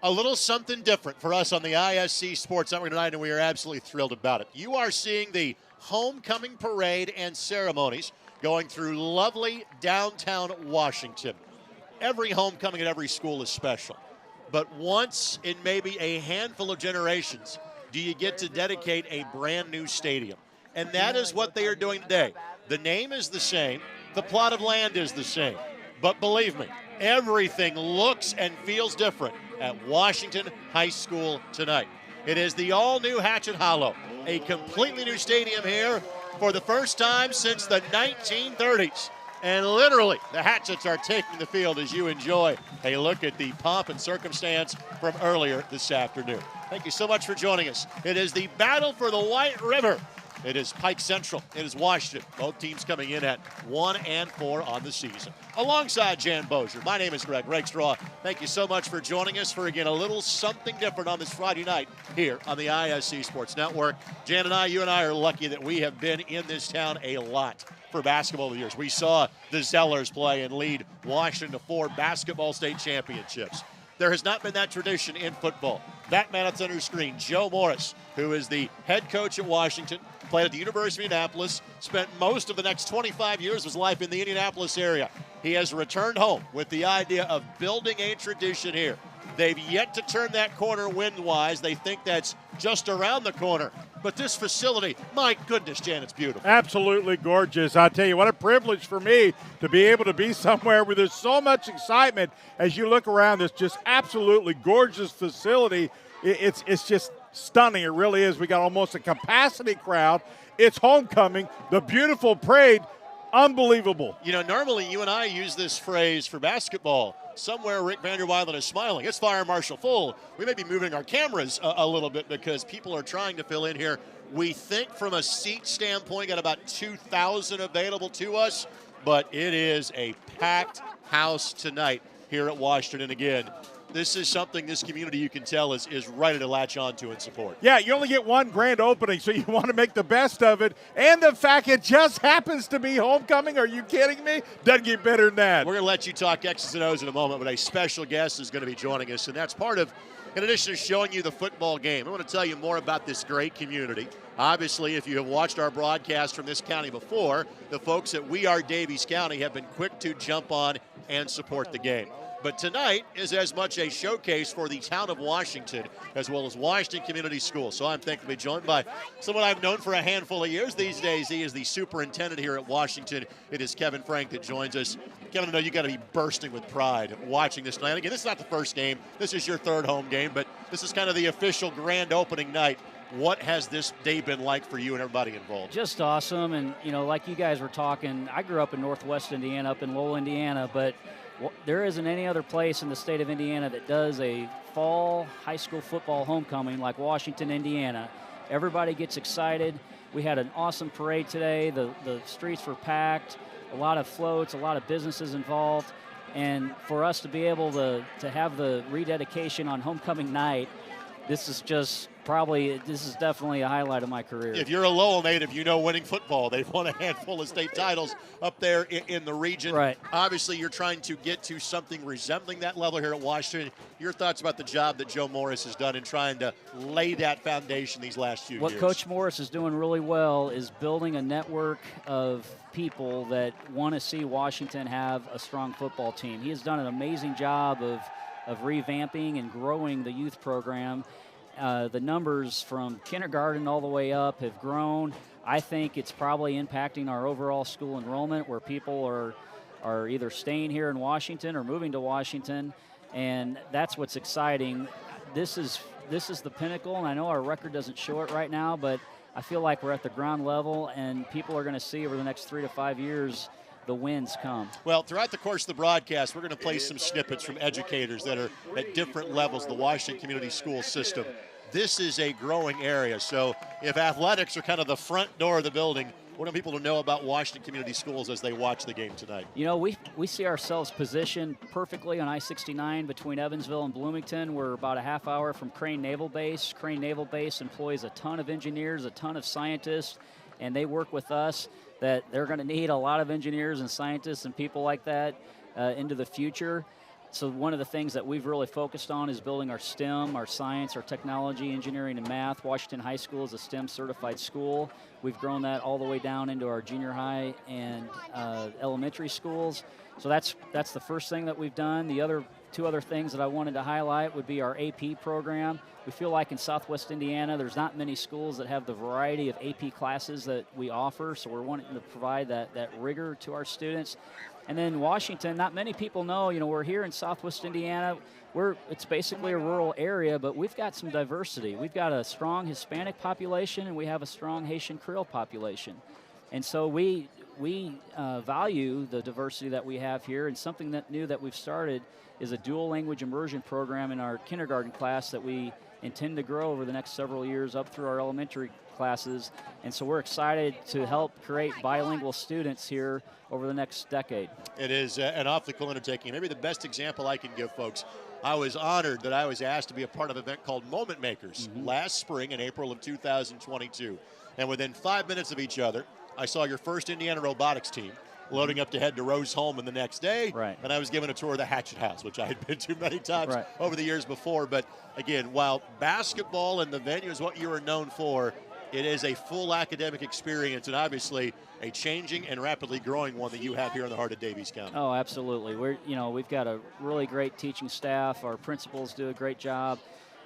A little something different for us on the ISC Sports Network tonight, and we are absolutely thrilled about it. You are seeing the homecoming parade and ceremonies going through lovely downtown Washington. Every homecoming at every school is special, but once in maybe a handful of generations do you get to dedicate a brand new stadium. And that is what they are doing today. The name is the same, the plot of land is the same, but believe me, everything looks and feels different at Washington High School tonight. It is the all-new Hatchet Hollow, a completely new stadium here for the first time since the 1930s. And literally, the Hatchets are taking the field as you enjoy a look at the pomp and circumstance from earlier this afternoon. Thank you so much for joining us. It is the battle for the White River. It is Pike Central. It is Washington. Both teams coming in at 1-4 on the season. Alongside Jan Bozier, my name is Greg Rakestraw. Thank you so much for joining us for, again, a little something different on this Friday night here on the ISC Sports Network. Jan and I, you and I are lucky that we have been in this town a lot for basketball over the years. We saw the Zellers play and lead Washington to 4 basketball state championships. There has not been that tradition in football. That man that's on your screen, Joe Morris, who is the head coach at Washington, played at the University of Indianapolis, spent most of the next 25 years of his life in the Indianapolis area. He has returned home with the idea of building a tradition here. They've yet to turn that corner wind-wise. They think that's just around the corner. But this facility, my goodness, Jan, it's beautiful. Absolutely gorgeous. I tell you, what a privilege for me to be able to be somewhere where there's so much excitement as you look around this just absolutely gorgeous facility. It's just stunning. It really is. We got almost a capacity crowd. It's homecoming. The beautiful parade, unbelievable. You know, normally you and I use this phrase for basketball. Somewhere Rick Vanderweilen is smiling. It's fire marshal full. We may be moving our cameras a little bit because people are trying to fill in here. We think from a seat standpoint, got about 2,000 available to us, but it is a packed house tonight here at Washington. And again, this is something this community, you can tell, is ready to latch on to and support. Yeah, you only get one grand opening, so you want to make the best of it. And the fact it just happens to be homecoming, are you kidding me? Doesn't get better than that. We're going to let you talk X's and O's in a moment, but a special guest is going to be joining us, and that's part of, in addition to showing you the football game, I want to tell you more about this great community. Obviously, if you have watched our broadcast from this county before, the folks at We Are Daviess County have been quick to jump on and support the game. But tonight is as much a showcase for the town of Washington as well as Washington Community Schools. So I'm thankful to be joined by someone I've known for a handful of years. These days, he is the superintendent here at Washington. It is Kevin Frank that joins us. Kevin, I know you got to be bursting with pride watching this tonight. Again, this is not the first game. This is your third home game, but this is kind of the official grand opening night. What has this day been like for you and everybody involved? Just awesome. And, you know, like you guys were talking, I grew up in Northwest Indiana, up in Lowell, Indiana, but there isn't any other place in the state of Indiana that does a fall high school football homecoming like Washington, Indiana. Everybody gets excited. We had an awesome parade today. The streets were packed, a lot of floats, a lot of businesses involved. And for us to be able to have the rededication on homecoming night, this is definitely a highlight of my career. If you're a Lowell native, you know winning football. They've won a handful of state titles up there in the region. Right. Obviously, you're trying to get to something resembling that level here at Washington. Your thoughts about the job that Joe Morris has done in trying to lay that foundation these last few years? What Coach Morris is doing really well is building a network of people that want to see Washington have a strong football team. He has done an amazing job of revamping and growing the youth program. The numbers from kindergarten all the way up have grown. I think it's probably impacting our overall school enrollment where people are either staying here in Washington or moving to Washington, and that's what's exciting. This is the pinnacle, and I know our record doesn't show it right now, but I feel like we're at the ground level, and people are going to see over the next 3 to 5 years the wins come. Well, throughout the course of the broadcast, we're going to play some snippets from educators that are at different levels of the Washington Community School system. This is a growing area, so if athletics are kind of the front door of the building, what do people to know about Washington Community Schools as they watch the game tonight? You know, we see ourselves positioned perfectly on I-69 between Evansville and Bloomington. We're about a half hour from Crane Naval Base. Crane Naval Base employs a ton of engineers, a ton of scientists, and they work with us that they're going to need a lot of engineers and scientists and people like that into the future. So one of the things that we've really focused on is building our STEM, our science, our technology, engineering, and math. Washington High School is a STEM certified school. We've grown that all the way down into our junior high and elementary schools. So that's the first thing that we've done. The two other things that I wanted to highlight would be our AP program. We feel like in Southwest Indiana, there's not many schools that have the variety of AP classes that we offer, so we're wanting to provide that rigor to our students. And then Washington, not many people know, we're here in Southwest Indiana. It's basically a rural area, but we've got some diversity. We've got a strong Hispanic population, and we have a strong Haitian Creole population. And so we value the diversity that we have here, and something new that we've started is a dual language immersion program in our kindergarten class that we intend to grow over the next several years up through our elementary classes. And so we're excited to help create bilingual students here over the next decade. It is an awfully cool undertaking. Maybe the best example I can give folks, I was honored that I was asked to be a part of an event called Moment Makers last spring in April of 2022. And within 5 minutes of each other, I saw your first Indiana robotics team loading up to head to Rose-Hulman the next day. Right. And I was given a tour of the Hatchet House, which I had been to many times over the years before. But again, while basketball and the venue is what you are known for, it is a full academic experience, and obviously a changing and rapidly growing one that you have here in the heart of Daviess County. Oh, absolutely. We've got a really great teaching staff. Our principals do a great job.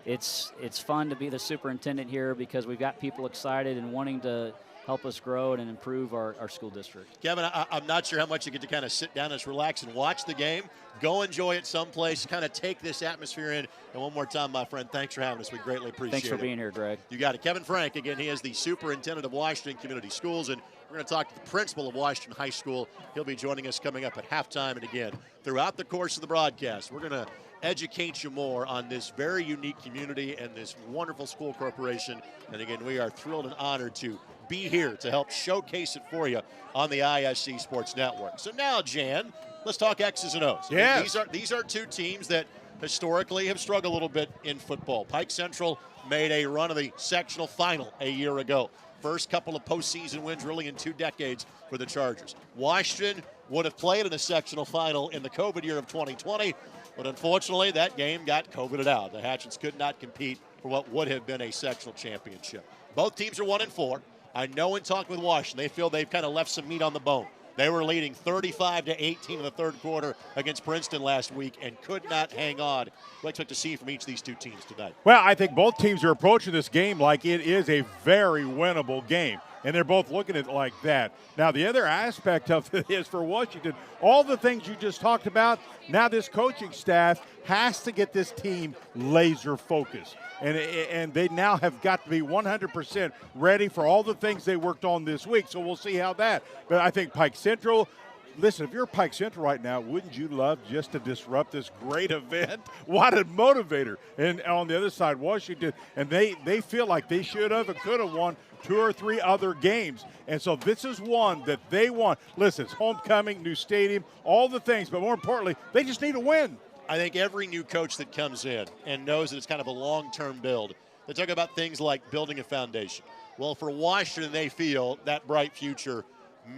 It's fun to be the superintendent here because we've got people excited and wanting to help us grow and improve our school district. Kevin, I'm not sure how much you get to kind of sit down and just relax and watch the game. Go enjoy it someplace, kind of take this atmosphere in. And one more time, my friend, thanks for having us. We greatly appreciate it. Thanks for being here, Greg. You got it. Kevin Frank, again, he is the superintendent of Washington Community Schools, and we're going to talk to the principal of Washington High School. He'll be joining us coming up at halftime. And again, throughout the course of the broadcast, we're going to educate you more on this very unique community and this wonderful school corporation. And again, we are thrilled and honored to be here to help showcase it for you on the IHSAA Sports Network. So now, Jan, let's talk X's and O's. Yes. These are two teams that historically have struggled a little bit in football. Pike Central made a run of the sectional final a year ago. First couple of postseason wins really in 2 decades for the Chargers. Washington would have played in a sectional final in the COVID year of 2020, but unfortunately that game got COVIDed out. The Hatchets could not compete for what would have been a sectional championship. Both teams are 1-4. I know in talking with Washington, they feel they've kind of left some meat on the bone. They were leading 35-18 in the third quarter against Princeton last week and could not hang on. What I expect to see from each of these two teams tonight? Well, I think both teams are approaching this game like it is a very winnable game, and they're both looking at it like that. Now, the other aspect of it is for Washington, all the things you just talked about, now this coaching staff has to get this team laser focused. And they now have got to be 100% ready for all the things they worked on this week. So we'll see how that. But I think Pike Central, listen, if you're Pike Central right now, wouldn't you love just to disrupt this great event? What a motivator. And on the other side, Washington, and they feel like they should have and could have won 2 or 3 other games. And so this is one that they want. Listen, it's homecoming, new stadium, all the things. But more importantly, they just need to win. I think every new coach that comes in and knows that it's kind of a long-term build, they talk about things like building a foundation. Well, for Washington, they feel that bright future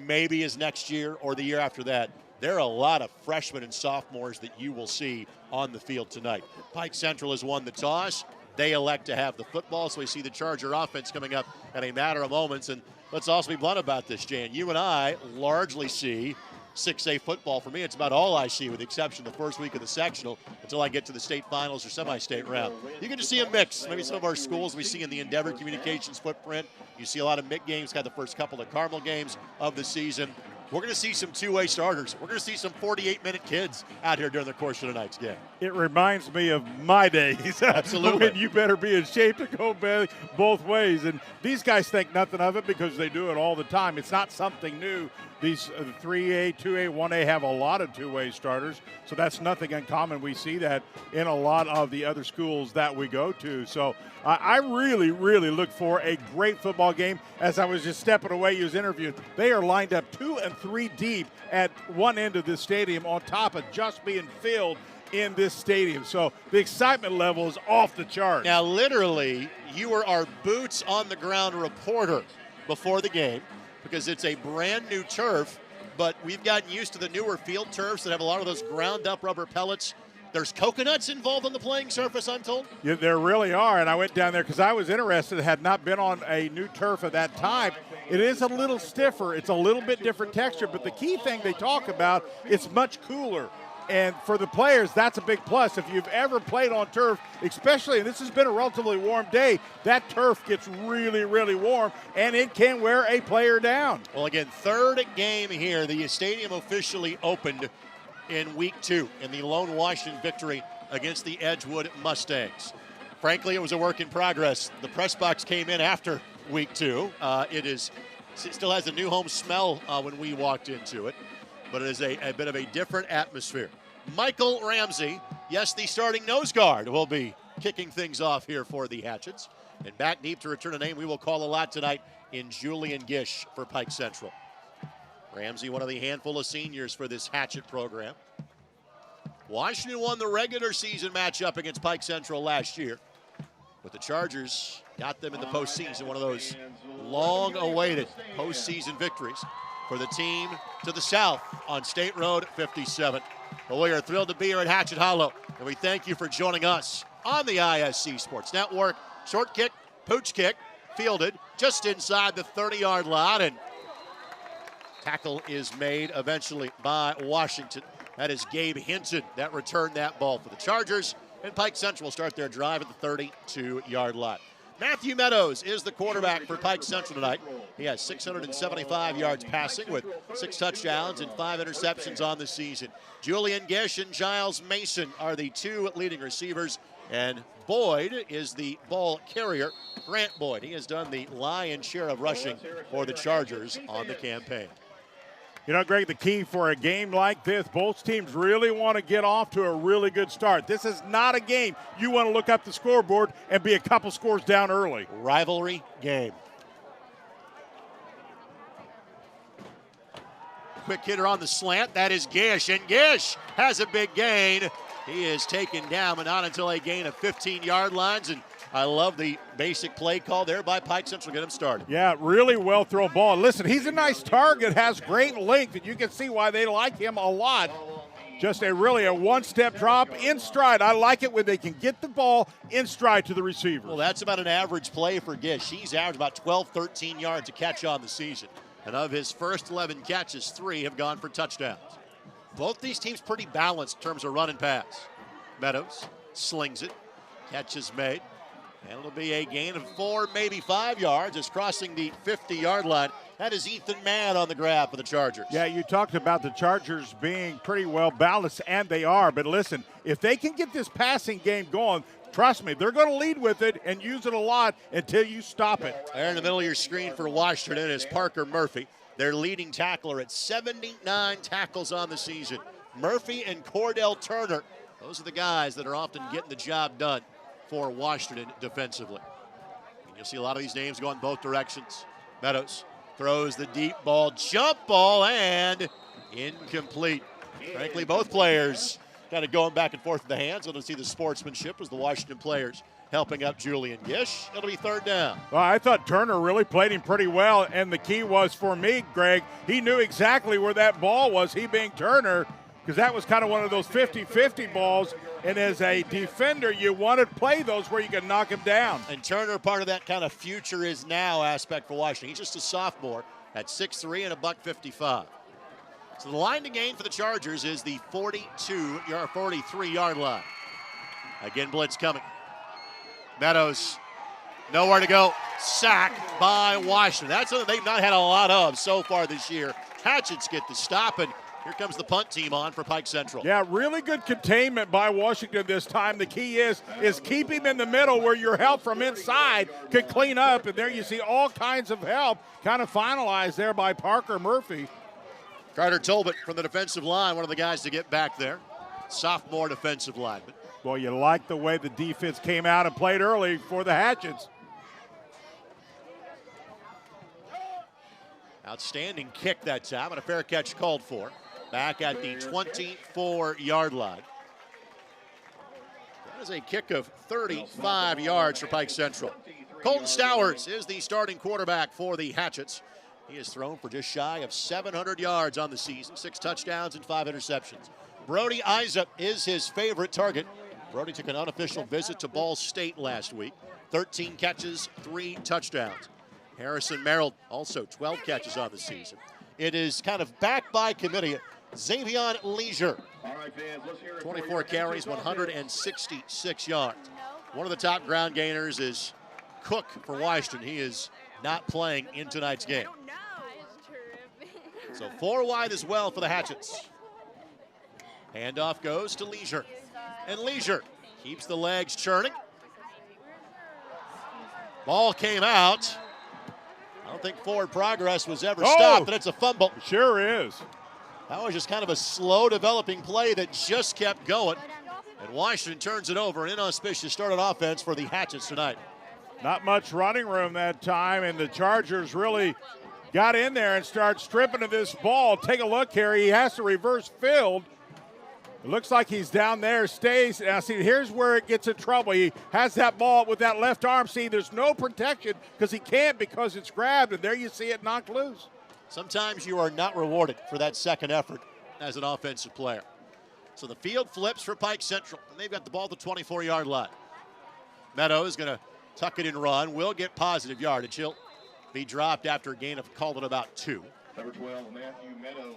maybe is next year or the year after that. There are a lot of freshmen and sophomores that you will see on the field tonight. Pike Central has won the toss. They elect to have the football, so we see the Charger offense coming up in a matter of moments. And let's also be blunt about this, Jan. You and I largely see 6A football. For me, it's about all I see, with the exception of the first week of the sectional until I get to the state finals or semi-state round. You can just see a mix. Maybe some of our schools we see in the Endeavor Communications footprint. You see a lot of MIC games, got the first couple of Carmel games of the season. We're going to see some two-way starters. We're going to see some 48-minute kids out here during the course of tonight's game. It reminds me of my days. Absolutely. When you better be in shape to go both ways. And these guys think nothing of it because they do it all the time. It's not something new. These 3A, 2A, 1A have a lot of two-way starters, so that's nothing uncommon. We see that in a lot of the other schools that we go to. So I really, really look for a great football game. As I was just stepping away, you was interviewed. They are lined up 2 and 3 deep at one end of this stadium on top of just being filled in this stadium. So the excitement level is off the charts. Now, literally, you were our boots on the ground reporter before the game, because it's a brand new turf, but we've gotten used to the newer field turfs that have a lot of those ground up rubber pellets. There's coconuts involved on the playing surface, I'm told. Yeah, there really are, and I went down there because I was interested. Had not been on a new turf at that time. It is a little stiffer. It's a little bit different texture, but the key thing they talk about, it's much cooler. And for the players, that's a big plus. If you've ever played on turf, especially, and this has been a relatively warm day, that turf gets really, really warm, and it can wear a player down. Well, again, third game here. The stadium officially opened in week 2 in the lone Washington victory against the Edgewood Mustangs. Frankly, it was a work in progress. The press box came in after week 2. It still has a new home smell when we walked into it, but it is a bit of a different atmosphere. Michael Ramsey, yes, the starting nose guard, will be kicking things off here for the Hatchets. And back deep to return a name we will call a lot tonight in Julian Gish for Pike Central. Ramsey, one of the handful of seniors for this Hatchet program. Washington won the regular season matchup against Pike Central last year, but the Chargers got them in the postseason, one of those long-awaited postseason victories for the team to the south on State Road 57. Well, we are thrilled to be here at Hatchet Hollow, and we thank you for joining us on the ISC Sports Network. Short kick, pooch kick, fielded just inside the 30-yard line, and tackle is made eventually by Washington. That is Gabe Hinton that returned that ball for the Chargers, and Pike Central will start their drive at the 32-yard line. Matthew Meadows is the quarterback for Pike Central tonight. He has 675 yards passing with 6 touchdowns and 5 interceptions on the season. Julian Gish and Giles Mason are the 2 leading receivers, and Boyd is the ball carrier. Grant Boyd, he has done the lion's share of rushing for the Chargers on the campaign. You know, Greg, the key for a game like this, both teams really want to get off to a really good start. This is not a game you want to look up the scoreboard and be a couple scores down early. Rivalry game. Quick hitter on the slant. That is Gish, and Gish has a big gain. He is taken down, but not until a gain of 15-yard lines, and I love the basic play call there by Pike Central. Get him started. Yeah, really well thrown ball. Listen, he's a nice target, has great length, and you can see why they like him a lot. Just a one-step drop in stride. I like it when they can get the ball in stride to the receiver. Well, that's about an average play for Gish. He's averaged about 12, 13 yards a catch on the season. And of his first 11 catches, 3 have gone for touchdowns. Both these teams pretty balanced in terms of run and pass. Meadows slings it. Catch is made. And it'll be a gain of 4, maybe 5 yards. It's crossing the 50-yard line. That is Ethan Mann on the grab for the Chargers. Yeah, you talked about the Chargers being pretty well balanced, and they are. But listen, if they can get this passing game going, trust me, they're going to lead with it and use it a lot until you stop it. There in the middle of your screen for Washington is Parker Murphy, their leading tackler at 79 tackles on the season. Murphy and Cordell Turner, those are the guys that are often getting the job done for Washington defensively. And you'll see a lot of these names go in both directions. Meadows throws the deep ball, jump ball, and incomplete. Frankly, both players kind of going back and forth with the hands. We'll see the sportsmanship as the Washington players helping up Julian Gish. It'll be 3rd down. Well, I thought Turner really played him pretty well, and the key was for me, Greg, he knew exactly where that ball was, he being Turner, because that was kind of one of those 50-50 balls, and as a defender, you want to play those where you can knock him down. And Turner, part of that kind of future is now aspect for Washington. He's just a sophomore at 6'3" and $155. So the line to gain for the Chargers is the 43-yard line. Again, blitz coming. Meadows, nowhere to go. Sack by Washington. That's something they've not had a lot of so far this year. Hatchets get the stop, and here comes the punt team on for Pike Central. Yeah, really good containment by Washington this time. The key is keep him in the middle where your help from inside could clean up, and there you see all kinds of help kind of finalized there by Parker Murphy. Carter Tolbert from the defensive line, one of the guys to get back there. Sophomore defensive lineman. Well, you like the way the defense came out and played early for the Hatchets. Outstanding kick that time, and a fair catch called for. Back at the 24-yard line. That is a kick of 35 yards for Pike Central. Colton Stowers is the starting quarterback for the Hatchets. He has thrown for just shy of 700 yards on the season, 6 touchdowns and 5 interceptions. Brody Isa is his favorite target. Brody took an unofficial visit to Ball State last week. 13 catches, 3 touchdowns. Harrison Merrill also 12 catches on the season. It is kind of back by committee. Xavion Leisure, 24 carries, 166 yards. One of the top ground gainers is Cook for Washington. He is not playing in tonight's game. So 4 wide as well for the Hatchets. Handoff goes to Leisure. And Leisure keeps the legs churning. Ball came out. I don't think forward progress was ever stopped, and it's a fumble. Sure is. That was just kind of a slow developing play that just kept going. And Washington turns it over. An inauspicious start on offense for the Hatchets tonight. Not much running room that time, and the Chargers really got in there and started stripping of this ball. Take a look here. He has to reverse field. It looks like he's down there, stays. Now, see, here's where it gets in trouble. He has that ball with that left arm. See, there's no protection because he can't because it's grabbed, and there you see it knocked loose. Sometimes you are not rewarded for that second effort as an offensive player. So the field flips for Pike Central, and they've got the ball at the 24-yard line. Meadows going to tuck it and run. Will get positive yardage. He'll be dropped after a gain of, called it about 2. Number 12, Matthew Meadows.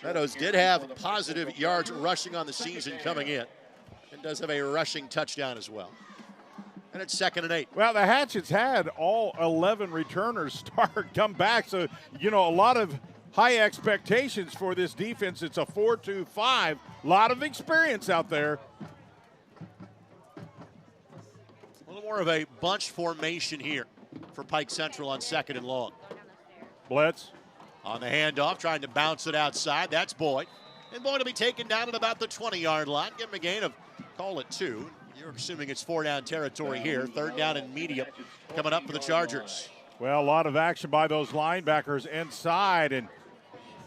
Meadows did have positive yards rushing on the season coming in, and does have a rushing touchdown as well. And it's 2nd and 8. Well, the Hatchets had all 11 returners come back, so, you know, a lot of high expectations for this defense. It's a 4-2-5. A lot of experience out there. A little more of a bunch formation here for Pike Central on 2nd and long. Blitz. On the handoff, trying to bounce it outside. That's Boyd. And Boyd will be taken down at about the 20-yard line. Give him a gain of, call it 2. You're assuming it's 4-down territory here. 3rd down and medium coming up for the Chargers. Well, a lot of action by those linebackers inside, and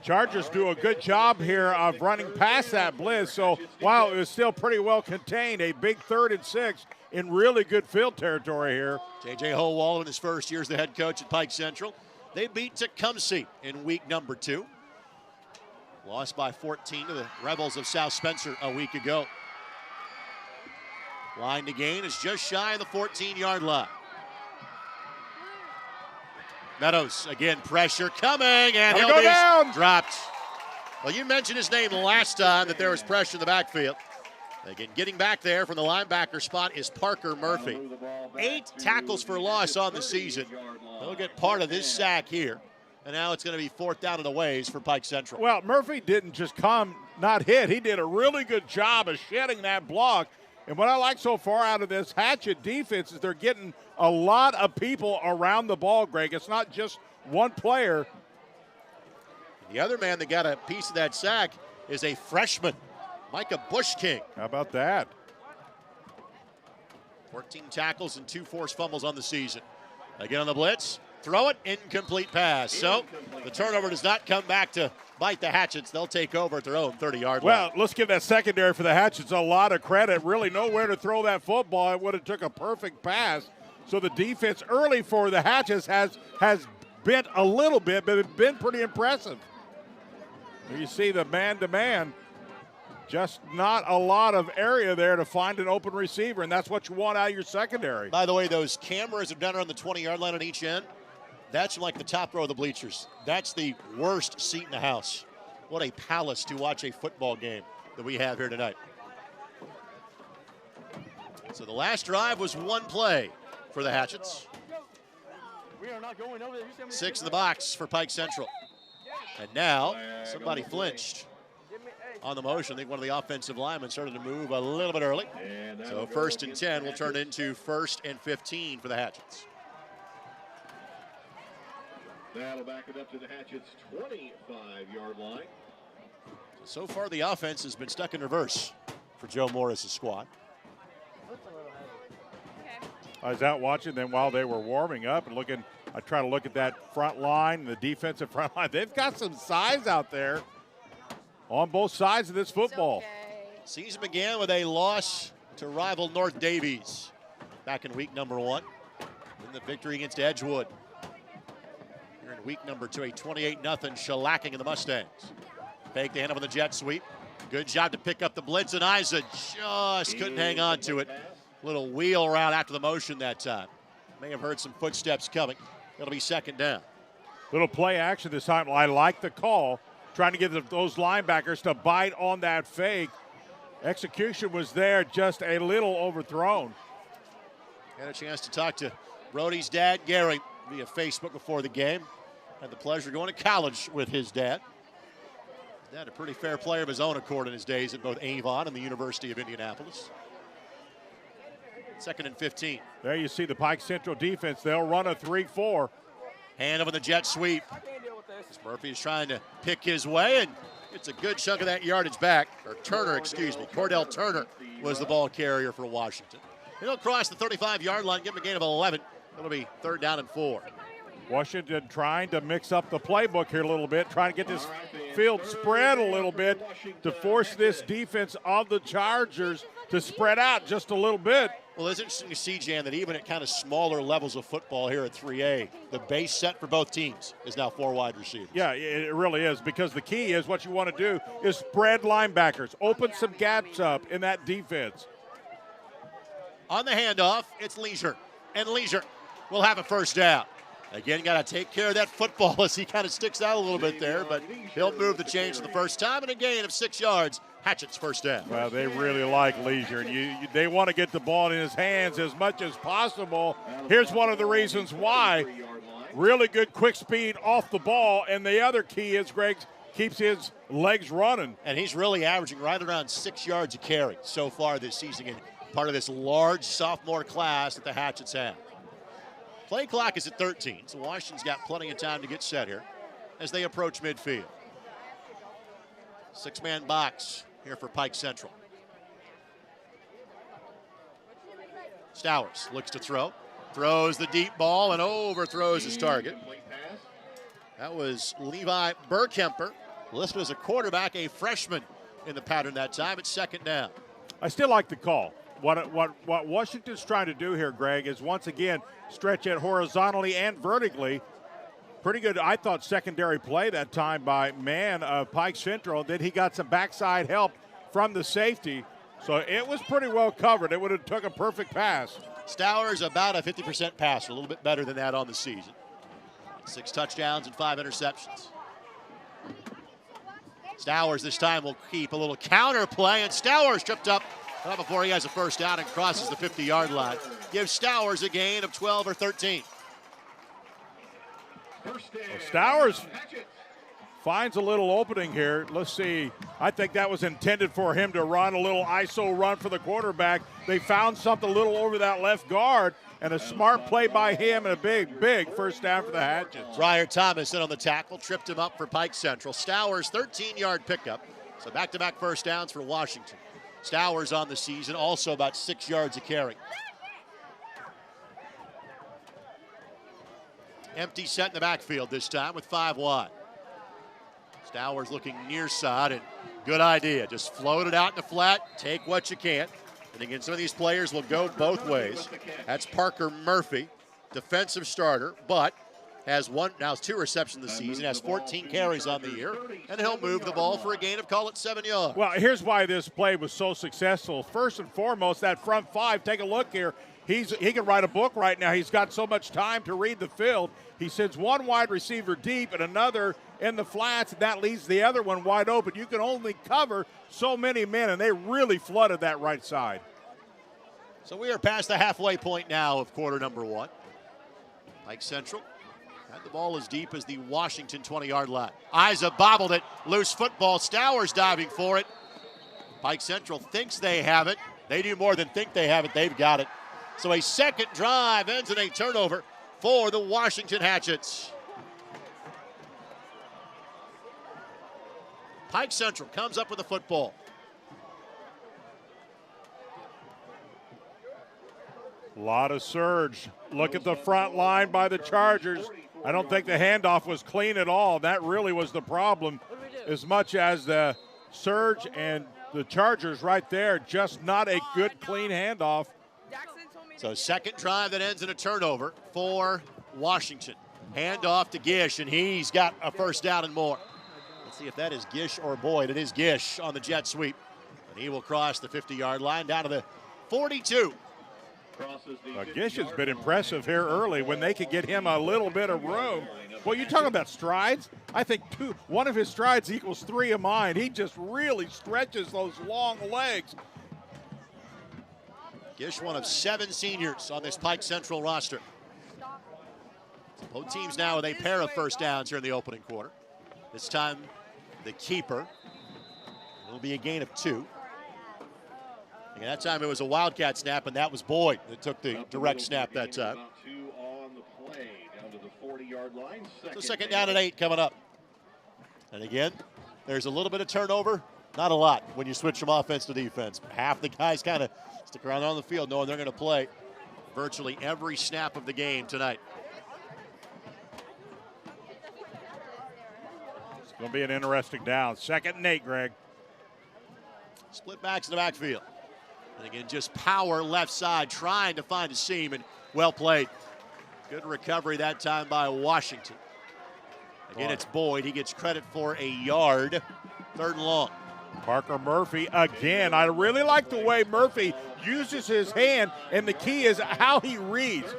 Chargers do a good job here of running past that blitz. So while it was still pretty well contained, a big 3rd and 6 in really good field territory here. J.J. Howell in his first year as the head coach at Pike Central. They beat Tecumseh in week number 2. Lost by 14 to the Rebels of South Spencer a week ago. Line to gain is just shy of the 14-yard line. Meadows, again, pressure coming, and he'll be down. Dropped. Well, you mentioned his name last time that there was pressure in the backfield. Again, getting back there from the linebacker spot is Parker Murphy. 8 tackles for loss on the season. He'll get part of this sack here. And now it's going to be 4th down and a ways for Pike Central. Well, Murphy didn't just come, not hit. He did a really good job of shedding that block. And what I like so far out of this Hatchet defense is they're getting a lot of people around the ball, Greg. It's not just one player. The other man that got a piece of that sack is a freshman, Micah Bushking. How about that? 14 tackles and 2 forced fumbles on the season. Again on the blitz, throw it, incomplete pass. So the turnover does not come back to bite the Hatchets. They'll take over at their own 30-yard line. Well, let's give that secondary for the Hatchets a lot of credit. Really nowhere to throw that football. It would have took a perfect pass. So the defense early for the Hatchets has bent a little bit, but it's been pretty impressive. You see the man-to-man. Just not a lot of area there to find an open receiver, and that's what you want out of your secondary. By the way, those cameras have done around the 20-yard line on each end. That's from like the top row of the bleachers. That's the worst seat in the house. What a palace to watch a football game that we have here tonight. So the last drive was 1 play for the Hatchets. 6 in the box for Pike Central. And now somebody flinched on the motion. I think one of the offensive linemen started to move a little bit early. So 1st and 10 will turn into 1st and 15 for the Hatchets. That'll back it up to the Hatchets' 25-yard line. So far, the offense has been stuck in reverse for Joe Morris's squad. I was out watching them while they were warming up and looking. I try to look at that front line, the defensive front line. They've got some size out there on both sides of this football. Season began with a loss to rival North Davies back in week number 1. In the victory against Edgewood. Here in week number 2, a 28-0 shellacking of the Mustangs. Fake the hand up on the jet sweep. Good job to pick up the blitz, and IHSAA just couldn't hang on to it. Little wheel around after the motion that time. May have heard some footsteps coming. It'll be second down. Little play action this time. I like the call, trying to get those linebackers to bite on that fake. Execution was there, just a little overthrown. Had a chance to talk to Brody's dad, Gary, via Facebook before the game. Had the pleasure of going to college with his dad. His dad, a pretty fair player of his own accord in his days at both Avon and the University of Indianapolis. 2nd and 15. There you see the Pike Central defense. They'll run a 3-4. Hand over the jet sweep. Murphy is trying to pick his way, and it's a good chunk of that yardage back. Or Turner, excuse me. Cordell Turner was the ball carrier for Washington. He'll cross the 35-yard line, give him a gain of 11. It'll be 3rd down and 4. Washington trying to mix up the playbook here a little bit, trying to get this field spread a little bit to force this defense of the Chargers to spread out just a little bit. Well, it's interesting to see, Jan, that even at kind of smaller levels of football here at 3A, the base set for both teams is now 4 wide receivers. Yeah, it really is, because the key is what you want to do is spread linebackers, open some gaps up in that defense. On the handoff, it's Leisure, and Leisure will have a first down. Again, got to take care of that football as he kind of sticks out a little bit there, but he'll move the chains for the first time, and a gain of 6 yards. Hatchet's first down. Well, they really like Leisure, and they want to get the ball in his hands as much as possible. Here's one of the reasons why. Really good quick speed off the ball, and the other key is Greg keeps his legs running. And he's really averaging right around 6 yards a carry so far this season, and part of this large sophomore class that the Hatchets have. Play clock is at 13, so Washington's got plenty of time to get set here as they approach midfield. 6-man box here for Pike Central. Stowers looks to throw. Throws the deep ball and overthrows his target. That was Levi Burkemper, listed as a quarterback, a freshman in the pattern that time. It's 2nd down. I still like the call. What Washington's trying to do here, Greg, is once again stretch it horizontally and vertically. Pretty good, I thought, secondary play that time by man of Pike Central. Then he got some backside help from the safety. So it was pretty well covered. It would have took a perfect pass. Stowers about a 50% passer, a little bit better than that on the season. 6 touchdowns and 5 interceptions. Stowers this time will keep a little counter play, and Stowers tripped up right before he has a first down and crosses the 50-yard line. Gives Stowers a gain of 12 or 13. Stowers finds a little opening here. Let's see. I think that was intended for him to run a little ISO run for the quarterback. They found something a little over that left guard, and a smart play by him, and a big first down for the Hatchets. Briar Thomas in on the tackle, tripped him up for Pike Central. Stowers, 13-yard pickup. So back-to-back first downs for Washington. Stowers on the season, also about 6 yards a carry. Empty set in the backfield this time with 5 wide. Stowers looking near side, and good idea. Just float it out in the flat, take what you can. And again, some of these players will go both ways. That's Parker Murphy, defensive starter, but has 2 receptions this season, has 14 carries on the year, and he'll move the ball for a gain of, call it, 7 yards. Well, here's why this play was so successful. First and foremost, that front 5, take a look here. He can write a book right now. He's got so much time to read the field. He sends one wide receiver deep and another in the flats, and that leaves the other one wide open. You can only cover so many men, and they really flooded that right side. So we are past the halfway point now of quarter number 1. Pike Central had the ball as deep as the Washington 20-yard line. IHSAA bobbled it. Loose football. Stowers diving for it. Pike Central thinks they have it. They do more than think they have it. They've got it. So a second drive ends in a turnover for the Washington Hatchets. Pike Central comes up with the football. A lot of surge. Look at the front line by the Chargers. I don't think the handoff was clean at all. That really was the problem, as much as the surge and the Chargers right there. Just not a good, clean handoff. So second drive that ends in a turnover for Washington. Handoff to Gish, and he's got a first down and more. See if that is Gish or Boyd. It is Gish on the jet sweep. And he will cross the 50-yard line down to the 42. Gish has been impressive here early when they could get him a little bit of room. Well, you're talking about strides. I think one of his strides equals 3 of mine. He just really stretches those long legs. Gish, one of 7 seniors on this Pike Central roster. Both teams now with a pair of first downs here in the opening quarter. This time, the keeper. It'll be a gain of 2. And that time it was a Wildcat snap, and that was Boyd that took the direct snap that time. So second down and 8 coming up. And again, there's a little bit of turnover. Not a lot when you switch from offense to defense. Half the guys kind of stick around on the field knowing they're going to play virtually every snap of the game tonight. It's going to be an interesting down. 2nd and 8, Greg. Split backs in the backfield. And again, just power left side, trying to find a seam, and well played. Good recovery that time by Washington. Again, it's Boyd. He gets credit for a yard. 3rd and long. Parker Murphy again. I really like the way Murphy uses his hand, and the key is how he reads.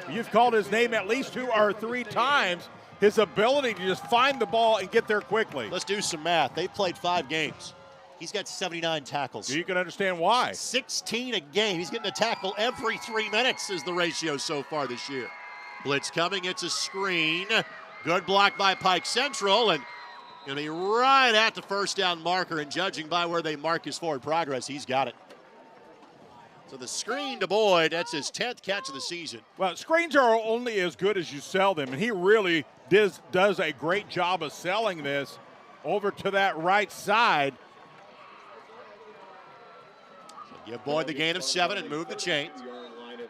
You've called his name at least 2 or 3 times. His ability to just find the ball and get there quickly. Let's do some math. They've played 5 games. He's got 79 tackles. You can understand why. 16 a game. He's getting a tackle every 3 minutes is the ratio so far this year. Blitz coming. It's a screen. Good block by Pike Central, and going to be right at the first down marker, and judging by where they mark his forward progress, he's got it. So the screen to Boyd, that's his 10th catch of the season. Well, screens are only as good as you sell them, and he really does a great job of selling this over to that right side. Give Boyd the gain of 7 and move the chain.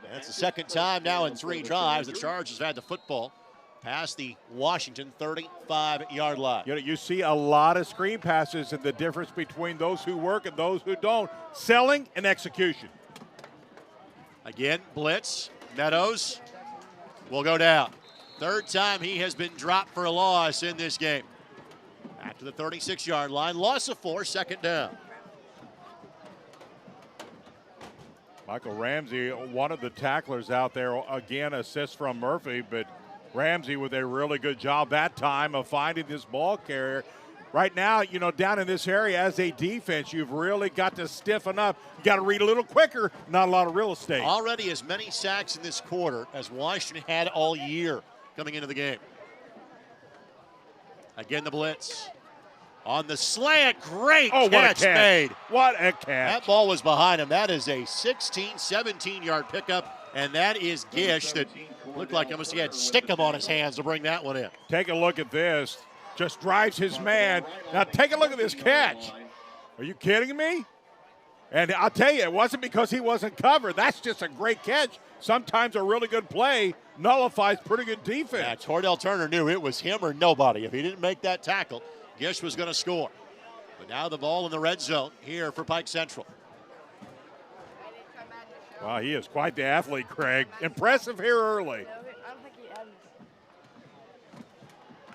That's the second time now in 3 drives the Chargers have had the football past the Washington 35-yard line. You see a lot of screen passes, and the difference between those who work and those who don't, selling and execution. Again, blitz. Meadows will go down. 3rd time he has been dropped for a loss in this game. Back to the 36-yard line. Loss of 4, 2nd down. Michael Ramsey, one of the tacklers out there, again, assist from Murphy, but Ramsey with a really good job that time of finding this ball carrier. Right now, down in this area as a defense, you've really got to stiffen up. You got to read a little quicker, not a lot of real estate. Already as many sacks in this quarter as Washington had all year coming into the game. Again, the blitz. On the slant, great catch made. What a catch. That ball was behind him. That is a 16, 17-yard pickup, and that is Gish that looked like almost he had stickum on his hands to bring that one in. Take a look at this. Just drives his man. Now take a look at this catch. Are you kidding me? And I'll tell you, it wasn't because he wasn't covered. That's just a great catch. Sometimes a really good play nullifies pretty good defense. Yeah, Tordell Turner knew it was him or nobody. If he didn't make that tackle, Gish was going to score. But now the ball in the red zone here for Pike Central. Wow, he is quite the athlete, Craig. Impressive here early.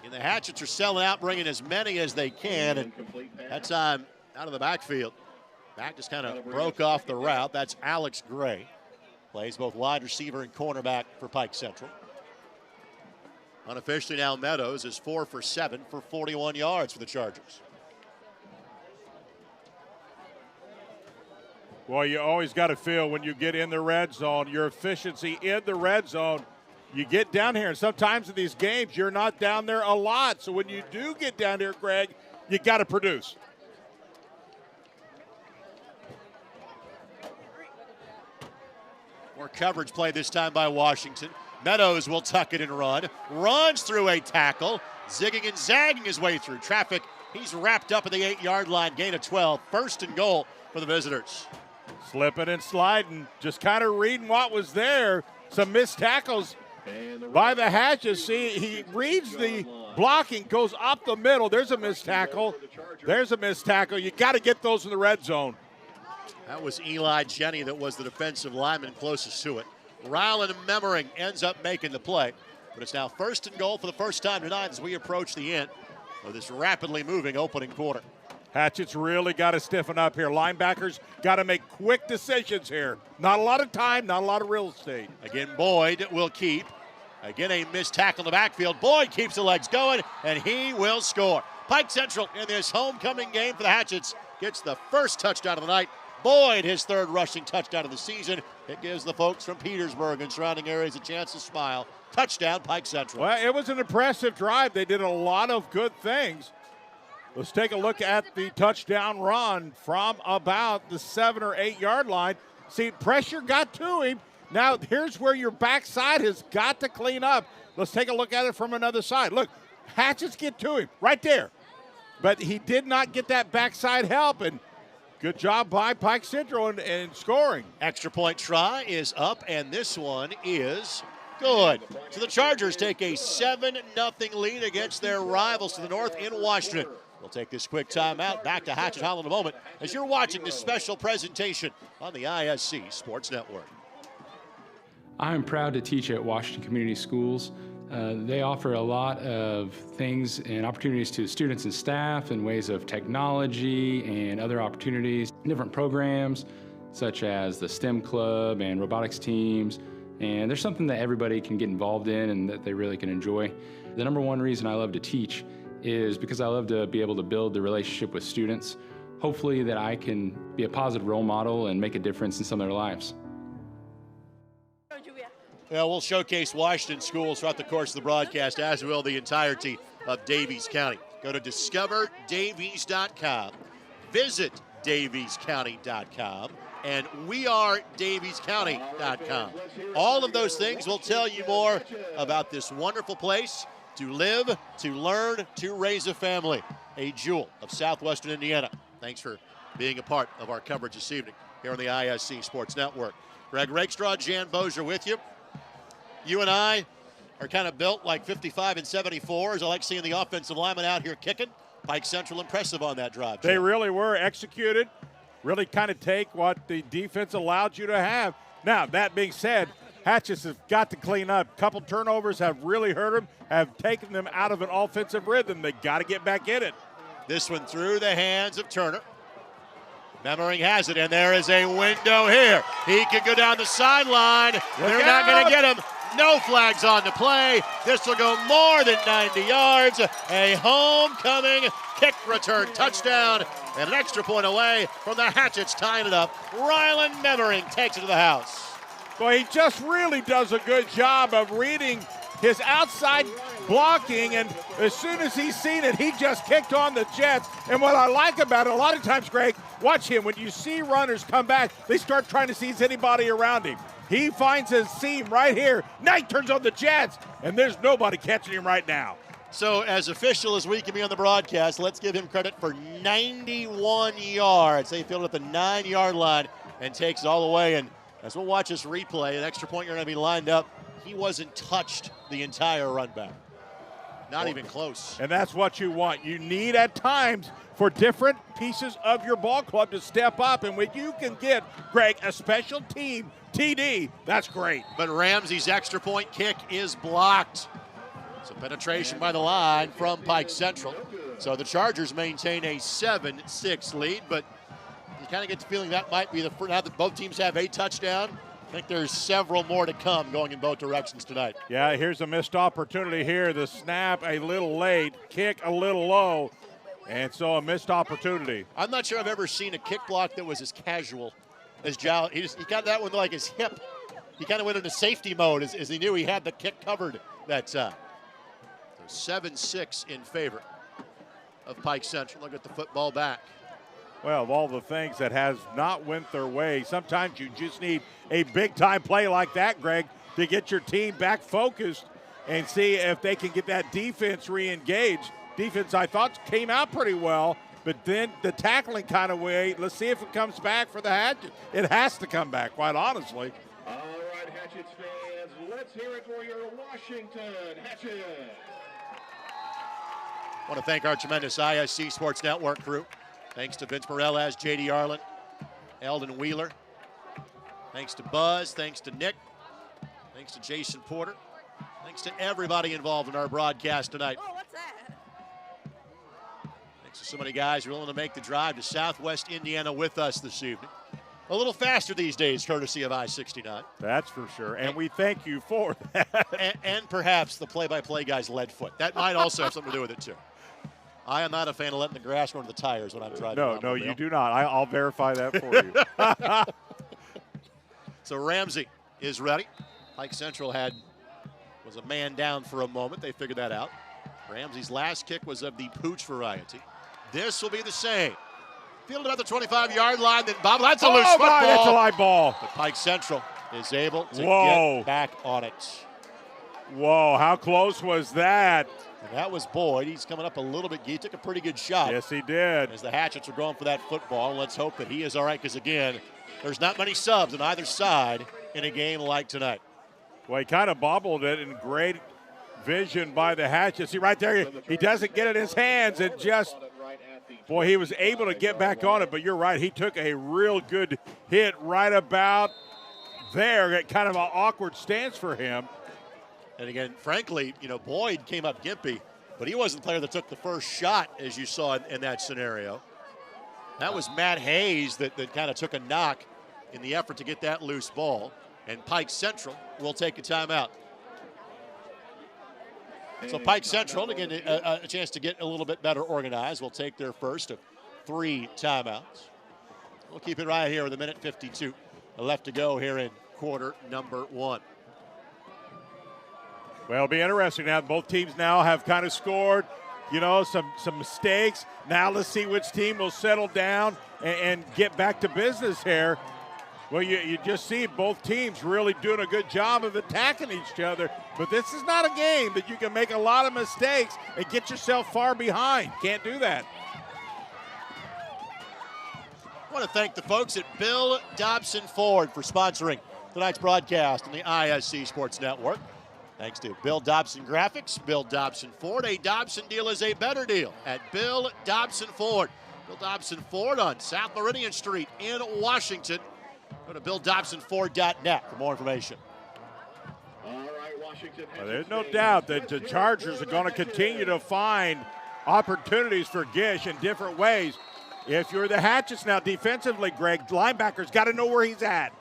And the Hatchets are selling out, bringing as many as they can. And that time out of the backfield. Back just kind of broke off the route. That's Alex Gray. Plays both wide receiver and cornerback for Pike Central. Unofficially now, Meadows is 4 for 7 for 41 yards for the Chargers. Well, you always got to feel when you get in the red zone, your efficiency in the red zone. You get down here, and sometimes in these games, you're not down there a lot. So when you do get down here, Greg, you got to produce. More coverage play this time by Washington. Meadows will tuck it and run. Runs through a tackle. Zigging and zagging his way through traffic. He's wrapped up at the 8-yard line. Gain of 12. 1st and goal for the visitors. Slipping and sliding. Just kind of reading what was there. Some missed tackles by the Hatches. See, he reads the blocking, goes up the middle. There's a missed tackle. There's a missed tackle. You got to get those in the red zone. That was Eli Jenny that was the defensive lineman closest to it. Rylan Memmering ends up making the play. But it's now 1st and goal for the first time tonight as we approach the end of this rapidly moving opening quarter. Hatchet's really got to stiffen up here. Linebackers got to make quick decisions here. Not a lot of time, not a lot of real estate. Again, Boyd will keep. Again, a missed tackle in the backfield. Boyd keeps the legs going, and he will score. Pike Central in this homecoming game for the Hatchets gets the first touchdown of the night. Boyd, his third rushing touchdown of the season. It gives the folks from Petersburg and surrounding areas a chance to smile. Touchdown, Pike Central. Well, it was an impressive drive. They did a lot of good things. Let's take a look at the touchdown run from about the 7 or 8 yard line. See, pressure got to him. Now, here's where your backside has got to clean up. Let's take a look at it from another side. Look, Hatchets get to him right there. But he did not get that backside help, and good job by Pike Central in scoring. Extra point try is up, and this one is good. So the Chargers take a 7-0 lead against their rivals to the north in Washington. We'll take this quick timeout. Back to Hatchet Hall in a moment as you're watching this special presentation on the ISC Sports Network. I'm proud to teach at Washington Community Schools. They offer a lot of things and opportunities to students and staff in ways of technology and other opportunities, different programs such as the STEM club and robotics teams. And there's something that everybody can get involved in and that they really can enjoy. The number one reason I love to teach is because I love to be able to build the relationship with students. Hopefully that I can be a positive role model and make a difference in some of their lives. Well, we'll showcase Washington schools throughout the course of the broadcast, as will the entirety of Daviess County. Go to discoverdaviess.com, visit daviesscounty.com, and wearedaviesscounty.com. All of those things will tell you more about this wonderful place to live, to learn, to raise a family. A jewel of southwestern Indiana. Thanks for being a part of our coverage this evening here on the ISC Sports Network. Greg Rakestraw, Jan Bozier with you. You and I are kind of built like 55 and 74s. I like seeing the offensive linemen out here kicking. Pike Central impressive on that drive. They really were executed, really kind of take what the defense allowed you to have. Now, that being said, Hatchets have got to clean up. A couple turnovers have really hurt them, have taken them out of an offensive rhythm. They got to get back in it. This one through the hands of Turner. Memmering has it, and there is a window here. He could go down the sideline. They're not going to get him. No flags on the play. This will go more than 90 yards. A homecoming kick return touchdown and an extra point away from the Hatchets tying it up. Rylan Memmering takes it to the house. Well, he just really does a good job of reading his outside blocking, and as soon as he's seen it, he just kicked on the Jets. And what I like about it, a lot of times, Greg, watch him. When you see runners come back, they start trying to seize anybody around him. He finds his seam right here. Now he turns on the Jets, and there's nobody catching him right now. So as official as we can be on the broadcast, let's give him credit for 91 yards. They filled at the 9-yard line and takes it all the way. And as we'll watch this replay, an extra point, you're going to be lined up. He wasn't touched the entire run back. Not even close. And that's what you want. You need at times for different pieces of your ball club to step up. And when you can get, Greg, a special team TD, that's great. But Ramsey's extra point kick is blocked. So penetration by the line from Pike Central. So the Chargers maintain a 7-6 lead, but you kind of get the feeling that might be now that both teams have a touchdown. I think there's several more to come going in both directions tonight. Yeah, here's a missed opportunity here. The snap a little late, kick a little low, and so a missed opportunity. I'm not sure I've ever seen a kick block that was as casual as Jowl. He got that one like his hip. He kind of went into safety mode as he knew he had the kick covered that time. So 7-6 in favor of Pike Central. Look at the football back. Well, of all the things that has not went their way, sometimes you just need a big-time play like that, Greg, to get your team back focused and see if they can get that defense re-engaged. Defense, I thought, came out pretty well, but then the tackling kind of way, let's see if it comes back for the Hatchet. It has to come back, quite honestly. All right, Hatchets fans, let's hear it for your Washington Hatchet. I want to thank our tremendous ISC Sports Network crew. Thanks to Vince Morales, J.D. Arlen, Eldon Wheeler. Thanks to Buzz. Thanks to Nick. Thanks to Jason Porter. Thanks to everybody involved in our broadcast tonight. Oh, what's that? So many guys willing to make the drive to Southwest Indiana with us this evening. A little faster these days, courtesy of I-69. That's for sure, and we thank you for that. And perhaps the play-by-play guy's lead foot. That might also have something to do with it, too. I am not a fan of letting the grass run to the tires when I'm driving. No, you do not. I'll verify that for you. So Ramsey is ready. Pike Central was a man down for a moment. They figured that out. Ramsey's last kick was of the pooch variety. This will be the same. Fielded at the 25-yard line, then bobble. That's a loose football. That's a live ball. But Pike Central is able to get back on it. Whoa, how close was that? And that was Boyd. He's coming up a little bit. He took a pretty good shot. Yes, he did. As the Hatchets are going for that football. Let's hope that he is all right because, again, there's not many subs on either side in a game like tonight. Well, he kind of bobbled it in great vision by the Hatchets. See right there, he doesn't get it in his hands. It just, boy, he was able to get back on it. But you're right, he took a real good hit right about there. Kind of an awkward stance for him. And again, frankly, Boyd came up gimpy, but he wasn't the player that took the first shot, as you saw in that scenario. That was Matt Hayes that kind of took a knock in the effort to get that loose ball. And Pike Central will take a timeout. So Pike Central, again, a chance to get a little bit better organized, will take their first of 3 timeouts. We'll keep it right here with 1:52 left to go here in quarter number 1. Well, it'll be interesting now. Both teams now have kind of scored, some mistakes. Now let's see which team will settle down and get back to business here. Well, you just see both teams really doing a good job of attacking each other. But this is not a game that you can make a lot of mistakes and get yourself far behind. Can't do that. I want to thank the folks at Bill Dobson Ford for sponsoring tonight's broadcast on the ISC Sports Network. Thanks to Bill Dobson Graphics, Bill Dobson Ford. A Dobson deal is a better deal at Bill Dobson Ford. Bill Dobson Ford on South Meridian Street in Washington. Go to BillDobsonFord.net for more information. All right, Washington. Well, there's no doubt that the Chargers are going to continue to find opportunities for Gish in different ways. If you're the Hatchets now defensively, Greg, linebackers got to know where he's at.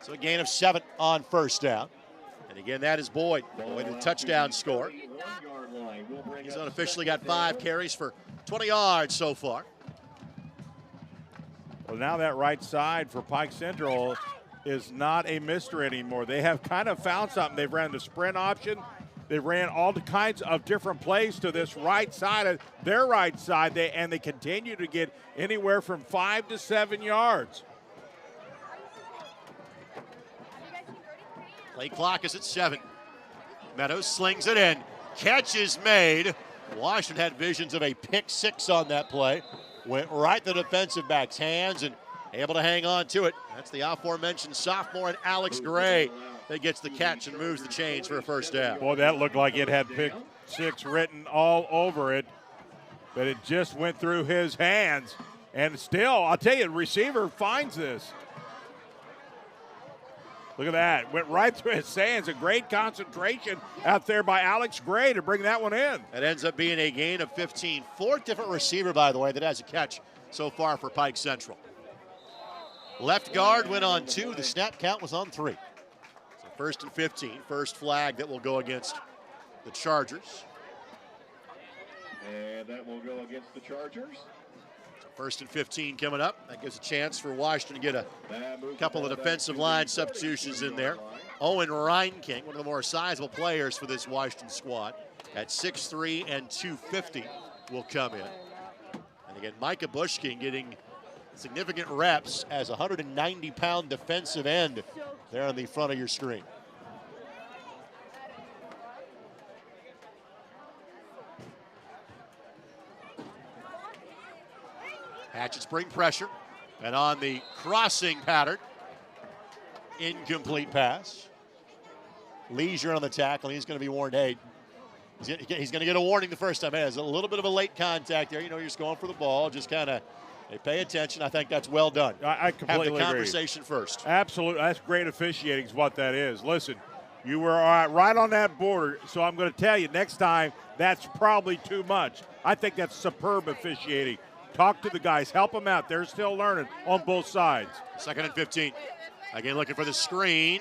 So a gain of 7 on first down. And again, that is Boyd. Boyd, a touchdown score. He's unofficially got 5 carries for 20 yards so far. Well, now that right side for Pike Central is not a mystery anymore. They have kind of found something. They've ran the sprint option. They ran all kinds of different plays to this right side of their right side, and they continue to get anywhere from 5 to 7 yards. Play clock is at 7. Meadows slings it in. Catch is made. Washington had visions of a pick 6 on that play. Went right to the defensive back's hands and able to hang on to it. That's the aforementioned sophomore and Alex Gray that gets the catch and moves the chains for a first down. Boy, that looked like it had pick 6 written all over it, but it just went through his hands. And still, I'll tell you, the receiver finds this. Look at that. Went right through his hands. A great concentration out there by Alex Gray to bring that one in. It ends up being a gain of 15. 4th different receiver, by the way, that has a catch so far for Pike Central. Left guard went on 2. The snap count was on 3. So 1st and 15. First flag that will go against the Chargers. And that will go against the Chargers. 1st and 15 coming up. That gives a chance for Washington to get a couple of defensive line substitutions in there. Owen Reinking, one of the more sizable players for this Washington squad, at 6'3" and 250 will come in. And again, Micah Bushking getting significant reps as a 190-pound defensive end there on the front of your screen. Hatchets bring pressure, and on the crossing pattern, incomplete pass. Leisure on the tackle. He's going to be warned. Hey, he's going to get a warning the first time. Hey, there's a little bit of a late contact there. You're just going for the ball. Just kind of pay attention. I think that's well done. I completely Have the agree. conversation first. Absolutely. That's great officiating is what that is. Listen, You were right on that border, so I'm going to tell you, next time, that's probably too much. I think that's superb officiating. Talk to the guys. Help them out. They're still learning on both sides. 2nd and 15. Again, looking for the screen,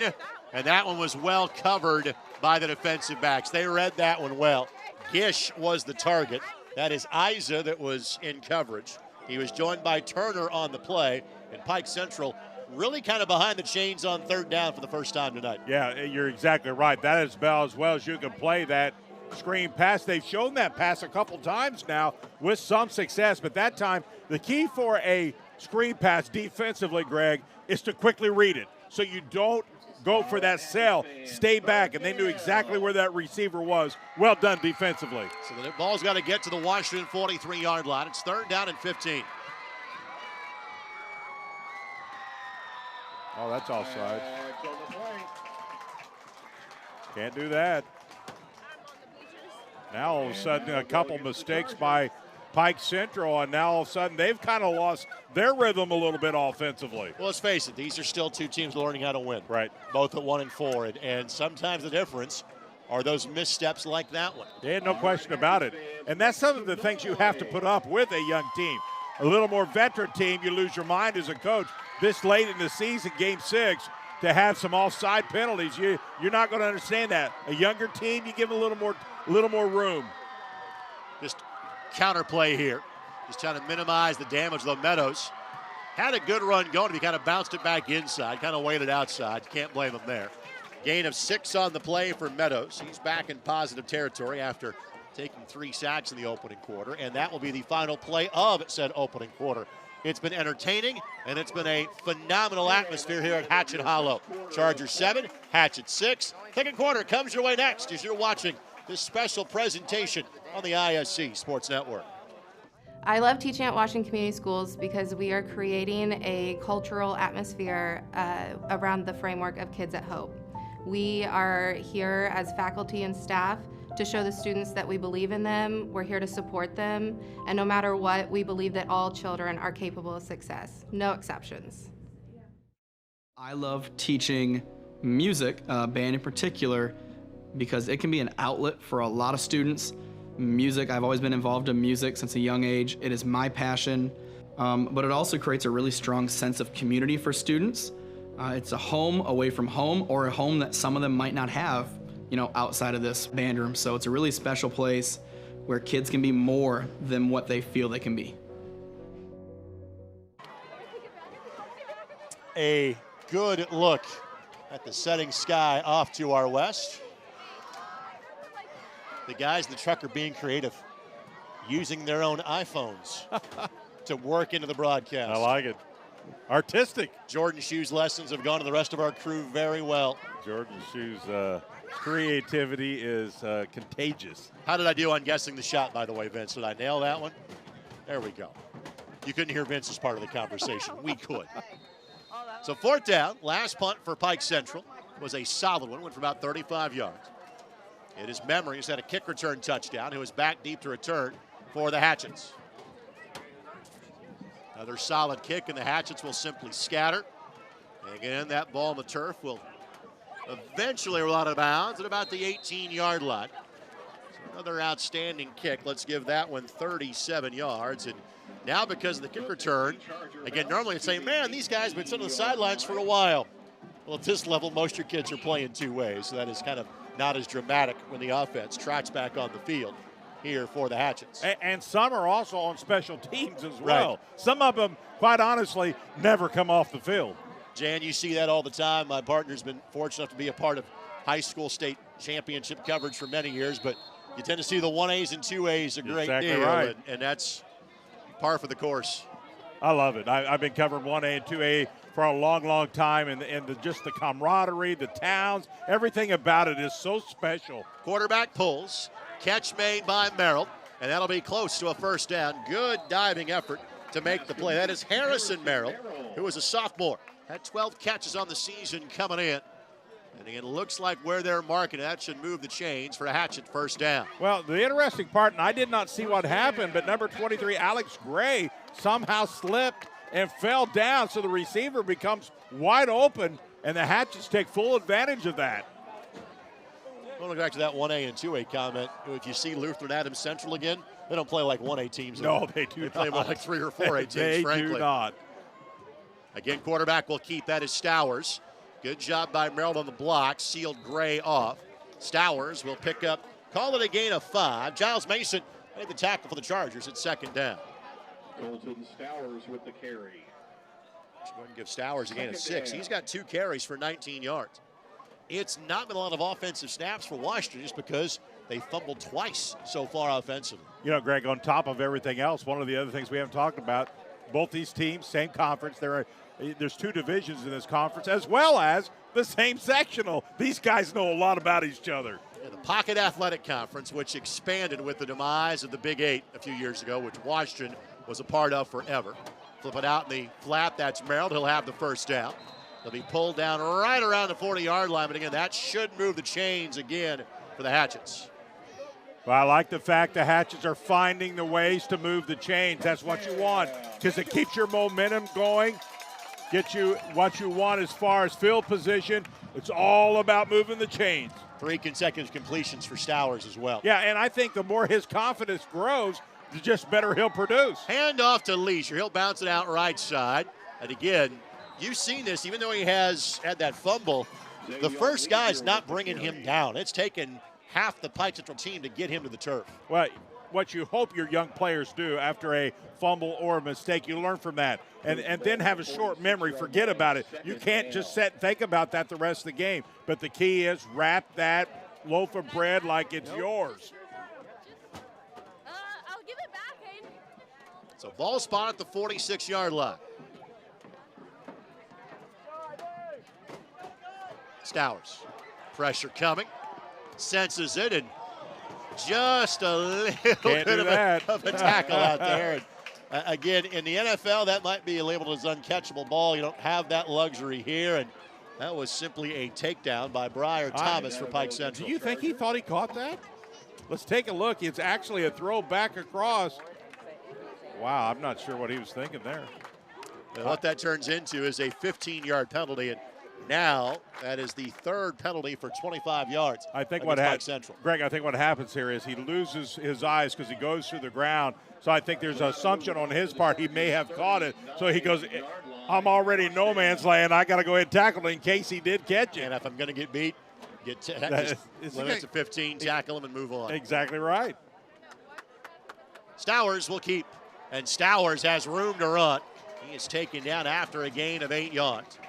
and that one was well covered by the defensive backs. They read that one well. Gish was the target. That is IHSAA that was in coverage. He was joined by Turner on the play, and Pike Central really kind of behind the chains on 3rd down for the first time tonight. Yeah, you're exactly right. That is about as well as you can play that screen pass. They've shown that pass a couple times now with some success, but that time the key for a screen pass defensively, Greg, is to quickly read it so you don't go for that sell. Stay back, and they knew exactly where that receiver was. Well done defensively. So the ball's got to get to the Washington 43-yard line. It's 3rd down and 15. Oh, that's offside. Can't do that. Now all of a sudden a couple mistakes by Pike Central, and now all of a sudden they've kind of lost their rhythm a little bit offensively. Well, let's face it, these are still two teams learning how to win. Right. Both at 1 and 4, and sometimes the difference are those missteps like that one. They had no question about it. And that's some of the things you have to put up with a young team. A little more veteran team, you lose your mind as a coach. This late in the season, game 6, to have some offside penalties, you're not going to understand that. A younger team, you give them a little more room. Just counterplay here. Just trying to minimize the damage, though. Meadows had a good run going. He kind of bounced it back inside, kind of waited outside. Can't blame him there. Gain of 6 on the play for Meadows. He's back in positive territory after taking 3 sacks in the opening quarter, and that will be the final play of said opening quarter. It's been entertaining, and it's been a phenomenal atmosphere here at Hatchet Hollow. Chargers 7, Hatchet 6. 2nd quarter comes your way next as you're watching this special presentation on the ISC Sports Network. I love teaching at Washington Community Schools because we are creating a cultural atmosphere around the framework of Kids at Hope. We are here as faculty and staff to show the students that we believe in them, we're here to support them, and no matter what, we believe that all children are capable of success, no exceptions. I love teaching music, band in particular, because it can be an outlet for a lot of students. Music, I've always been involved in music since a young age. It is my passion, but it also creates a really strong sense of community for students. It's a home away from home, or a home that some of them might not have, outside of this band room. So it's a really special place where kids can be more than what they feel they can be. A good look at the setting sky off to our west. The guys in the truck are being creative, using their own iPhones to work into the broadcast. I like it. Artistic. Jordan Shue's lessons have gone to the rest of our crew very well. Jordan Shue's creativity is contagious. How did I do on guessing the shot, by the way, Vince? Did I nail that one? There we go. You couldn't hear Vince as part of the conversation. We could. So 4th down, last punt for Pike Central was a solid one, went for about 35 yards. It is Memory who's had a kick return touchdown, who is back deep to return for the Hatchets. Another solid kick, and the Hatchets will simply scatter. And again, that ball on the turf will eventually roll out of bounds at about the 18-yard line. So another outstanding kick. Let's give that one 37 yards. And now because of the kick return, again, normally I'd say, man, these guys have been sitting on the sidelines for a while. Well, at this level, most of your kids are playing 2 ways, so that is kind of not as dramatic when the offense trots back on the field here for the Hatchets. And some are also on special teams as well. Right. Some of them, quite honestly, never come off the field. Jan, you see that all the time. My partner's been fortunate enough to be a part of high school state championship coverage for many years, but you tend to see the 1As and 2As a great exactly deal, right. and that's par for the course. I love it. I've been covering 1A and 2A for a long, long time, and just the camaraderie, the towns, everything about it is so special. Quarterback pulls, catch made by Merrill, and that'll be close to a 1st down. Good diving effort to make the play. That is Harrison Merrill, who is a sophomore. Had 12 catches on the season coming in. And it looks like where they're marking that should move the chains for a Hatchet 1st down. Well, the interesting part, and I did not see what happened, but number 23, Alex Gray, somehow slipped and fell down, so the receiver becomes wide open, and the Hatchets take full advantage of that. I want to go back to that 1A and 2A comment. If you see Lutheran Adams Central again, they don't play like 1A teams. No, they do not. They play more like 3 or 4A teams, they frankly. do not. Again, quarterback will keep. That is Stowers. Good job by Merrill on the block. Sealed Gray off. Stowers will pick up, call it a gain of 5. Giles Mason made the tackle for the Chargers at second down. Colton Stowers with the carry. Let's go ahead and give Stowers a gain of 6. He's got 2 carries for 19 yards. It's not been a lot of offensive snaps for Washington just because they fumbled twice so far offensively. You know, Greg, on top of everything else, one of the other things we haven't talked about, both these teams, same conference. There's 2 divisions in this conference, as well as the same sectional. These guys know a lot about each other. Yeah, the Pocket Athletic Conference, which expanded with the demise of the Big 8 a few years ago, which Washington was a part of forever. Flip it out in the flat. That's Merrill. He'll have the first down. They'll be pulled down right around the 40-yard line. But again, that should move the chains again for the Hatchets. Well, I like the fact the Hatchets are finding the ways to move the chains. That's what you want, because it keeps your momentum going, gets you what you want as far as field position. It's all about moving the chains. 3 consecutive completions for Stowers as well. Yeah, and I think the more his confidence grows, the just better he'll produce. Hand off to Leisure. He'll bounce it out right side. And again, you've seen this, even though he has had that fumble, the first guy's not bringing him down. It's taken half the Pike Central team to get him to the turf. Well, what you hope your young players do after a fumble or a mistake, you learn from that. And then have a short memory, forget about it. You can't just sit and think about that the rest of the game. But the key is wrap that loaf of bread like it's yours. I'll give it back, Hayden. So ball spot at the 46-yard line. Stowers, pressure coming, senses it, and just a little bit of a tackle out there. And again, in the NFL, that might be labeled as uncatchable ball. You don't have that luxury here, and that was simply a takedown by Briar Thomas for Pike Central. Do you think he thought he caught that? Let's take a look. It's actually a throw back across. Wow, I'm not sure what he was thinking there. And what that turns into is a 15-yard penalty, and now that is the 3rd penalty for 25 yards. I think Greg, I think what happens here is he loses his eyes because he goes through the ground. So I think there's an assumption on his part he may have caught it. So he goes, I'm already in no man's land. I got to go ahead and tackle it in case he did catch it. And if I'm going to get beat, just limit it to 15, tackle him, and move on. Exactly right. Stowers will keep, and Stowers has room to run. He is taken down after a gain of 8 yards.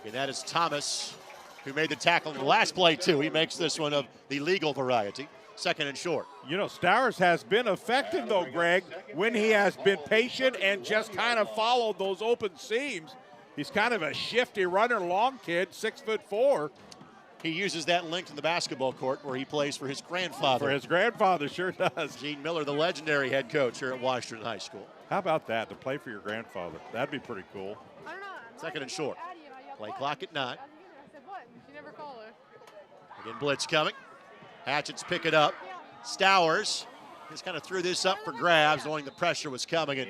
And that is Thomas, who made the tackle in the last play, too. He makes this one of the legal variety. 2nd and short. You know, Stowers has been effective, though, Greg, when he has been patient and just kind of followed those open seams. He's kind of a shifty runner, long kid, 6'4". He uses that length in the basketball court where he plays for his grandfather. For his grandfather, sure does. Gene Miller, the legendary head coach here at Washington High School. How about that, to play for your grandfather? That'd be pretty cool. 2nd and short. Play clock at 9. I said, what? You never call her. Again, blitz coming. Hatchets pick it up. Stowers just kind of threw this up for grabs, knowing the pressure was coming, and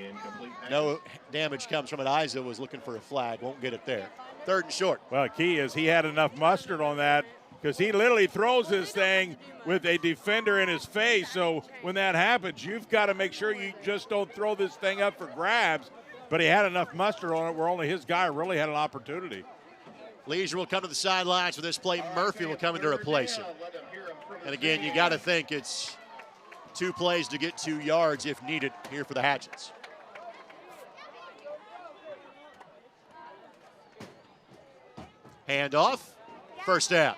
no damage comes from it. Isa was looking for a flag, won't get it there. 3rd and short. Well, the key is he had enough mustard on that because he literally throws this thing with a defender in his face. So when that happens, you've got to make sure you just don't throw this thing up for grabs. But he had enough mustard on it where only his guy really had an opportunity. Leisure will come to the sidelines for this play. Murphy will come in to replace him. And again, you got to think it's 2 plays to get 2 yards if needed here for the Hatchets. Handoff, first down.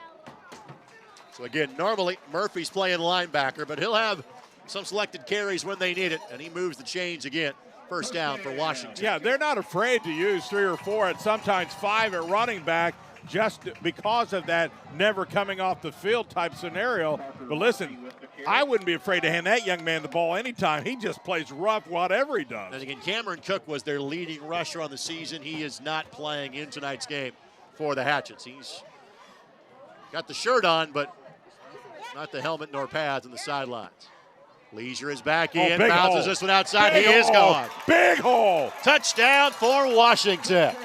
So again, normally Murphy's playing linebacker, but he'll have some selected carries when they need it, and he moves the chains again. First down for Washington. Yeah, they're not afraid to use 3 or 4 and sometimes 5 at running back just because of that never coming off the field type scenario. But listen, I wouldn't be afraid to hand that young man the ball anytime. He just plays rough whatever he does. And again, Cameron Cook was their leading rusher on the season. He is not playing in tonight's game for the Hatchets. He's got the shirt on, but not the helmet nor pads on the sidelines. Leisure is back in, bounces this one outside. He is gone. Big hole. Touchdown for Washington.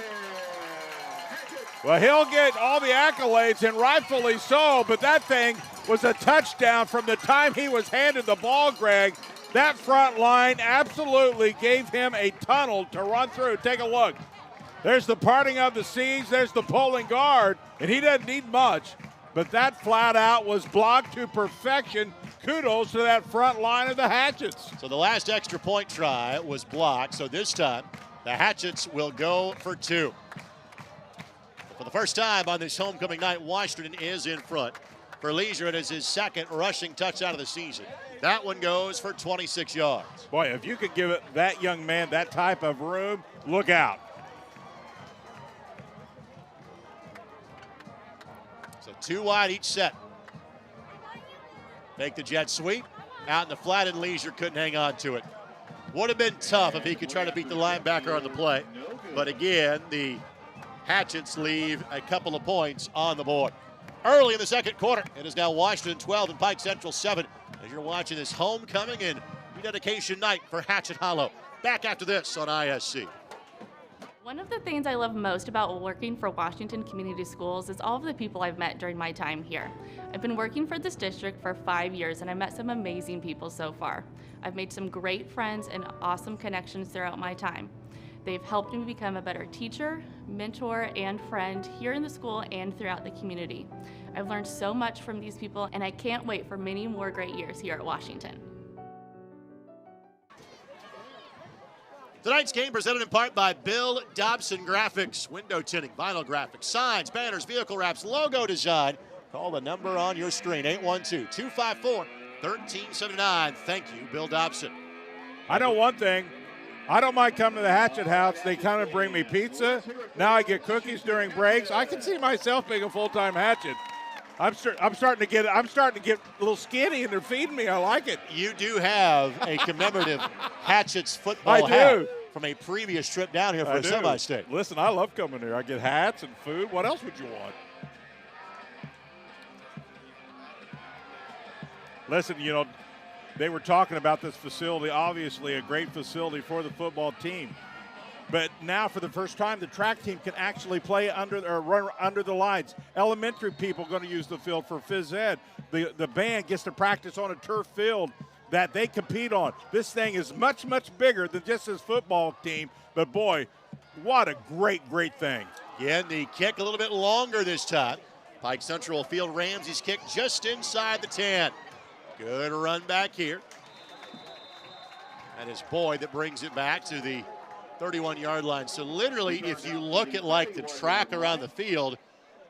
Well, he'll get all the accolades, and rightfully so, but that thing was a touchdown from the time he was handed the ball, Greg. That front line absolutely gave him a tunnel to run through. Take a look. There's the parting of the seas. There's the pulling guard, and he doesn't need much. But that flat out was blocked to perfection. Kudos to that front line of the Hatchets. So the last extra point try was blocked. So this time, the Hatchets will go for 2. For the first time on this homecoming night, Washington is in front. For Leisure, it is his second rushing touchdown of the season. That one goes for 26 yards. Boy, if you could give it that young man that type of room, look out. So 2 wide each set. Make the jet sweep. Out in the flat, and Leisure couldn't hang on to it. Would have been tough if he could try to beat the linebacker on the play. But again, the Hatchets leave a couple of points on the board. Early in the second quarter, it is now Washington 12 and Pike Central 7 as you're watching this homecoming and rededication night for Hatchet Hollow. Back after this on ISC. One of the things I love most about working for Washington Community Schools is all of the people I've met during my time here. I've been working for this district for 5 years and I've met some amazing people so far. I've made some great friends and awesome connections throughout my time. They've helped me become a better teacher, mentor, and friend here in the school and throughout the community. I've learned so much from these people and I can't wait for many more great years here at Washington. Tonight's game presented in part by Bill Dobson Graphics, window tinting, vinyl graphics, signs, banners, vehicle wraps, logo design. Call the number on your screen, 812-254-1379. Thank you, Bill Dobson. I know one thing. I don't mind coming to the Hatchet House. They kind of bring me pizza. Now I get cookies during breaks. I can see myself being a full-time Hatchet. I'm starting to get a little skinny, and they're feeding me. I like it. You do have a commemorative Hatchets football hat from a previous trip down here for a semi-state. Listen, I love coming here. I get hats and food. What else would you want? Listen, you know, they were talking about this facility, obviously a great facility for the football team. But now, for the first time, the track team can actually play run under the lines. Elementary people going to use the field for phys ed. The band gets to practice on a turf field that they compete on. This thing is much, much bigger than just this football team. But, boy, what a great, great thing. Again, the kick a little bit longer this time. Pike Central field Ramsey's kick just inside the 10. Good run back here. And it's Boyd that brings it back to the 31-yard line. So literally, if you look at like the track around the field,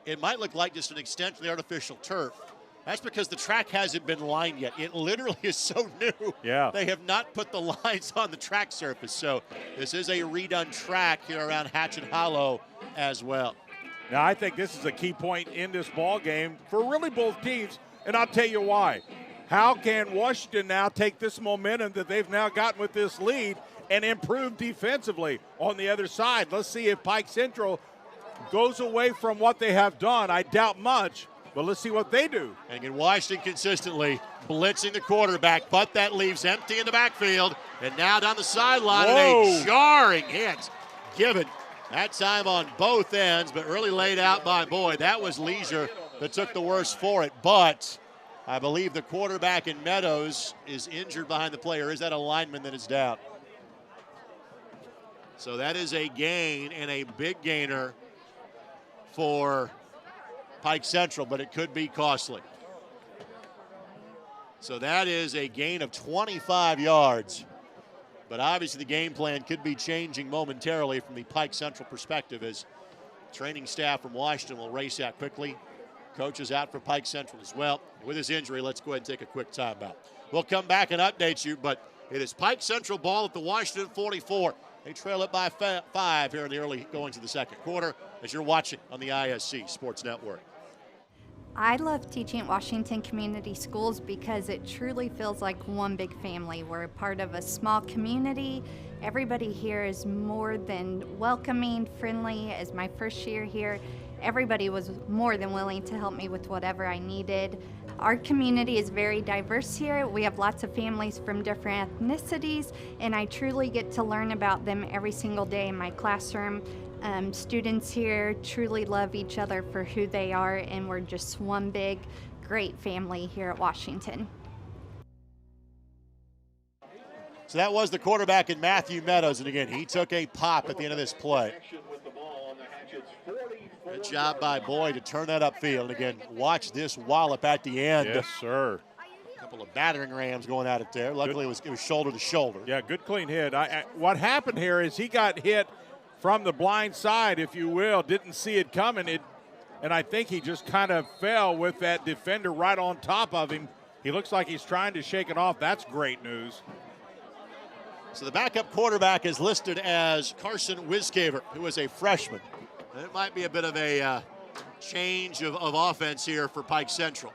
it might look like just an extension of the artificial turf. That's because the track hasn't been lined yet. It literally is so new. Yeah. They have not put the lines on the track surface. So this is a redone track here around Hatchet Hollow as well. Now, I think this is a key point in this ball game for really both teams, and I'll tell you why. How can Washington now take this momentum that they've now gotten with this lead and improve defensively on the other side? Let's see if Pike Central goes away from what they have done. I doubt much, but let's see what they do. And again, Washington consistently blitzing the quarterback, but that leaves empty in the backfield. And now down the sideline, and a jarring hit given that time on both ends, but really laid out by Boyd. That was Leisure that took the worst for it, but I believe the quarterback in Meadows is injured behind the play, or is that a lineman that is down? So that is a gain and a big gainer for Pike Central, but it could be costly. So that is a gain of 25 yards. But obviously the game plan could be changing momentarily from the Pike Central perspective as training staff from Washington will race out quickly. Coach is out for Pike Central as well. With his injury, let's go ahead and take a quick timeout. We'll come back and update you, but it is Pike Central ball at the Washington 44. They trail it by 5 here in the early going to the second quarter as you're watching on the ISC Sports Network. I love teaching at Washington Community Schools because it truly feels like one big family. We're a part of a small community. Everybody here is more than welcoming, friendly. As my first year here, everybody was more than willing to help me with whatever I needed. Our community is very diverse here. We have lots of families from different ethnicities, and I truly get to learn about them every single day in my classroom. Students here truly love each other for who they are, and we're just one big, great family here at Washington. So that was the quarterback in Matthew Meadows, and again, he took a pop at the end of this play. Good job by Boyd to turn that upfield. Again, watch this wallop at the end. Yes, sir. A couple of battering rams going at it there. Luckily, it was shoulder to shoulder. Yeah, good clean hit. What happened here is he got hit from the blind side, if you will, didn't see it coming. And I think he just kind of fell with that defender right on top of him. He looks like he's trying to shake it off. That's great news. So the backup quarterback is listed as Carson Wiscaver, who is a freshman. It might be a bit of a change of offense here for Pike Central,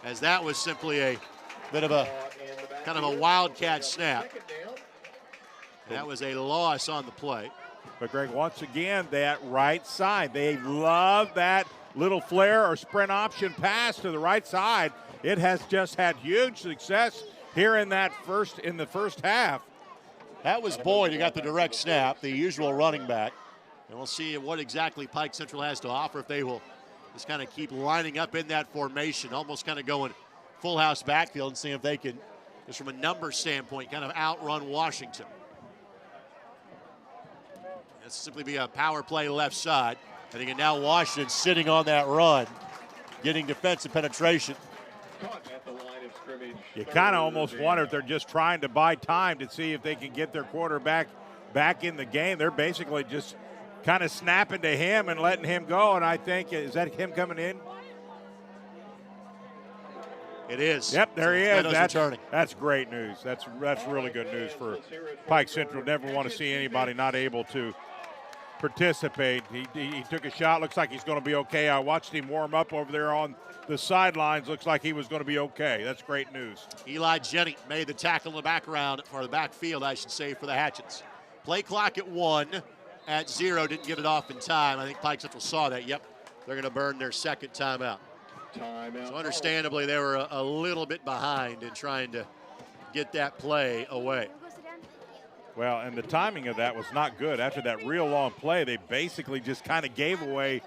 as that was simply a bit of a kind of a wildcat snap. That was a loss on the play. But, Greg, once again, that right side, they love that little flare or sprint option pass to the right side. It has just had huge success here in the first half. That was Boyd who got the direct snap, the usual running back. And we'll see what exactly Pike Central has to offer, if they will just kind of keep lining up in that formation, almost kind of going full house backfield, and see if they can, just from a number standpoint, kind of outrun Washington. This will simply be a power play left side. And again, now Washington sitting on that run, getting defensive penetration. You kind of almost wonder if they're just trying to buy time to see if they can get their quarterback back in the game. They're basically just kind of snapping to him and letting him go. And I think, is that him coming in? It is. Yep, there he is. Returning. That's great news. That's really good news for Pike Central. Never want to see anybody not able to participate. He took a shot. Looks like he's going to be okay. I watched him warm up over there on the sidelines. Looks like he was going to be okay. That's great news. Eli Jenny made the tackle in the background, or the backfield, I should say, for the Hatchets. Play clock at 1, at 0. Didn't get it off in time. I think Pike Central saw that. Yep, they're going to burn their second timeout. So understandably, they were a little bit behind in trying to get that play away. Well, and the timing of that was not good. After that real long play, they basically just kind of gave away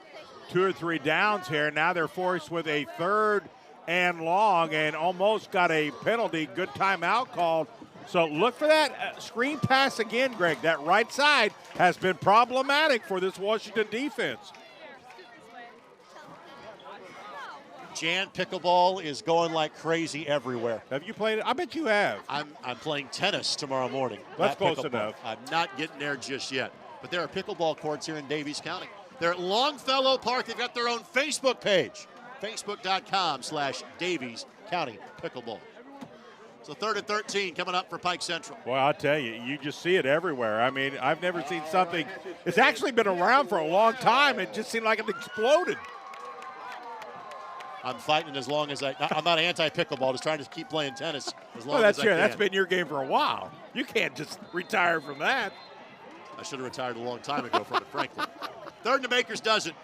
2 or 3 downs here. Now they're forced with a 3rd and long and almost got a penalty. Good timeout called. So look for that screen pass again, Greg. That right side has been problematic for this Washington defense. Jan pickleball is going like crazy everywhere. Have you played it? I bet you have. I'm playing tennis tomorrow morning. That's close enough. I'm not getting there just yet. But there are pickleball courts here in Davies County. They're at Longfellow Park. They've got their own Facebook page, facebook.com/Davies County Pickleball. So 3rd and 13 coming up for Pike Central. Well, I'll tell you, you just see it everywhere. I mean, I've never seen something. It's actually been around for a long time. It just seemed like it exploded. I'm fighting as long as I'm not anti-pickleball, just trying to keep playing tennis as long as I can. That's been your game for a while. You can't just retire from that. I should have retired a long time ago from it, frankly. 3rd and the Bakers does it.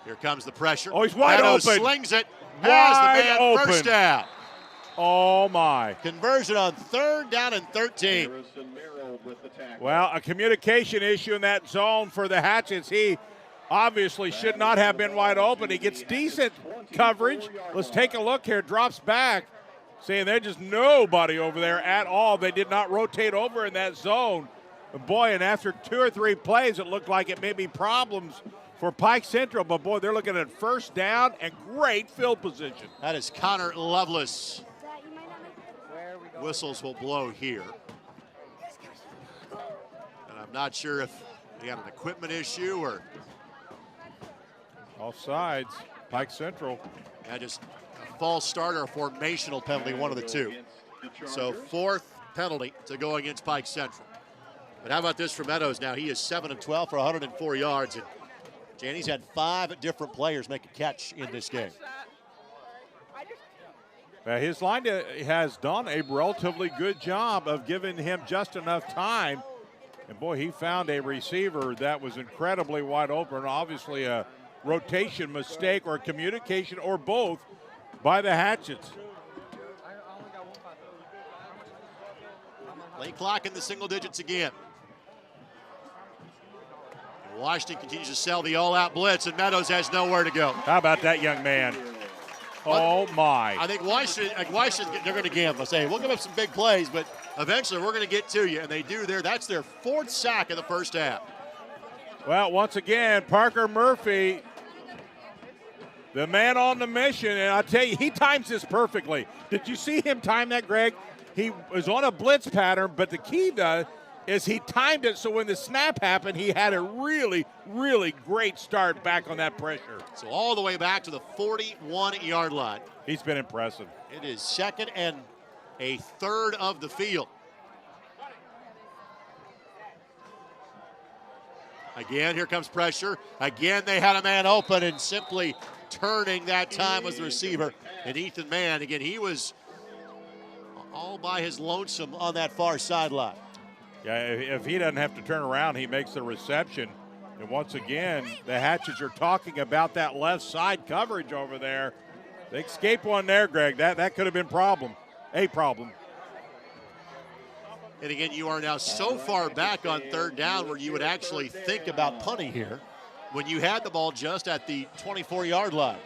Here comes the pressure. Oh, he's wide Meadows open. Slings it. Wide Has the man open. First down. Oh, my. Conversion on 3rd down and 13. Well, a communication issue in that zone for the Hatchets. He obviously should not have been wide open. He gets decent coverage. Let's take a look here. Drops back, saying there's just nobody over there at all. They did not rotate over in that zone. And boy, and after 2 or 3 plays, it looked like it may be problems for Pike Central. But, boy, they're looking at first down and great field position. That is Connor Lovelace. Whistles will blow here. And I'm not sure if they got an equipment issue or – offsides, Pike Central. Yeah, just a false start or a formational penalty, one of the two. So 4th penalty to go against Pike Central. But how about this for Meadows now? He is 7 of 12 for 104 yards. And Janny's had 5 different players make a catch in this game. His line has done a relatively good job of giving him just enough time. And, boy, he found a receiver that was incredibly wide open. Obviously a rotation mistake or communication or both by the Hatchets. Late clock in the single digits again. And Washington continues to sell the all-out blitz, and Meadows has nowhere to go. How about that young man? Oh, my. I think Washington, they're going to gamble. Say, we'll give up some big plays, but eventually we're going to get to you, and they do there. That's their 4th sack of the first half. Well, once again, Parker Murphy, the man on the mission, and I'll tell you, he times this perfectly. Did you see him time that, Greg? He was on a blitz pattern, but the key is he timed it so when the snap happened, he had a really, really great start back on that pressure. So all the way back to the 41-yard line. He's been impressive. It is 2nd and a 3rd of the field. Again, here comes pressure. Again, they had a man open, and simply turning that time was the receiver. And Ethan Mann, again, he was all by his lonesome on that far sideline. Yeah, if he doesn't have to turn around, he makes the reception. And once again, the Hatchets are talking about that left side coverage over there. They escaped one there, Greg. That could have been a problem. And again, you are now so far back on 3rd down where you would actually think about punting here when you had the ball just at the 24-yard line.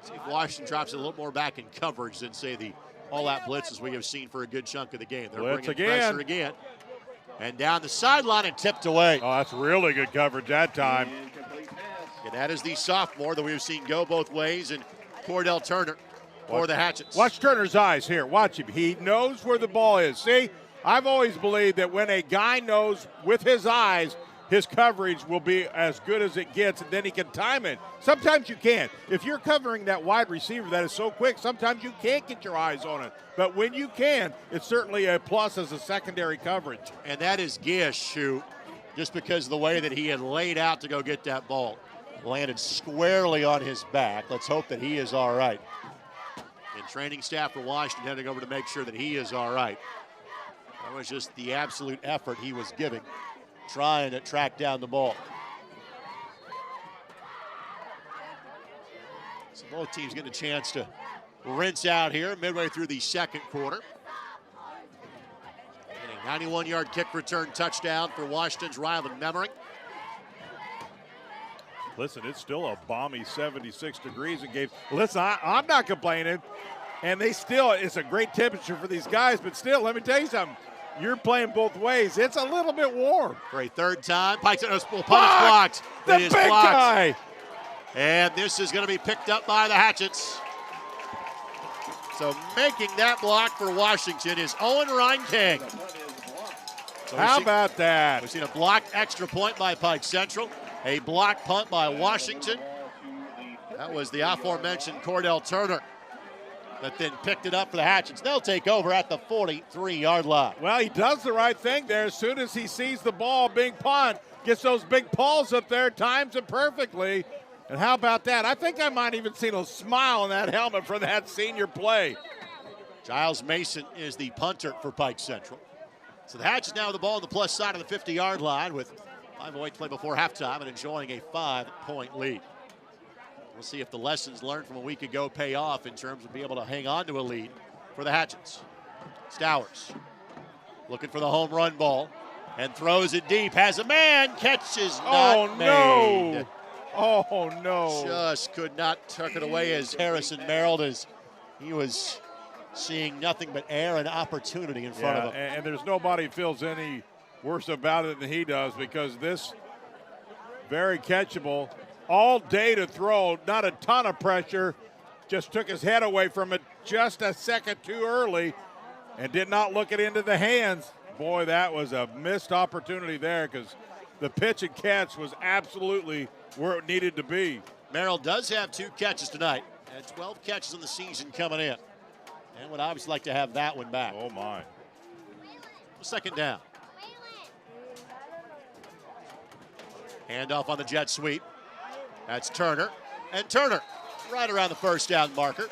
See if Washington drops it a little more back in coverage than, say, the all-out blitzes we have seen for a good chunk of the game. They're Blitz bringing again. pressure again. And down the sideline and tipped away. Oh, that's really good coverage that time. And that is the sophomore that we've seen go both ways, and Cordell Turner for the Hatchets. Watch Turner's eyes here. Watch him. He knows where the ball is. See, I've always believed that when a guy knows with his eyes, his coverage will be as good as it gets, and then he can time it. Sometimes you can't. If you're covering that wide receiver that is so quick, sometimes you can't get your eyes on it. But when you can, it's certainly a plus as a secondary coverage. And that is Gish, who, just because of the way that he had laid out to go get that ball, landed squarely on his back. Let's hope that he is all right. And training staff for Washington heading over to make sure that he is all right. That was just the absolute effort he was giving, trying to track down the ball. So both teams getting a chance to rinse out here midway through the 2nd quarter. And a 91-yard kick return touchdown for Washington's Rylan Memmering. Listen, it's still a balmy 76 degrees in games. Listen, I'm not complaining. And it's a great temperature for these guys, but still, let me tell you something. You're playing both ways. It's a little bit warm. For a 3rd time, Pike's blocked. The big guy. And this is going to be picked up by the Hatchets. So making that block for Washington is Owen Reinking. So how about that? We've seen a blocked extra point by Pike Central. A block punt by Washington. That was the aforementioned Cordell Turner that then picked it up for the Hatchets. They'll take over at the 43-yard line. Well, he does the right thing there. As soon as he sees the ball being punted, gets those big paws up there, times it perfectly. And how about that? I think I might even seen a smile on that helmet for that senior play. Giles Mason is the punter for Pike Central. So the Hatchets now with the ball on the plus side of the 50-yard line with 5:08 to play before halftime and enjoying a 5-point lead. We'll see if the lessons learned from a week ago pay off in terms of being able to hang on to a lead for the Hatchets. Stowers looking for the home run ball and throws it deep. Has a man, catch is not made. Oh, no. Just could not tuck it away as Harrison Merrill, as he was seeing nothing but air and opportunity in front of him. And there's nobody feels any worse about it than he does, because this very catchable, all day to throw, not a ton of pressure, just took his head away from it just a second too early and did not look it into the hands. Boy, that was a missed opportunity there, because the pitch and catch was absolutely where it needed to be. Merrill does have 2 catches tonight, and 12 catches in the season coming in, and would obviously like to have that one back. Oh, my. 2nd down. Handoff on the jet sweep. That's Turner. And Turner right around the 1st down marker.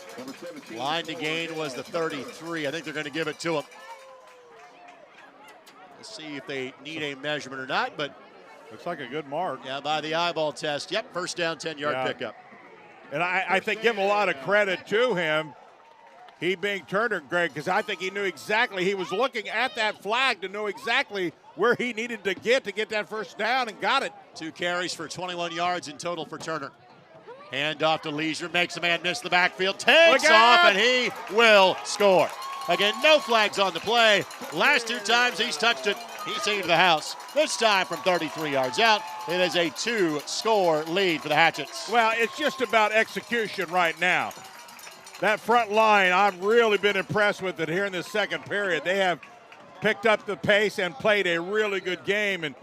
Line to gain was the 33. I think they're going to give it to him. See if they need a measurement or not, but looks like a good mark. Yeah, by the eyeball test. Yep, first down, 10-yard pickup. And I think give a lot of credit to him, he being Turner, Greg, because I think he knew exactly. He was looking at that flag to know exactly where he needed to get that first down, and got it. 2 carries for 21 yards in total for Turner. Hand off to Leisure, makes a man miss the backfield, takes off, and he will score. Again, no flags on the play. Last 2 times he's touched it, he's taken to the house. This time from 33 yards out. It is a 2-score lead for the Hatchets. Well, it's just about execution right now. That front line, I've really been impressed with it here in this second period. They have picked up the pace and played a really good game. And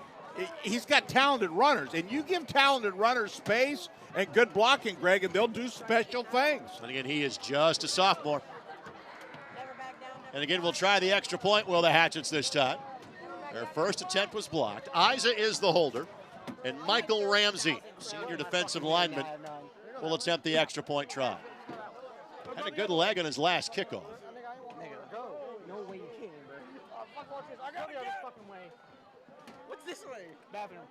he's got talented runners. And you give talented runners space and good blocking, Greg, and they'll do special things. And again, he is just a sophomore. And again, we'll try the extra point, will the Hatchets this time. Their first attempt was blocked. IHSAA is the holder. And Michael Ramsey, senior defensive lineman, will attempt the extra point try. Had a good leg on his last kickoff. No way you can, bro. I got the other fucking way. What's this way? Bathroom.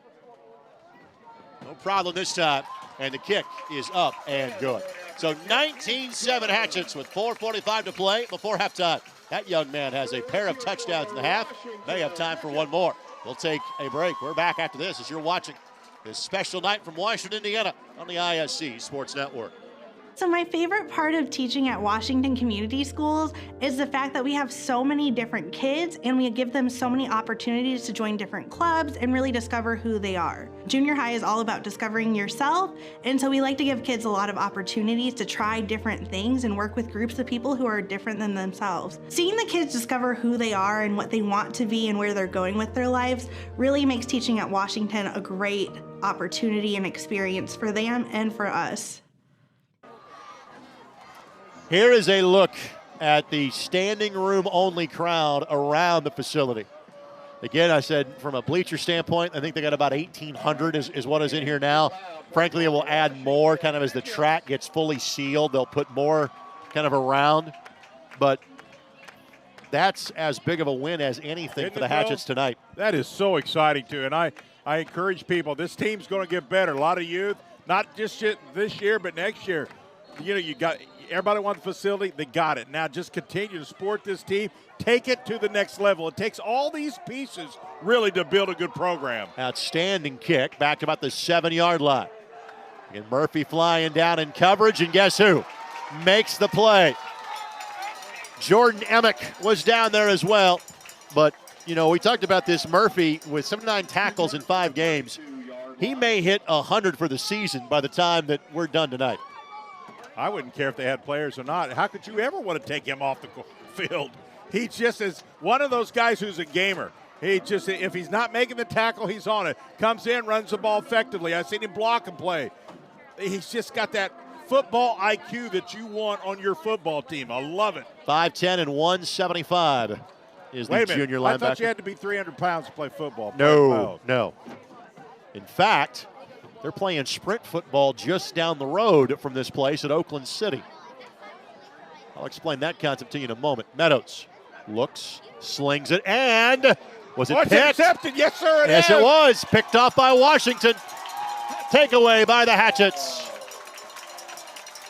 No problem this time. And the kick is up and good. So 19-7 Hatchets with 4:45 to play before halftime. That young man has a pair of touchdowns in the half. They have time for one more. We'll take a break. We're back after this as you're watching this special night from Washington, Indiana on the ISC Sports Network. So my favorite part of teaching at Washington Community Schools is the fact that we have so many different kids and we give them so many opportunities to join different clubs and really discover who they are. Junior high is all about discovering yourself, and so we like to give kids a lot of opportunities to try different things and work with groups of people who are different than themselves. Seeing the kids discover who they are and what they want to be and where they're going with their lives really makes teaching at Washington a great opportunity and experience for them and for us. Here is a look at the standing room only crowd around the facility. Again, I said from a bleacher standpoint, I think they got about 1,800 is what is in here now. Frankly, it will add more kind of as the track gets fully sealed. They'll put more kind of around. But that's as big of a win as anything for the Hatchets tonight. That is so exciting, too. And I encourage people, this team's going to get better. A lot of youth, not just this year, but next year. You know, you got everybody wants the facility. They got it. Now just continue to support this team. Take it to the next level. It takes all these pieces really to build a good program. Outstanding kick back about the 7-yard line. And Murphy flying down in coverage, and guess who? Makes the play. Jordan Emick was down there as well. But, you know, we talked about this. Murphy with 79 tackles in 5 games. He may hit 100 for the season by the time that we're done tonight. I wouldn't care if they had players or not. How could you ever want to take him off the field? He just is one of those guys who's a gamer. He just, if he's not making the tackle, he's on it. Comes in, runs the ball effectively. I've seen him block and play. He's just got that football IQ that you want on your football team. I love it. 5'10" and 175 is the junior linebacker. I thought you had to be 300 pounds to play football. No. In fact, they're playing sprint football just down the road from this place at Oakland City. I'll explain that concept to you in a moment. Meadows looks, slings it, and was it picked? Intercepted? Yes, sir, it is. Yes, it was. Picked off by Washington. Takeaway by the Hatchets.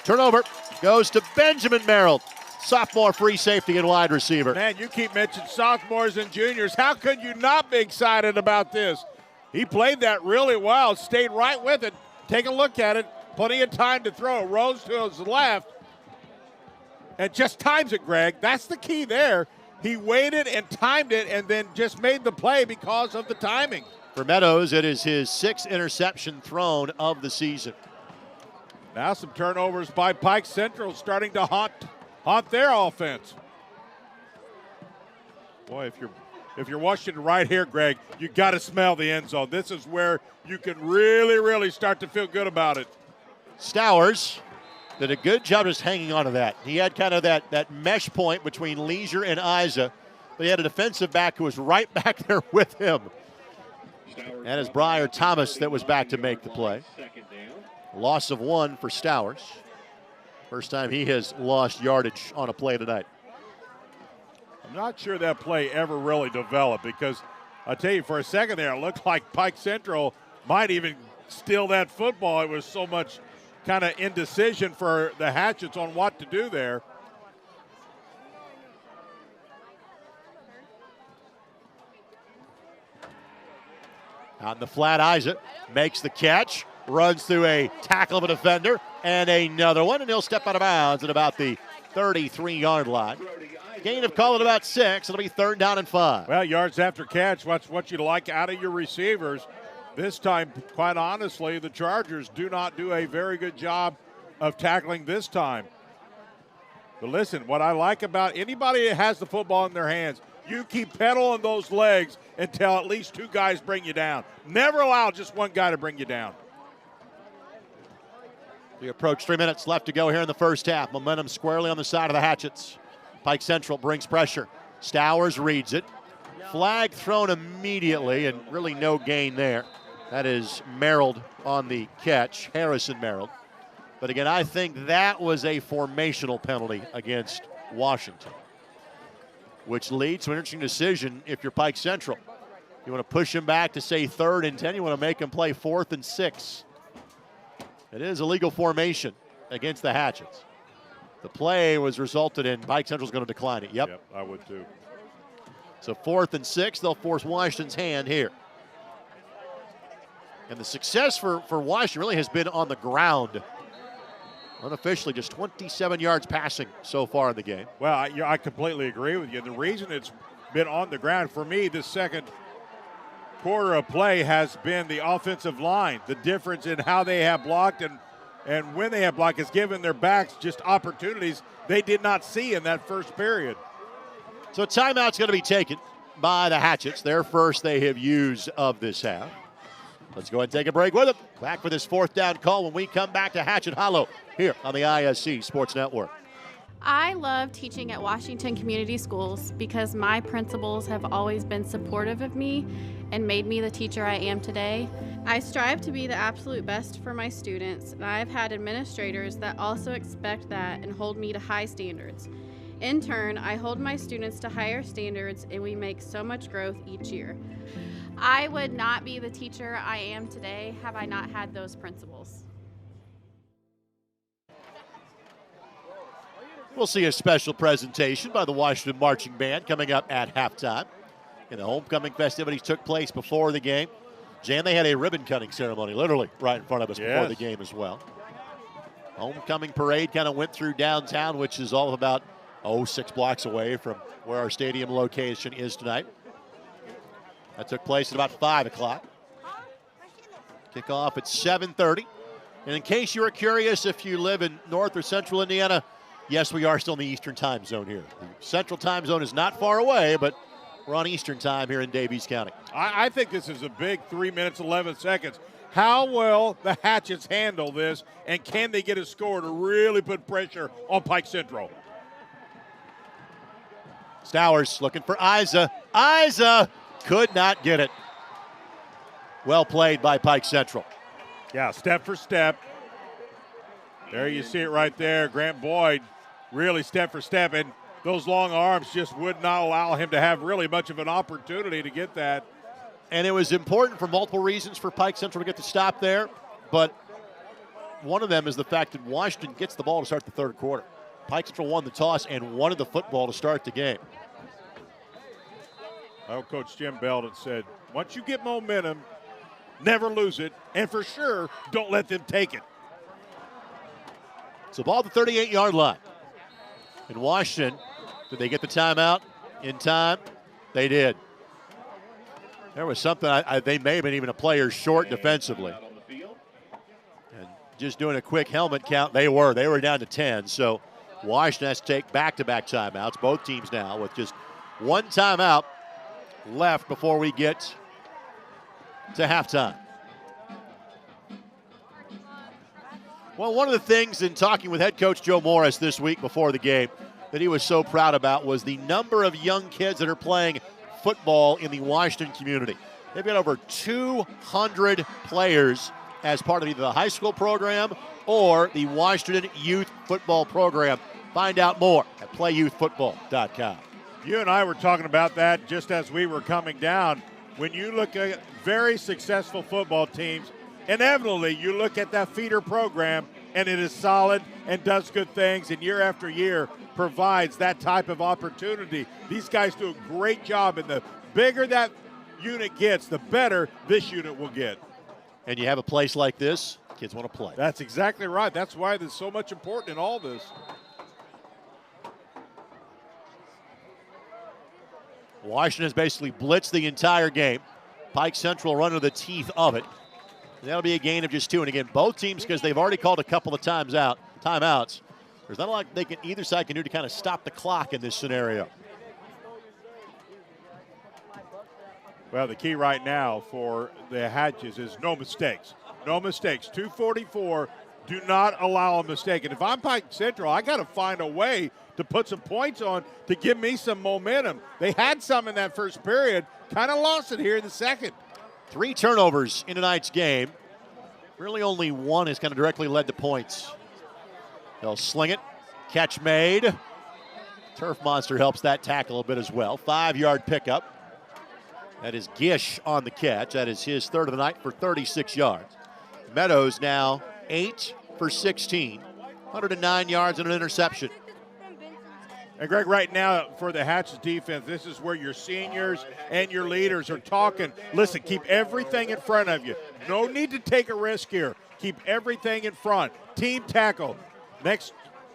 Turnover goes to Benjamin Merrill, sophomore free safety and wide receiver. Man, you keep mentioning sophomores and juniors. How could you not be excited about this? He played that really well, stayed right with it. Take a look at it. Plenty of time to throw. Rose to his left. And just times it, Greg. That's the key there. He waited and timed it and then just made the play because of the timing. For Meadows, it is his 6th interception thrown of the season. Now some turnovers by Pike Central starting to haunt their offense. Boy, if you're watching right here, Greg, you got to smell the end zone. This is where you can really, really start to feel good about it. Stowers did a good job just hanging on to that. He had kind of that mesh point between Leisure and IHSAA. But he had a defensive back who was right back there with him. And it's Briar Thomas that was back to make the play. Loss of 1 for Stowers. First time he has lost yardage on a play tonight. I'm not sure that play ever really developed because I'll tell you, for a second there, it looked like Pike Central might even steal that football. It was so much kind of indecision for the Hatchets on what to do there. Out in the flat, Isaac makes the catch, runs through a tackle of a defender, and another one, and he'll step out of bounds at about the 33-yard line. Gain of call at about 6. It'll be 3rd down and 5. Well, yards after catch, what you'd like out of your receivers. This time, quite honestly, the Chargers do not do a very good job of tackling this time. But listen, what I like about anybody that has the football in their hands, you keep pedaling those legs until at least 2 guys bring you down. Never allow just 1 guy to bring you down. We approach 3 minutes left to go here in the first half. Momentum squarely on the side of the Hatchets. Pike Central brings pressure. Stowers reads it. Flag thrown immediately, and really no gain there. That is Merrill on the catch, Harrison Merrill. But again, I think that was a formational penalty against Washington, which leads to an interesting decision if you're Pike Central. You want to push him back to, say, 3rd and 10. You want to make him play 4th and 6. It is a legal formation against the Hatchets. The play was resulted in Pike Central's going to decline it. Yep, I would too. So 4th and 6, they'll force Washington's hand here. And the success for Washington really has been on the ground. Unofficially, just 27 yards passing so far in the game. Well, I completely agree with you. The reason it's been on the ground, for me, the second quarter of play has been the offensive line. The difference in how they have blocked and when they have blocked has given their backs just opportunities they did not see in that first period. So a timeout's going to be taken by the Hatchets. Their first they have used of this half. Let's go ahead and take a break with them. Back for this 4th down call when we come back to Hatchet Hollow here on the ISC Sports Network. I love teaching at Washington Community Schools because my principals have always been supportive of me and made me the teacher I am today. I strive to be the absolute best for my students, and I've had administrators that also expect that and hold me to high standards. In turn, I hold my students to higher standards, and we make so much growth each year. I would not be the teacher I am today have I not had those principals. We'll see a special presentation by the Washington Marching Band coming up at halftime. And the homecoming festivities took place before the game. Jan, they had a ribbon cutting ceremony literally right in front of us before the game as well. Homecoming parade kind of went through downtown, which is all of about 6 blocks away from where our stadium location is tonight. That took place at about 5 o'clock. Kickoff at 7:30. And in case you were curious if you live in North or Central Indiana, yes, we are still in the Eastern time zone here. The Central time zone is not far away, but we're on Eastern time here in Davies County. I think this is a big 3 minutes, 11 seconds. How will the Hatchets handle this, and can they get a score to really put pressure on Pike Central? Stowers looking for Isa. Isa could not get it. Well played by Pike Central. Yeah, step for step. There you see it right there. Grant Boyd really step for step, and those long arms just would not allow him to have really much of an opportunity to get that. And it was important for multiple reasons for Pike Central to get the stop there, but one of them is the fact that Washington gets the ball to start the 3rd quarter. Pike Central won the toss and wanted the football to start the game. Well, Coach Jim Belden said, once you get momentum, never lose it, and for sure, don't let them take it. So ball at the 38-yard line. In Washington, did they get the timeout in time? They did. There was something, they may have been even a player short defensively. And just doing a quick helmet count, they were down to 10. So Washington has to take back-to-back timeouts, both teams now, with just one timeout left before we get to halftime. Well, one of the things in talking with head coach Joe Morris this week before the game that he was so proud about was the number of young kids that are playing football in the Washington community. They've got over 200 players as part of either the high school program or the Washington Youth Football Program. Find out more at playyouthfootball.com. You and I were talking about that just as we were coming down. when you look at very successful football teams, inevitably you look at that feeder program and it is solid and does good things, and year after year provides that type of opportunity. These guys do a great job, and the bigger that unit gets, the better this unit will get. And you have a place like this, kids want to play. That's exactly right. That's why there's so much important in all this. Washington has basically blitzed the entire game. Pike Central run to the teeth of it. And that'll be a gain of just 2. And again, both teams, because they've already called a couple of timeouts, there's not a lot either side can do to kind of stop the clock in this scenario. Well, the key right now for the Hatches is no mistakes. No mistakes. 244, do not allow a mistake. And if I'm Pike Central, I got to find a way to put some points on to give me some momentum. They had some in that first period, kind of lost it here in the second. 3 turnovers in tonight's game. Really only one has kind of directly led to points. They'll sling it. Catch made. Turf Monster helps that tackle a bit as well. 5-yard pickup. That is Gish on the catch. That is his third of the night for 36 yards. Meadows now 8 for 16. 109 yards and an interception. And Greg, right now for the Hatchet defense, this is where your seniors and your leaders are talking. Listen, keep everything in front of you. No need to take a risk here. Keep everything in front. Team tackle. Next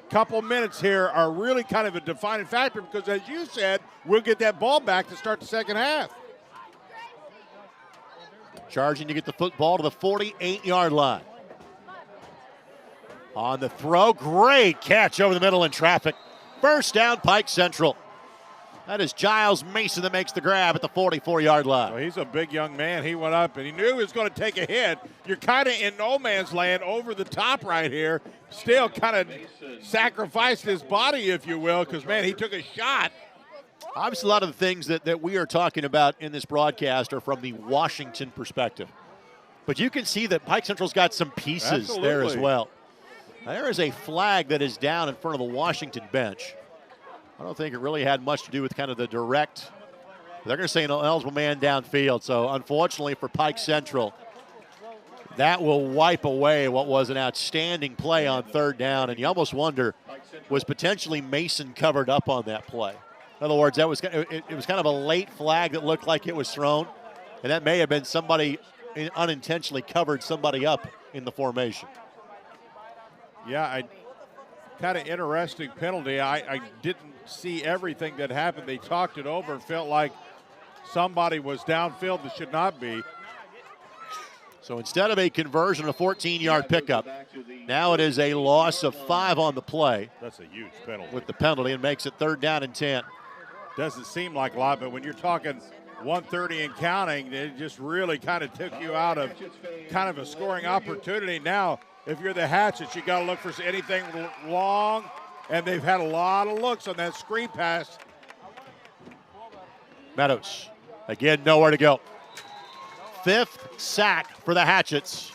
couple minutes here are really kind of a defining factor because, as you said, we'll get that ball back to start the second half. Charging to get the football to the 48-yard line. On the throw, great catch over the middle in traffic. First down, Pike Central. That is Giles Mason that makes the grab at the 44-yard line. Well, he's a big young man. He went up, and he knew he was going to take a hit. You're kind of in no man's land over the top right here. Still kind of sacrificed his body, if you will, because, man, he took a shot. Obviously, a lot of the things that we are talking about in this broadcast are from the Washington perspective. But you can see that Pike Central's got some pieces there as well. There is a flag that is down in front of the Washington bench. I don't think it really had much to do with kind of the direct. They're going to say an eligible man downfield. So, unfortunately for Pike Central, that will wipe away what was an outstanding play on third down. And you almost wonder, was potentially Mason covered up on that play? In other words, it was kind of a late flag that looked like it was thrown. And that may have been somebody unintentionally covered somebody up in the formation. Yeah, kind of interesting penalty. I didn't see everything that happened. They talked it over and felt like somebody was downfield that should not be. So instead of a conversion, a 14-yard pickup, now it is a loss of 5 on the play. That's a huge penalty. With the penalty, and makes it 3rd down and 10. Doesn't seem like a lot, but when you're talking 130 and counting, it just really kind of took you out of kind of a scoring opportunity. Now, if you're the Hatchets, you got to look for anything long, and they've had a lot of looks on that screen pass. Meadows, again, nowhere to go. 5th sack for the Hatchets.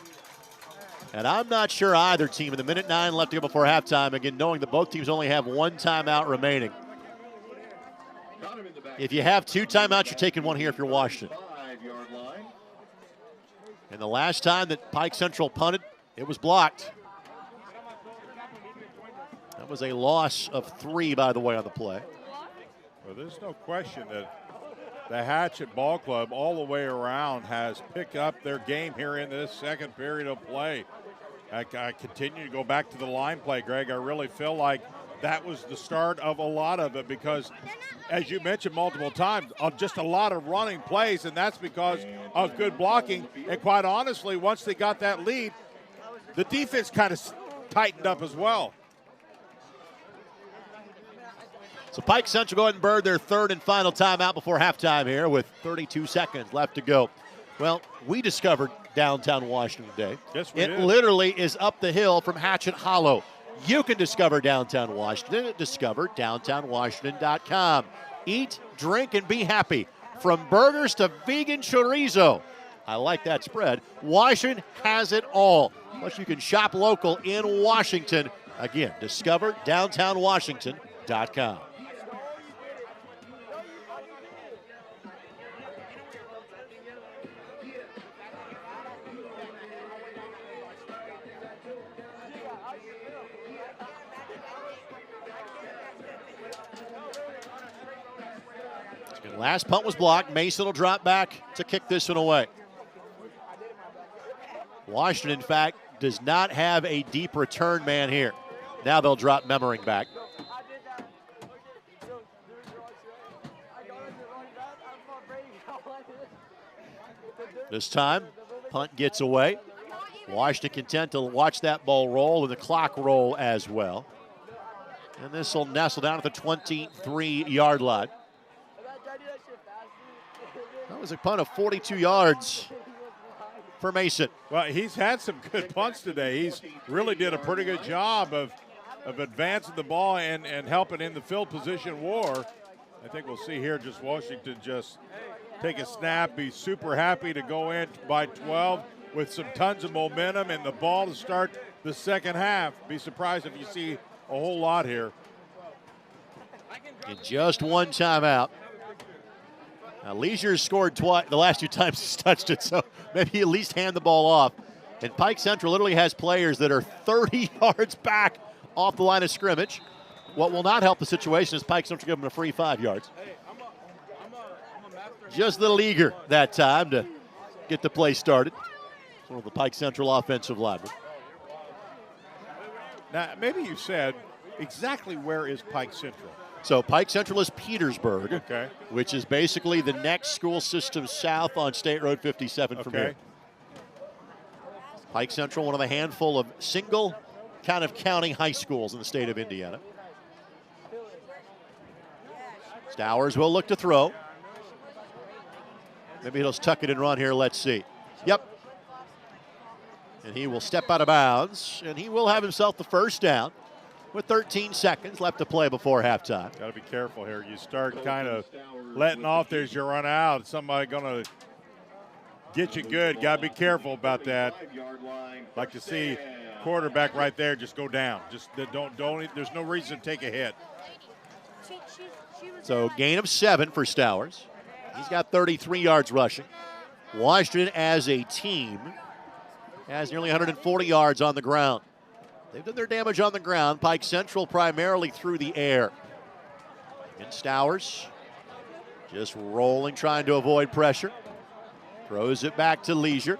And I'm not sure either team, in the minute 9 left to go before halftime, again, knowing that both teams only have 1 timeout remaining. If you have 2 timeouts, you're taking 1 here if you're Washington. And the last time that Pike Central punted, it was blocked. That was a loss of 3, by the way, on the play. Well, there's no question that the Hatchet Ball Club all the way around has picked up their game here in this second period of play. I continue to go back to the line play, Greg. I really feel like that was the start of a lot of it because, as you mentioned multiple times, just a lot of running plays, and that's because of good blocking. And quite honestly, once they got that lead, the defense kind of tightened up as well. So Pike Central go ahead and bird their 3rd and final timeout before halftime here with 32 seconds left to go. Well, we discovered downtown Washington today. Yes, we did. It literally is up the hill from Hatchet Hollow. You can discover downtown Washington at discoverdowntownwashington.com. Eat, drink, and be happy. From burgers to vegan chorizo. I like that spread. Washington has it all. Plus, you can shop local in Washington. Again, discoverdowntownwashington.com. Last punt was blocked. Mason will drop back to kick this one away. Washington, in fact, does not have a deep return man here. Now they'll drop Memmering back. This time, punt gets away. Washington content to watch that ball roll and the clock roll as well. And this will nestle down at the 23-yard line. That was a punt of 42 yards for Mason. Well, he's had some good punts today. He's really did a pretty good job of advancing the ball and helping in the field position war. I think we'll see here just Washington just take a snap, be super happy to go in by 12 with some tons of momentum and the ball to start the second half. Be surprised if you see a whole lot here. And just one timeout. Now, Leisure's scored twice the last 2 times he's touched it, so maybe at least hand the ball off. And Pike Central literally has players that are 30 yards back off the line of scrimmage. What will not help the situation is Pike Central give them a free 5 yards. Just a little eager that time to get the play started. One of the Pike Central offensive linemen. Now, maybe you said exactly where is Pike Central? So Pike Central is Petersburg, okay, which is basically the next school system south on State Road 57 from here. Pike Central, one of a handful of single kind of county high schools in the state of Indiana. Stowers will look to throw. Maybe he'll tuck it and run here. Let's see. Yep. And he will step out of bounds, and he will have himself the first down with 13 seconds left to play before halftime. Got to be careful here. You start kind of letting off there as you run out. Somebody going to get you good. Got to be careful about that. Like to see quarterback right there just go down. Just don't. There's no reason to take a hit. So gain of 7 for Stowers. He's got 33 yards rushing. Washington as a team has nearly 140 yards on the ground. They've done their damage on the ground. Pike Central primarily through the air. And Stowers just rolling, trying to avoid pressure. Throws it back to Leisure.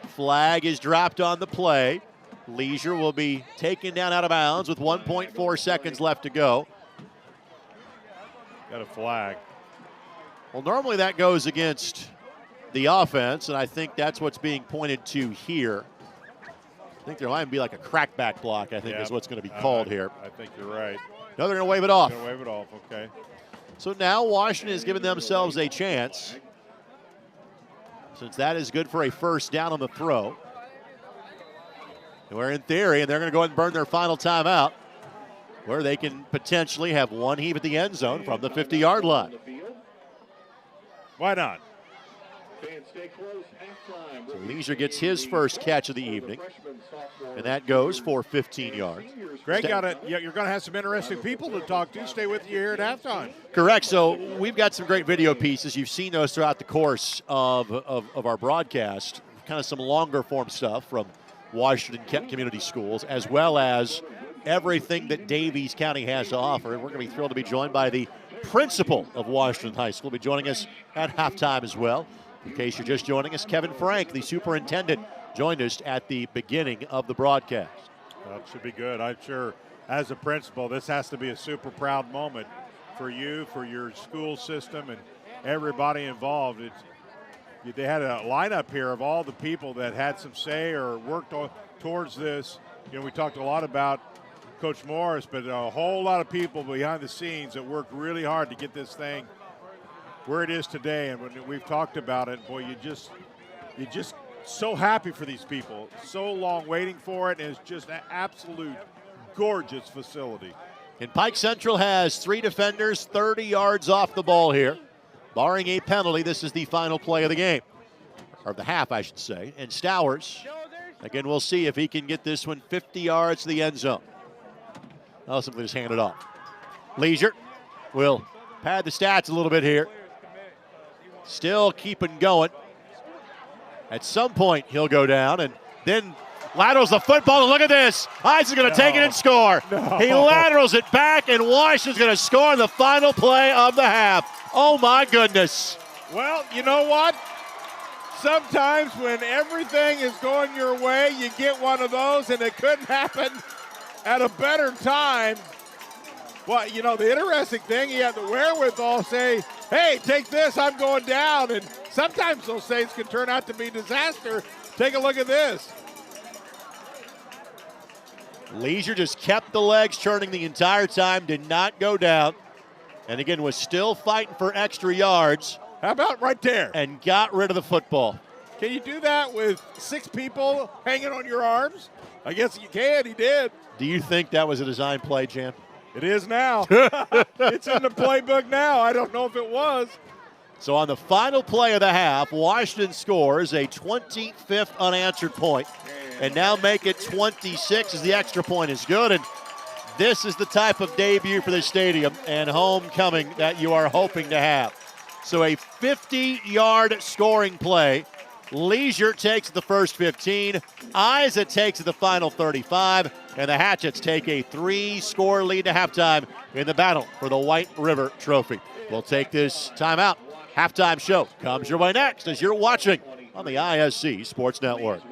Flag is dropped on the play. Leisure will be taken down out of bounds with 1.4 seconds left to go. Got a flag. Well, normally that goes against the offense, and I think that's what's being pointed to here. I think there might be like a crackback block, I think is what's going to be called here. I think you're right. No, they're going to wave it off. They're going to wave it off, okay. So now Washington has given themselves a chance, since that is good for a first down on the throw. Where in theory, and they're going to go ahead and burn their final timeout, where they can potentially have one heave at the end zone from the 50-yard line. Why not? So Leisure gets his first catch of the evening, and that goes for 15 yards. Greg, you're going to have some interesting people to talk to. Stay with you here at halftime. Correct. So we've got some great video pieces. You've seen those throughout the course of our broadcast, kind of some longer form stuff from Washington Community Schools, as well as everything that Davies County has to offer. And we're going to be thrilled to be joined by the principal of Washington High School. Will be joining us at halftime as well. In case you're just joining us, Kevin Frank, the superintendent, joined us at the beginning of the broadcast. Well, it should be good. I'm sure as a principal, this has to be a super proud moment for you, for your school system, and everybody involved. They had a lineup here of all the people that had some say or worked towards this. You know, we talked a lot about Coach Morris, but a whole lot of people behind the scenes that worked really hard to get this thing where it is today. And when we've talked about it, boy, you're just so happy for these people. So long waiting for it, and it's just an absolute gorgeous facility. And Pike Central has 3 defenders, 30 yards off the ball here. Barring a penalty, this is the final play of the game, or the half, I should say. And Stowers, again, we'll see if he can get this one 50 yards to the end zone. I'll simply just hand it off. Leisure will pad the stats a little bit here. Still keeping going. At some point, he'll go down, and then laterals the football, and look at this. Isaac's going to take it and score. No. He laterals it back, and Washington's going to score in the final play of the half. Oh, my goodness. Well, you know what? Sometimes when everything is going your way, you get one of those, and it couldn't happen at a better time. Well, you know, the interesting thing, he had the wherewithal say, hey, take this, I'm going down. And sometimes those saves can turn out to be disaster. Take a look at this. Leisure just kept the legs churning the entire time, did not go down, and again was still fighting for extra yards. How about right there? And got rid of the football. Can you do that with 6 people hanging on your arms? I guess you can. He did. Do you think that was a design play, Jan? It is now. It's in the playbook now. I don't know if it was. So on the final play of the half, Washington scores a 25th unanswered point, and now make it 26 as the extra point is good. And this is the type of debut for this stadium and homecoming that you are hoping to have. So a 50-yard scoring play. Leisure takes the first 15. IHSAA takes the final 35. And the Hatchets take a 3-score lead to halftime in the battle for the White River Trophy. We'll take this timeout. Halftime show comes your way next as you're watching on the ISC Sports Network.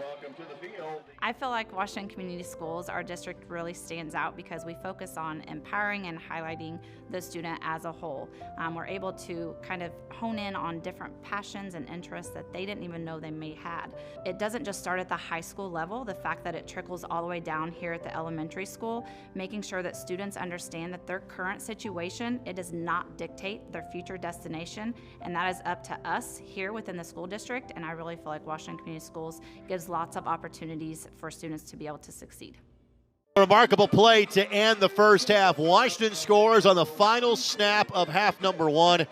I feel like Washington Community Schools, our district really stands out because we focus on empowering and highlighting the student as a whole. We're able to kind of hone in on different passions and interests that they didn't even know they may had. It doesn't just start at the high school level, the fact that it trickles all the way down here at the elementary school, making sure that students understand that their current situation, it does not dictate their future destination, and that is up to us here within the school district, and I really feel like Washington Community Schools gives lots of opportunities for students to be able to succeed. Remarkable play to end the first half. Washington scores on the final snap of half number 1.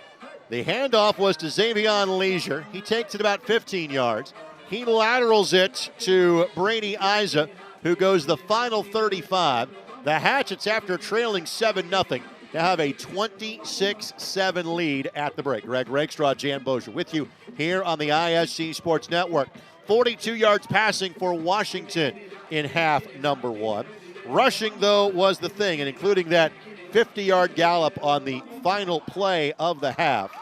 The handoff was to Xavion Leisure. He takes it about 15 yards. He laterals it to Brady IHSAA, who goes the final 35. The Hatchets, after trailing 7-0, now have a 26-7 lead at the break. Greg Rakestraw, Jan Bozier with you here on the ISC Sports Network. 42 yards passing for Washington in half number 1. Rushing, though, was the thing, and including that 50-yard gallop on the final play of the half.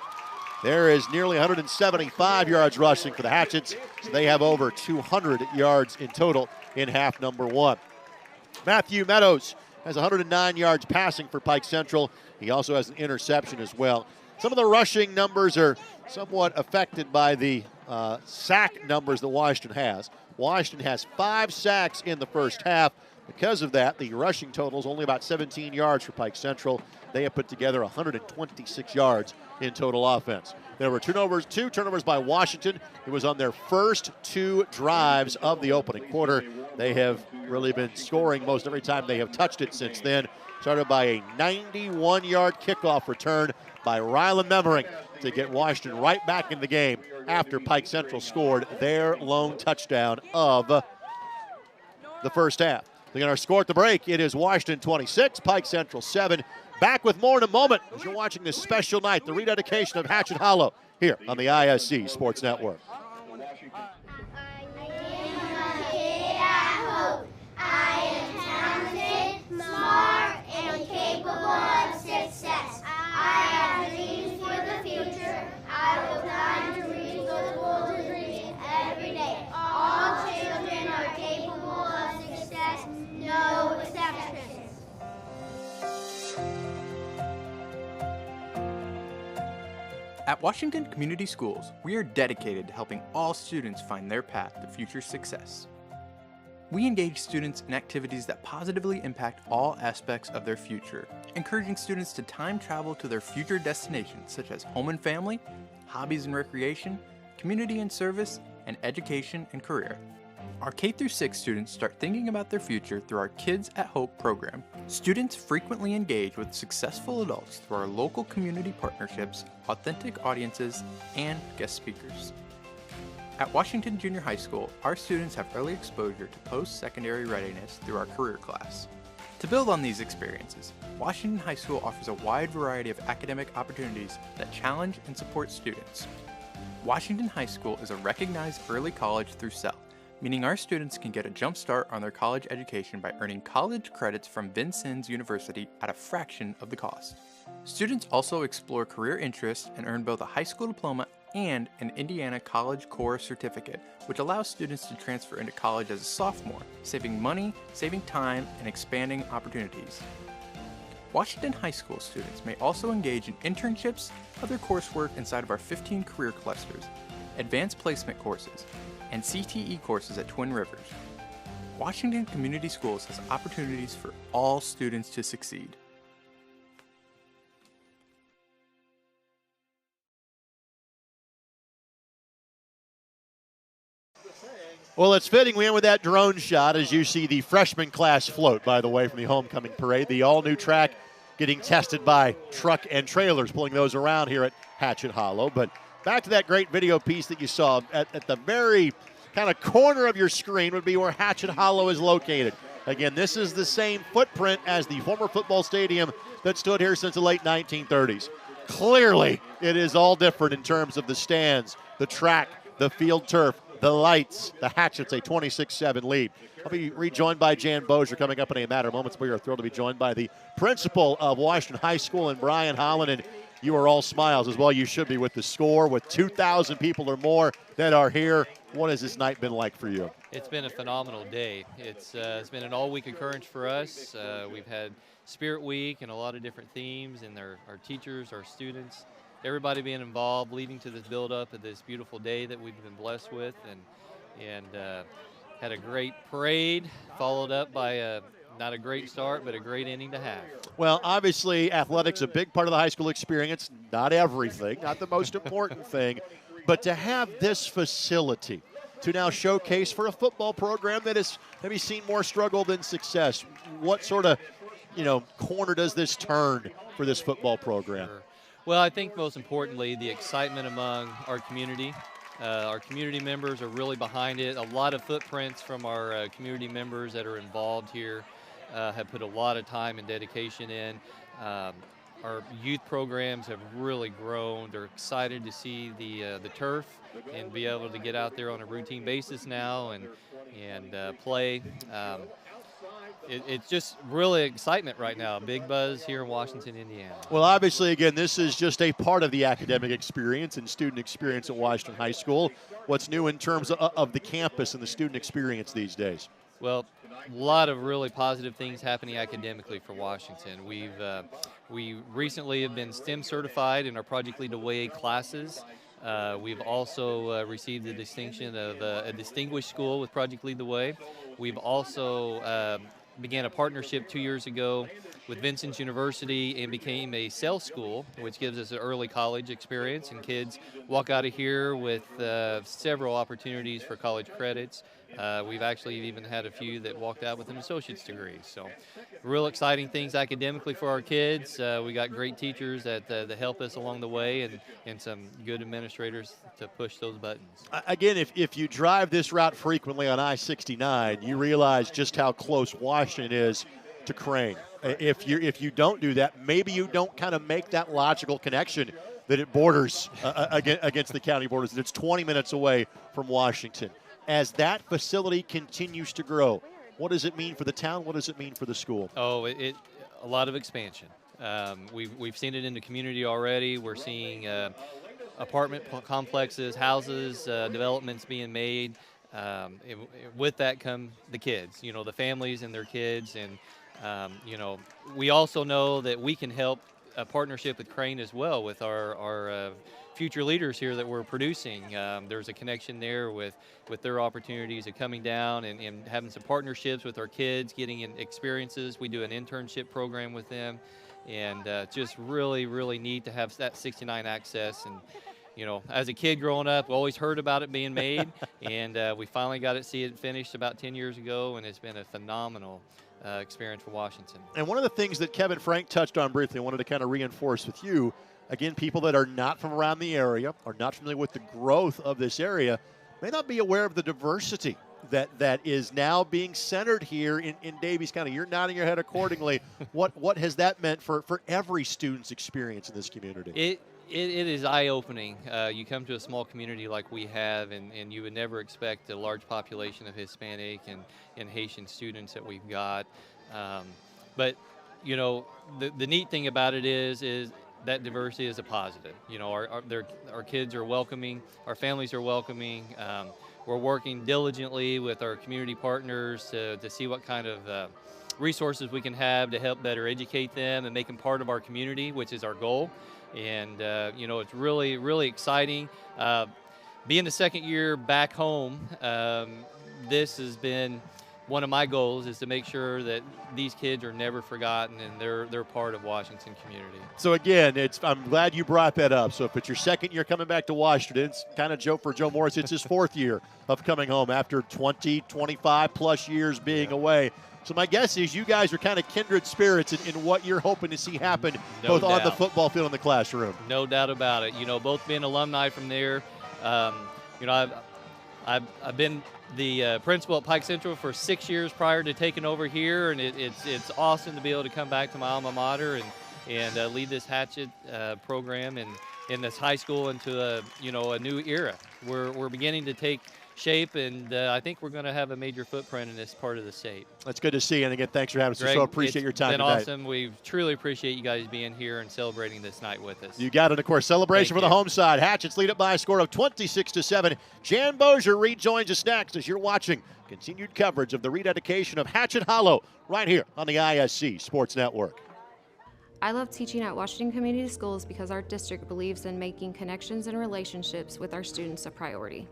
There is nearly 175 yards rushing for the Hatchets, so they have over 200 yards in total in half number 1. Matthew Meadows has 109 yards passing for Pike Central. He also has an interception as well. Some of the rushing numbers are somewhat affected by the sack numbers that Washington has. Washington has 5 sacks in the first half. Because of that, the rushing total is only about 17 yards for Pike Central. They have put together 126 yards in total offense. There were two turnovers by Washington. It was on their first 2 drives of the opening quarter. They have really been scoring most every time they have touched it since then. Started by a 91-yard kickoff return by Rylan Memmering to get Washington right back in the game after Pike Central scored their lone touchdown of the first half. They're going to score at the break. It is Washington 26, Pike Central 7. Back with more in a moment as you're watching this special night, the rededication of Hatchet Hollow here on the ISC Sports Network. At Washington Community Schools, we are dedicated to helping all students find their path to future success. We engage students in activities that positively impact all aspects of their future, encouraging students to time travel to their future destinations such as home and family, hobbies and recreation, community and service, and education and career. Our K-6 students start thinking about their future through our Kids at Hope program. Students frequently engage with successful adults through our local community partnerships, authentic audiences, and guest speakers. At Washington Junior High School, our students have early exposure to post-secondary readiness through our career class. To build on these experiences, Washington High School offers a wide variety of academic opportunities that challenge and support students. Washington High School is a recognized early college through SEL, meaning our students can get a jump start on their college education by earning college credits from Vincennes University at a fraction of the cost. Students also explore career interests and earn both a high school diploma and an Indiana College Core certificate, which allows students to transfer into college as a sophomore, saving money, saving time, and expanding opportunities. Washington High School students may also engage in internships, other coursework inside of our 15 career clusters, advanced placement courses, and CTE courses at Twin Rivers. Washington Community Schools has opportunities for all students to succeed. Well, it's fitting we end with that drone shot as you see the freshman class float, by the way, from the homecoming parade. The all-new track getting tested by truck and trailers, pulling those around here at Hatchet Hollow. But back to that great video piece that you saw at the very kind of corner of your screen would be where Hatchet Hollow is located. Again, this is the same footprint as the former football stadium that stood here since the late 1930s. Clearly, it is all different in terms of the stands, the track, the field turf, the lights. The Hatchets a 26-7 lead. I'll be rejoined by Jan Bozier coming up in a matter of moments. We are thrilled to be joined by the principal of Washington High School, and Brian Holland. And you are all smiles as well. You should be with the score, with 2,000 people or more that are here. What has this night been like for you? It's been a phenomenal day. It's been an all-week occurrence for us. We've had Spirit Week and a lot of different themes, and our teachers, our students, everybody being involved, leading to this build-up of this beautiful day that we've been blessed with, and had a great parade, followed up by not a great start, but a great ending to have. Well, obviously, athletics a big part of the high school experience. Not everything, not the most important thing, but to have this facility to now showcase for a football program that has maybe seen more struggle than success. What sort of, corner does this turn for this football program? Sure. Well, I think most importantly, the excitement among our community. Our community members are really behind it. A lot of footprints from our community members that are involved here have put a lot of time and dedication in. Our youth programs have really grown. They're excited to see the turf and be able to get out there on a routine basis now and play. It's just really excitement right now. Big buzz here in Washington, Indiana. Well, obviously, again, this is just a part of the academic experience and student experience at Washington High School. What's new in terms of the campus and the student experience these days? Well, a lot of really positive things happening academically for Washington. We recently have been STEM certified in our Project Lead the Way classes. We've also received the distinction of a distinguished school with Project Lead the Way. We've also began a partnership 2 years ago with Vincennes University and became a sales school, which gives us an early college experience, and kids walk out of here with several opportunities for college credits. We've actually even had a few that walked out with an associate's degree. So real exciting things academically for our kids. We got great teachers that help us along the way, and some good administrators to push those buttons. Again, if you drive this route frequently on I-69, you realize just how close Washington is to Crane. If you don't do that, maybe you don't kind of make that logical connection that it borders against the county borders. It's 20 minutes away from Washington. As that facility continues to grow, what does it mean for the town? What does it mean for the school? Oh, a lot of expansion. We've seen it in the community already. We're seeing apartment complexes, houses, developments being made. With that come the kids, the families and their kids. And, we also know that we can help a partnership with Crane as well with our future leaders here that we're producing. There's a connection there with their opportunities of coming down and having some partnerships with our kids, getting in experiences. We do an internship program with them, and just really, really neat to have that 69 access. And as a kid growing up, we always heard about it being made, and we finally got to see it finished about 10 years ago, and it's been a phenomenal experience for Washington. And one of the things that Kevin Frank touched on briefly, I wanted to kind of reinforce with you, again, people that are not from around the area, are not familiar with the growth of this area, may not be aware of the diversity that is now being centered here in Daviess County. You're nodding your head accordingly. What has that meant for every student's experience in this community? It is eye-opening. You come to a small community like we have, and you would never expect a large population of Hispanic and Haitian students that we've got. But, you know, the neat thing about it is that diversity is a positive. You know, our kids are welcoming, our families are welcoming. We're working diligently with our community partners to see what kind of resources we can have to help better educate them and make them part of our community, which is our goal. And, you know, it's really, really exciting. Being the second year back home, this has been one of my goals, is to make sure that these kids are never forgotten and they're part of Washington community. So again, I'm glad you brought that up. So if it's your second year coming back to Washington, it's kind of for Joe Morris, it's his fourth year of coming home after 20, 25 plus years being away. So my guess is you guys are kind of kindred spirits in what you're hoping to see happen, both on the football field and the classroom. No doubt about it. You know, both being alumni from there. You know, I've been the principal at Pike Central for 6 years prior to taking over here, and it's awesome to be able to come back to my alma mater and lead this Hatchet program and in this high school into a new era. We're beginning to take shape, and I think we're going to have a major footprint in this part of the state. That's good to see, and again, thanks for having us. Greg, So appreciate your time today. It's been tonight. awesome. We truly appreciate you guys being here and celebrating this night with us. You got it. Of course, celebration for the home side. Hatchets lead it by a score of 26-7. Jan Bozier rejoins us next as you're watching continued coverage of the rededication of Hatchet Hollow right here on the ISC Sports Network. I love teaching at Washington Community Schools because our district believes in making connections and relationships with our students a priority.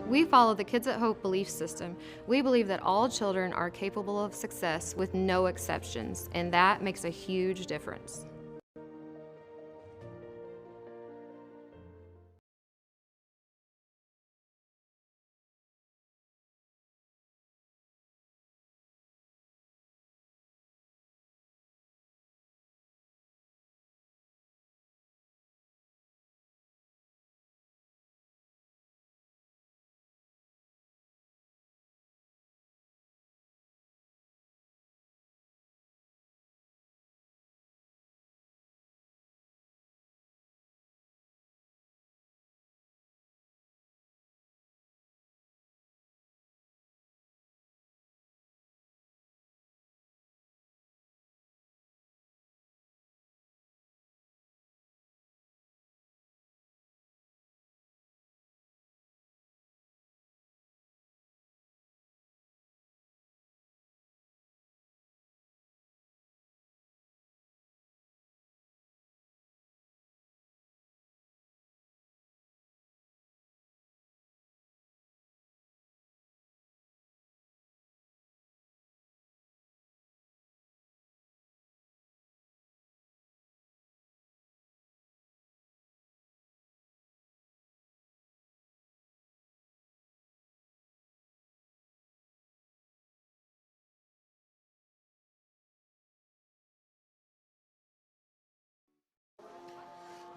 We follow the Kids at Hope belief system. We believe that all children are capable of success with no exceptions, and that makes a huge difference.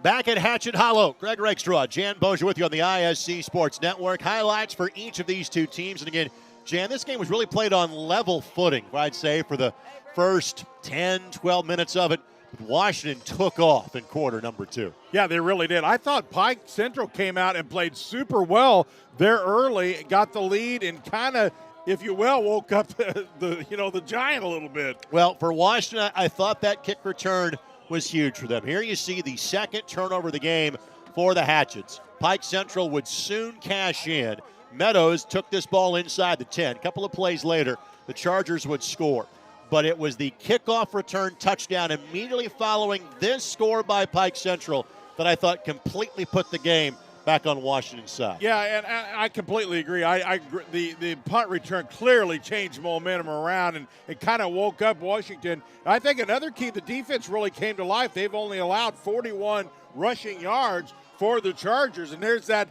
Back at Hatchet Hollow, Greg Rakestraw, Jan Bozier with you on the ISC Sports Network. Highlights for each of these two teams. And again, Jan, this game was really played on level footing, I'd say, for the first 10, 12 minutes of it. Washington took off in quarter number 2. Yeah, they really did. I thought Pike Central came out and played super well there early, got the lead, and kind of, if you will, woke up the giant a little bit. Well, for Washington, I thought that kick return was huge for them. Here you see the second turnover of the game for the Hatchets. Pike Central would soon cash in. Meadows took this ball inside the 10. A couple of plays later, the Chargers would score. But it was the kickoff return touchdown immediately following this score by Pike Central that I thought completely put the game back on Washington's side. Yeah, and I completely agree. The punt return clearly changed momentum around and it kind of woke up Washington. I think another key, the defense really came to life. They've only allowed 41 rushing yards for the Chargers, and there's that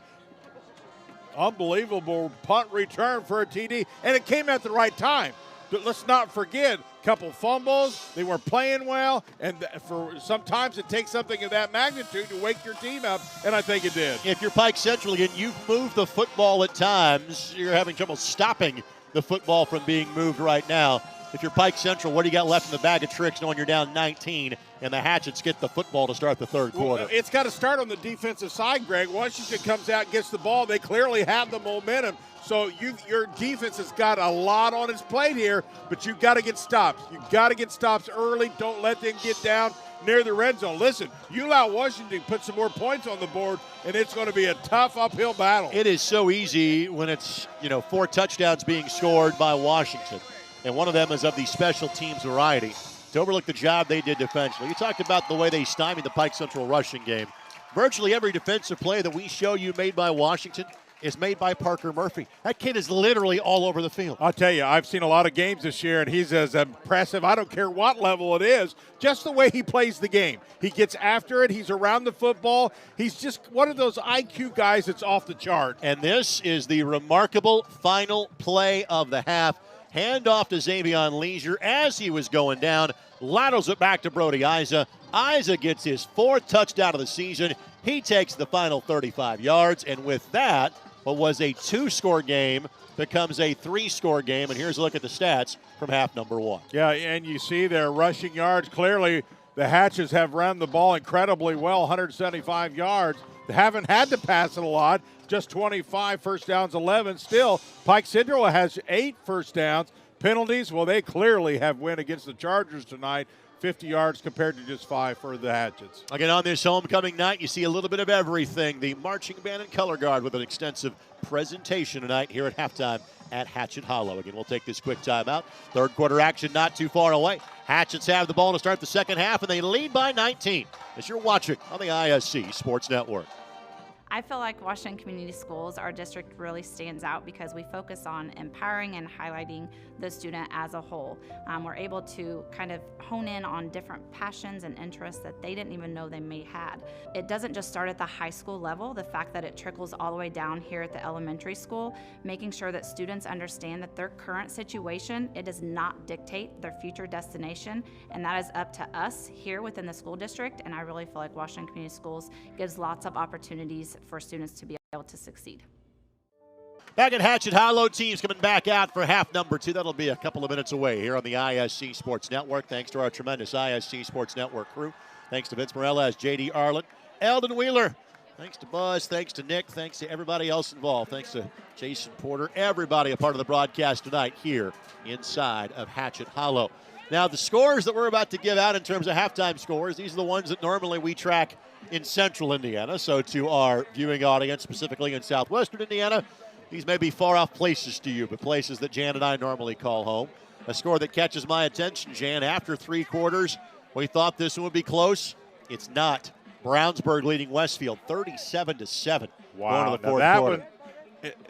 unbelievable punt return for a TD, and it came at the right time. But let's not forget, a couple fumbles, they weren't playing well, and for sometimes it takes something of that magnitude to wake your team up, and I think it did. If you're Pike Central again, you've moved the football at times. You're having trouble stopping the football from being moved right now. if you're Pike Central, what do you got left in the bag of tricks knowing you're down 19 and the Hatchets get the football to start the third quarter? Well, it's got to start on the defensive side, Greg. Washington comes out, gets the ball. They clearly have the momentum. So your defense has got a lot on its plate here, but you've got to get stops. You've got to get stops early. Don't let them get down near the red zone. Listen, you allow Washington to put some more points on the board, and it's going to be a tough uphill battle. It is so easy when it's, 4 touchdowns being scored by Washington, and one of them is of the special teams variety, to overlook the job they did defensively. You talked about the way they stymied the Pike Central rushing game. Virtually every defensive play that we show you made by Washington is made by Parker Murphy. That kid is literally all over the field. I'll tell you, I've seen a lot of games this year, and he's as impressive. I don't care what level it is, just the way he plays the game. He gets after it. He's around the football. He's just one of those IQ guys that's off the chart. And this is the remarkable final play of the half. Handoff to Xavion Leisure as he was going down. Laterals it back to Brody Isa. Isa gets his 4th touchdown of the season. He takes the final 35 yards, and with that, what was a 2-score game becomes a 3-score game. And here's a look at the stats from half number 1. Yeah, and you see their rushing yards. Clearly, the Hatches have run the ball incredibly well, 175 yards. They haven't had to pass it a lot, just 25 first downs, 11. Still, Pike Central has 8 first downs. Penalties, well, they clearly have win against the Chargers tonight. 50 yards compared to just 5 for the Hatchets. Again, on this homecoming night, you see a little bit of everything. The marching band and color guard with an extensive presentation tonight here at halftime at Hatchet Hollow. Again, we'll take this quick timeout. Third quarter action not too far away. Hatchets have the ball to start the second half, and they lead by 19 as you're watching on the ISC Sports Network. I feel like Washington Community Schools, our district really stands out because we focus on empowering and highlighting the student as a whole. We're able to kind of hone in on different passions and interests that they didn't even know they may had. It doesn't just start at the high school level, the fact that it trickles all the way down here at the elementary school, making sure that students understand that their current situation, it does not dictate their future destination, and that is up to us here within the school district, and I really feel like Washington Community Schools gives lots of opportunities for students to be able to succeed. Back at Hatchet Hollow, teams coming back out for half number 2. That'll be a couple of minutes away here on the ISC Sports Network. Thanks to our tremendous ISC Sports Network crew. Thanks to Vince Morales, J.D. Arlen, Eldon Wheeler. Thanks to Buzz. Thanks to Nick. Thanks to everybody else involved. Thanks to Jason Porter. Everybody a part of the broadcast tonight here inside of Hatchet Hollow. Now, the scores that we're about to give out in terms of halftime scores, these are the ones that normally we track in central Indiana. So to our viewing audience, specifically in southwestern Indiana, these may be far-off places to you, but places that Jan and I normally call home. A score that catches my attention, Jan, after 3 quarters, we thought this one would be close. It's not. Brownsburg leading Westfield 37-7. Wow, going to the fourth quarter.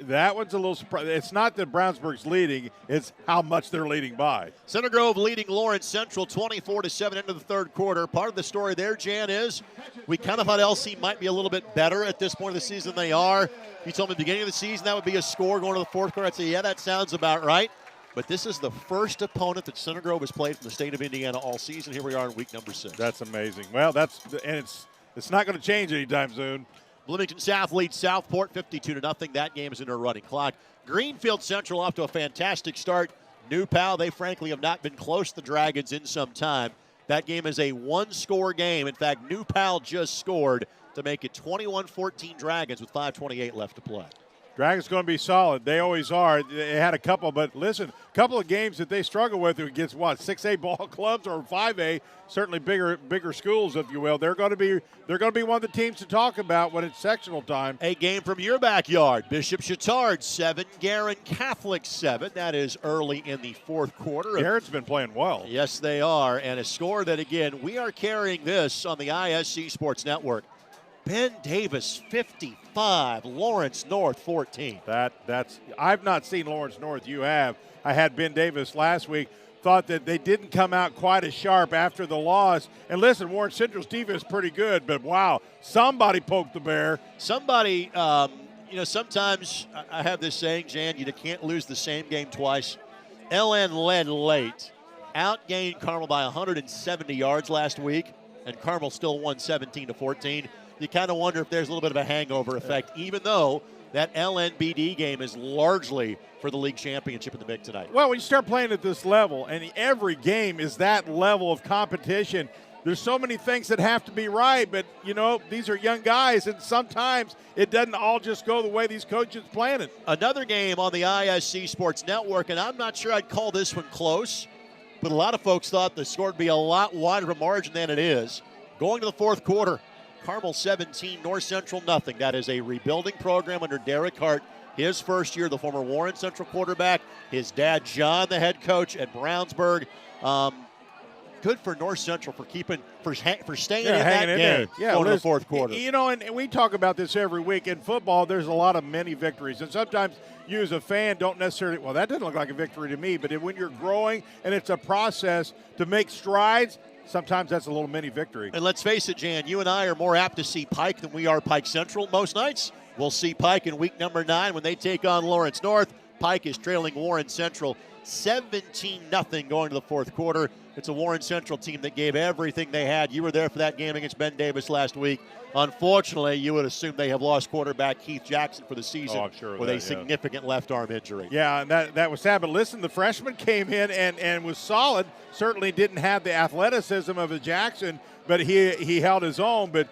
That one's a little surprising. It's not that Brownsburg's leading, it's how much they're leading by. Center Grove leading Lawrence Central 24-7 into the third quarter. Part of the story there, Jan, is we kind of thought LC might be a little bit better at this point of the season than they are. You told me at the beginning of the season that would be a score going to the fourth quarter. I'd say, yeah, that sounds about right. But this is the first opponent that Center Grove has played from the state of Indiana all season. Here we are in week number 6. That's amazing. Well, it's not going to change anytime soon. Bloomington South leads Southport 52-0. That game is in a running clock. Greenfield Central off to a fantastic start. New Pal, they frankly have not been close to the Dragons in some time. That game is a 1-score game. In fact, New Pal just scored to make it 21-14 Dragons with 5:28 left to play. Dragons going to be solid. They always are. They had a couple, but listen, a couple of games that they struggle with against 6A ball clubs or 5A, certainly bigger schools, if you will. They're going to be one of the teams to talk about when it's sectional time. A game from your backyard. Bishop Chatard 7, Garin Catholic 7. That is early in the fourth quarter. Garin's been playing well. Yes, they are, and a score that again we are carrying this on the ISC Sports Network. Ben Davis 55, Lawrence North 14. I've not seen Lawrence North. You have. I had Ben Davis last week. Thought that they didn't come out quite as sharp after the loss. And listen, Warren Central's defense is pretty good, but wow, somebody poked the bear. Somebody, sometimes I have this saying, Jan, you can't lose the same game twice. LN led late, outgained Carmel by 170 yards last week, and Carmel still won 17-14. You kind of wonder if there's a little bit of a hangover effect, even though that LNBD game is largely for the league championship in the MIG tonight. Well, when you start playing at this level, and every game is that level of competition, there's so many things that have to be right, but, you know, these are young guys, and sometimes it doesn't all just go the way these coaches plan it. Another game on the ISC Sports Network, and I'm not sure I'd call this one close, but a lot of folks thought the score would be a lot wider of a margin than it is. Going to the fourth quarter, Carmel 17, North Central nothing. That is a rebuilding program under Derek Hart. His first year, the former Warren Central quarterback. His dad, John, the head coach at Brownsburg. Good for North Central for staying in that game going to the fourth quarter. You know, and we talk about this every week. In football, there's a lot of mini victories. And sometimes you as a fan don't necessarily, well, that doesn't look like a victory to me. But when you're growing and it's a process to make strides, sometimes that's a little mini victory. And let's face it, Jan, you and I are more apt to see Pike than we are Pike Central most nights. We'll see Pike in week number 9 when they take on Lawrence North. Pike is trailing Warren Central 17-0 going to the fourth quarter. It's a Warren Central team that gave everything they had. You were there for that game against Ben Davis last week. Unfortunately, you would assume they have lost quarterback Keith Jackson for the season with a significant left arm injury. Yeah, and that was sad. But listen, the freshman came in and was solid. Certainly didn't have the athleticism of a Jackson, but he held his own. But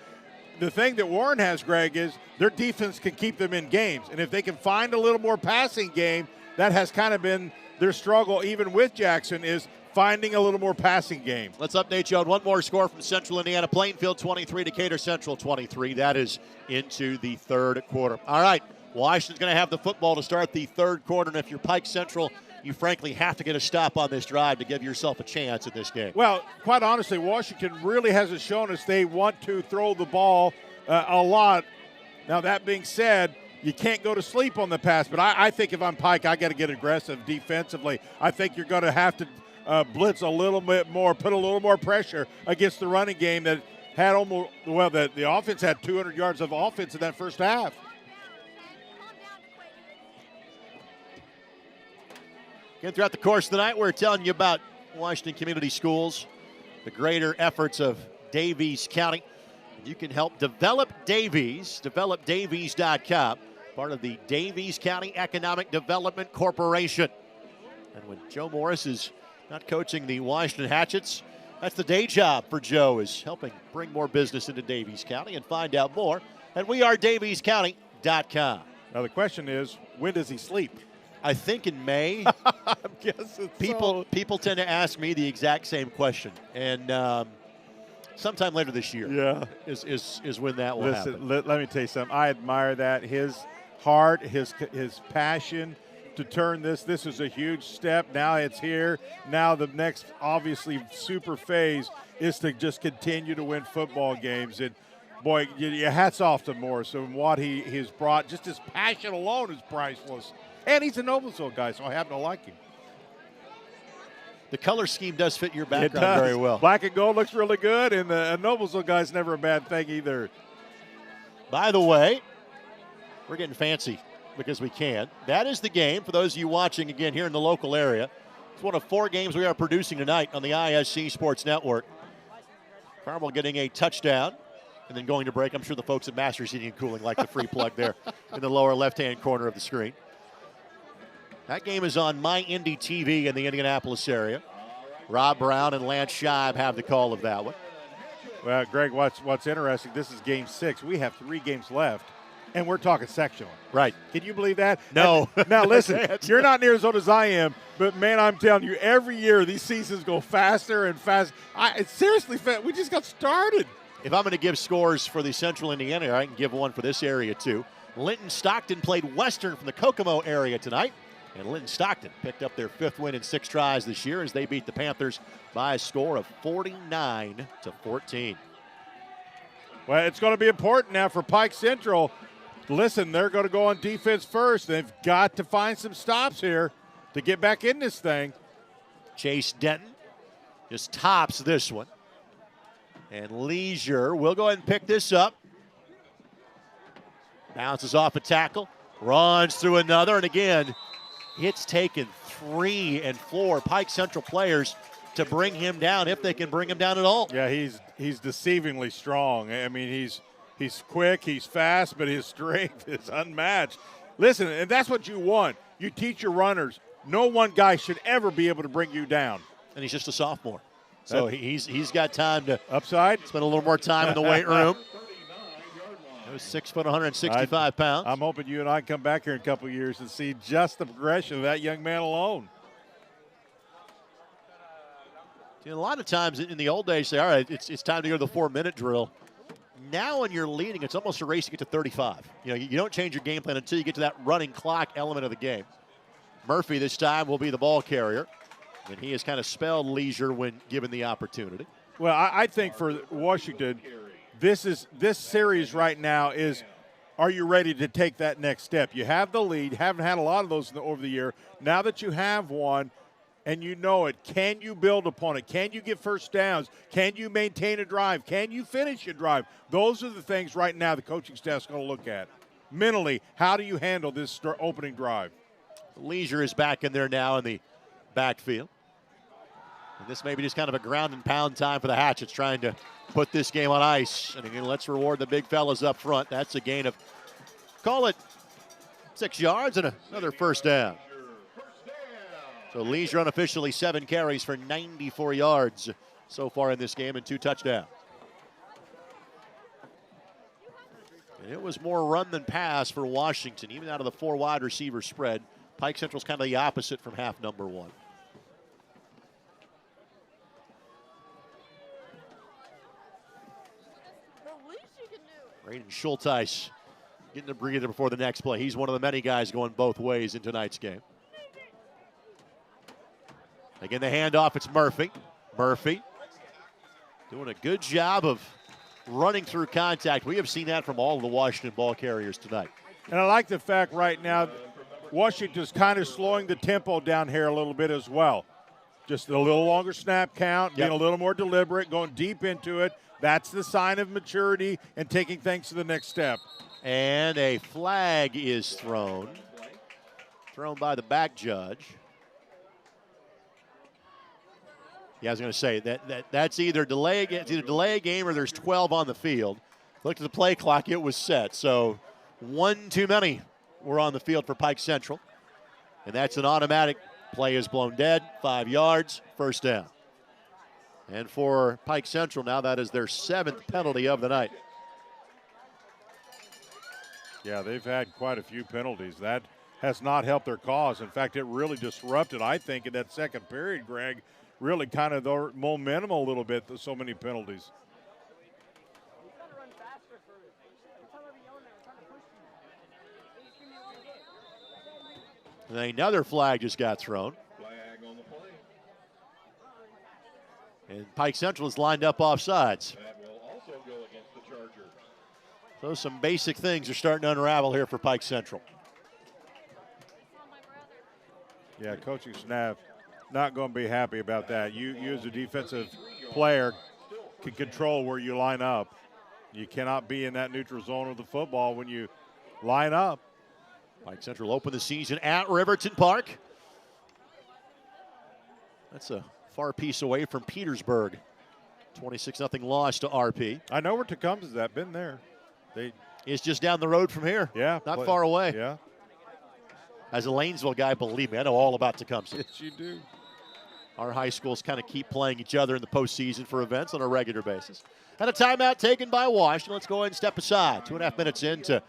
the thing that Warren has, Greg, is their defense can keep them in games. And if they can find a little more passing game, that has kind of been their struggle, even with Jackson, is finding a little more passing game. Let's update you on one more score from Central Indiana. Plainfield 23, Decatur Central 23. That is into the third quarter. All right, Washington's going to have the football to start the third quarter, and if you're Pike Central, you frankly have to get a stop on this drive to give yourself a chance at this game. Well, quite honestly, Washington really hasn't shown us they want to throw the ball a lot. Now, that being said, you can't go to sleep on the pass, but I think if I'm Pike, I got to get aggressive defensively. I think you're going to have to blitz a little bit more, put a little more pressure against the running game that had almost, well, the offense had 200 yards of offense in that first half. Again, throughout the course of the night, we're telling you about Washington Community Schools, the greater efforts of Daviess County. You can help develop Daviess, developdaviess.com, part of the Daviess County Economic Development Corporation. And when Joe Morris is not coaching the Washington Hatchets, that's the day job for Joe, is helping bring more business into Daviess County. And find out more at wearedaviesscounty.com. Now the question is, when does he sleep? I think in May. I'm guessing people tend to ask me the exact same question, and sometime later this year, is when that will happen. Let me tell you something. I admire that, his heart, his passion to turn this. This is a huge step. Now it's here. Now the next, obviously, super phase is to just continue to win football games. And boy, your hats off to Morris and what he's brought. Just his passion alone is priceless. And he's a Noblesville guy, so I happen to like him. The color scheme does fit your background very well. Black and gold looks really good, and the Noblesville guy's never a bad thing either. By the way, we're getting fancy because we can. That is the game for those of you watching, again, here in the local area. It's one of 4 games we are producing tonight on the ISC Sports Network. Carmel getting a touchdown and then going to break. I'm sure the folks at Masters Heating and Cooling like the free plug there in the lower left-hand corner of the screen. That game is on My Indy TV in the Indianapolis area. Rob Brown and Lance Scheib have the call of that one. Well, Greg, what's interesting, this is game 6. We have 3 games left, and we're talking sectional. Right. Can you believe that? No. Now, listen, you're not near as old as I am, but, man, I'm telling you, every year these seasons go faster and faster. Seriously, we just got started. If I'm going to give scores for the Central Indiana, I can give one for this area, too. Linton Stockton played Western from the Kokomo area tonight. And Linton Stockton picked up their 5th win in 6 tries this year as they beat the Panthers by a score of 49-14. Well, it's going to be important now for Pike Central. Listen, they're going to go on defense first. They've got to find some stops here to get back in this thing. Chase Denton just tops this one. And Leisure will go ahead and pick this up. Bounces off a tackle, runs through another, and again, it's taken 3 and 4 Pike Central players to bring him down, if they can bring him down at all. Yeah, he's deceivingly strong. I mean, He's quick, he's fast, but his strength is unmatched. Listen, and that's what you want. You teach your runners. No one guy should ever be able to bring you down. And he's just a sophomore. So he's got time to upside, spend a little more time in the weight room. He was 6 foot, 165 pounds. I'm hoping you and I come back here in a couple of years and see just the progression of that young man alone. See, a lot of times in the old days, say, all right, it's time to go to the 4-minute drill. Now when you're leading, it's almost a race to get to 35. You know, you don't change your game plan until you get to that running clock element of the game. Murphy this time will be the ball carrier, and he has kind of spelled leisure when given the opportunity. Well, I think for Washington, this series right now is, are you ready to take that next step? You have the lead, haven't had a lot of those over the year. Now that you have one and you know it, can you build upon it? Can you get first downs? Can you maintain a drive? Can you finish a drive? Those are the things right now the coaching staff's going to look at. Mentally, how do you handle this opening drive? Leisure is back in there now in the backfield. And this may be just kind of a ground and pound time for the Hatchets, trying to put this game on ice. And again, let's reward the big fellas up front. That's a gain of, call it 6 yards and another first down. So Leisure unofficially 7 carries for 94 yards so far in this game and 2 touchdowns. And it was more run than pass for Washington, even out of the 4 wide receiver spread. Pike Central's kind of the opposite from half number 1. Braden Schulteis getting a breather before the next play. He's one of the many guys going both ways in tonight's game. Again, the handoff, it's Murphy. Murphy doing a good job of running through contact. We have seen that from all of the Washington ball carriers tonight. And I like the fact right now Washington's kind of slowing the tempo down here a little bit as well. Just a little longer snap count, being a little more deliberate, going deep into it. That's the sign of maturity and taking things to the next step. And a flag is thrown by the back judge. Yeah, I was going to say that's either delay a game or there's 12 on the field. Looked at the play clock; it was set. So 1 too many were on the field for Pike Central, and that's an automatic. Play is blown dead. 5 yards, first down. And for Pike Central now, that is their 7th penalty of the night. Yeah, they've had quite a few penalties. That has not helped their cause. In fact, it really disrupted, I think, in that second period, Greg, really kind of their momentum a little bit, so many penalties. And another flag just got thrown. And Pike Central is lined up offsides. So some basic things are starting to unravel here for Pike Central. Yeah, coaching staff not going to be happy about that. You as a defensive player can control where you line up. You cannot be in that neutral zone of the football when you line up. Pike Central opened the season at Riverton Park. That's a far piece away from Petersburg. 26-0 loss to RP. I know where Tecumseh's at. Been there. It's just down the road from here. Yeah. Not far away. Yeah. As a Lanesville guy, believe me, I know all about Tecumseh. Yes, you do. Our high schools kind of keep playing each other in the postseason for events on a regular basis. And a timeout taken by Washington. Let's go ahead and step aside. 2.5 minutes into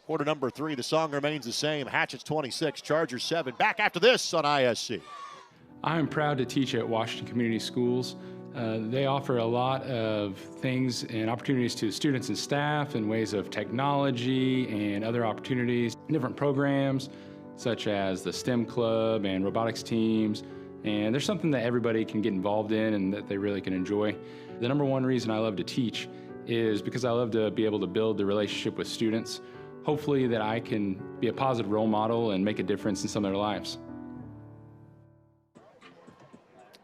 quarter number 3. The song remains the same. Hatchets 26, Chargers 7. Back after this on ISC. I'm proud to teach at Washington Community Schools. They offer a lot of things and opportunities to students and staff in ways of technology and other opportunities, different programs such as the STEM club and robotics teams. And there's something that everybody can get involved in and that they really can enjoy. The number one reason I love to teach is because I love to be able to build the relationship with students. Hopefully that I can be a positive role model and make a difference in some of their lives.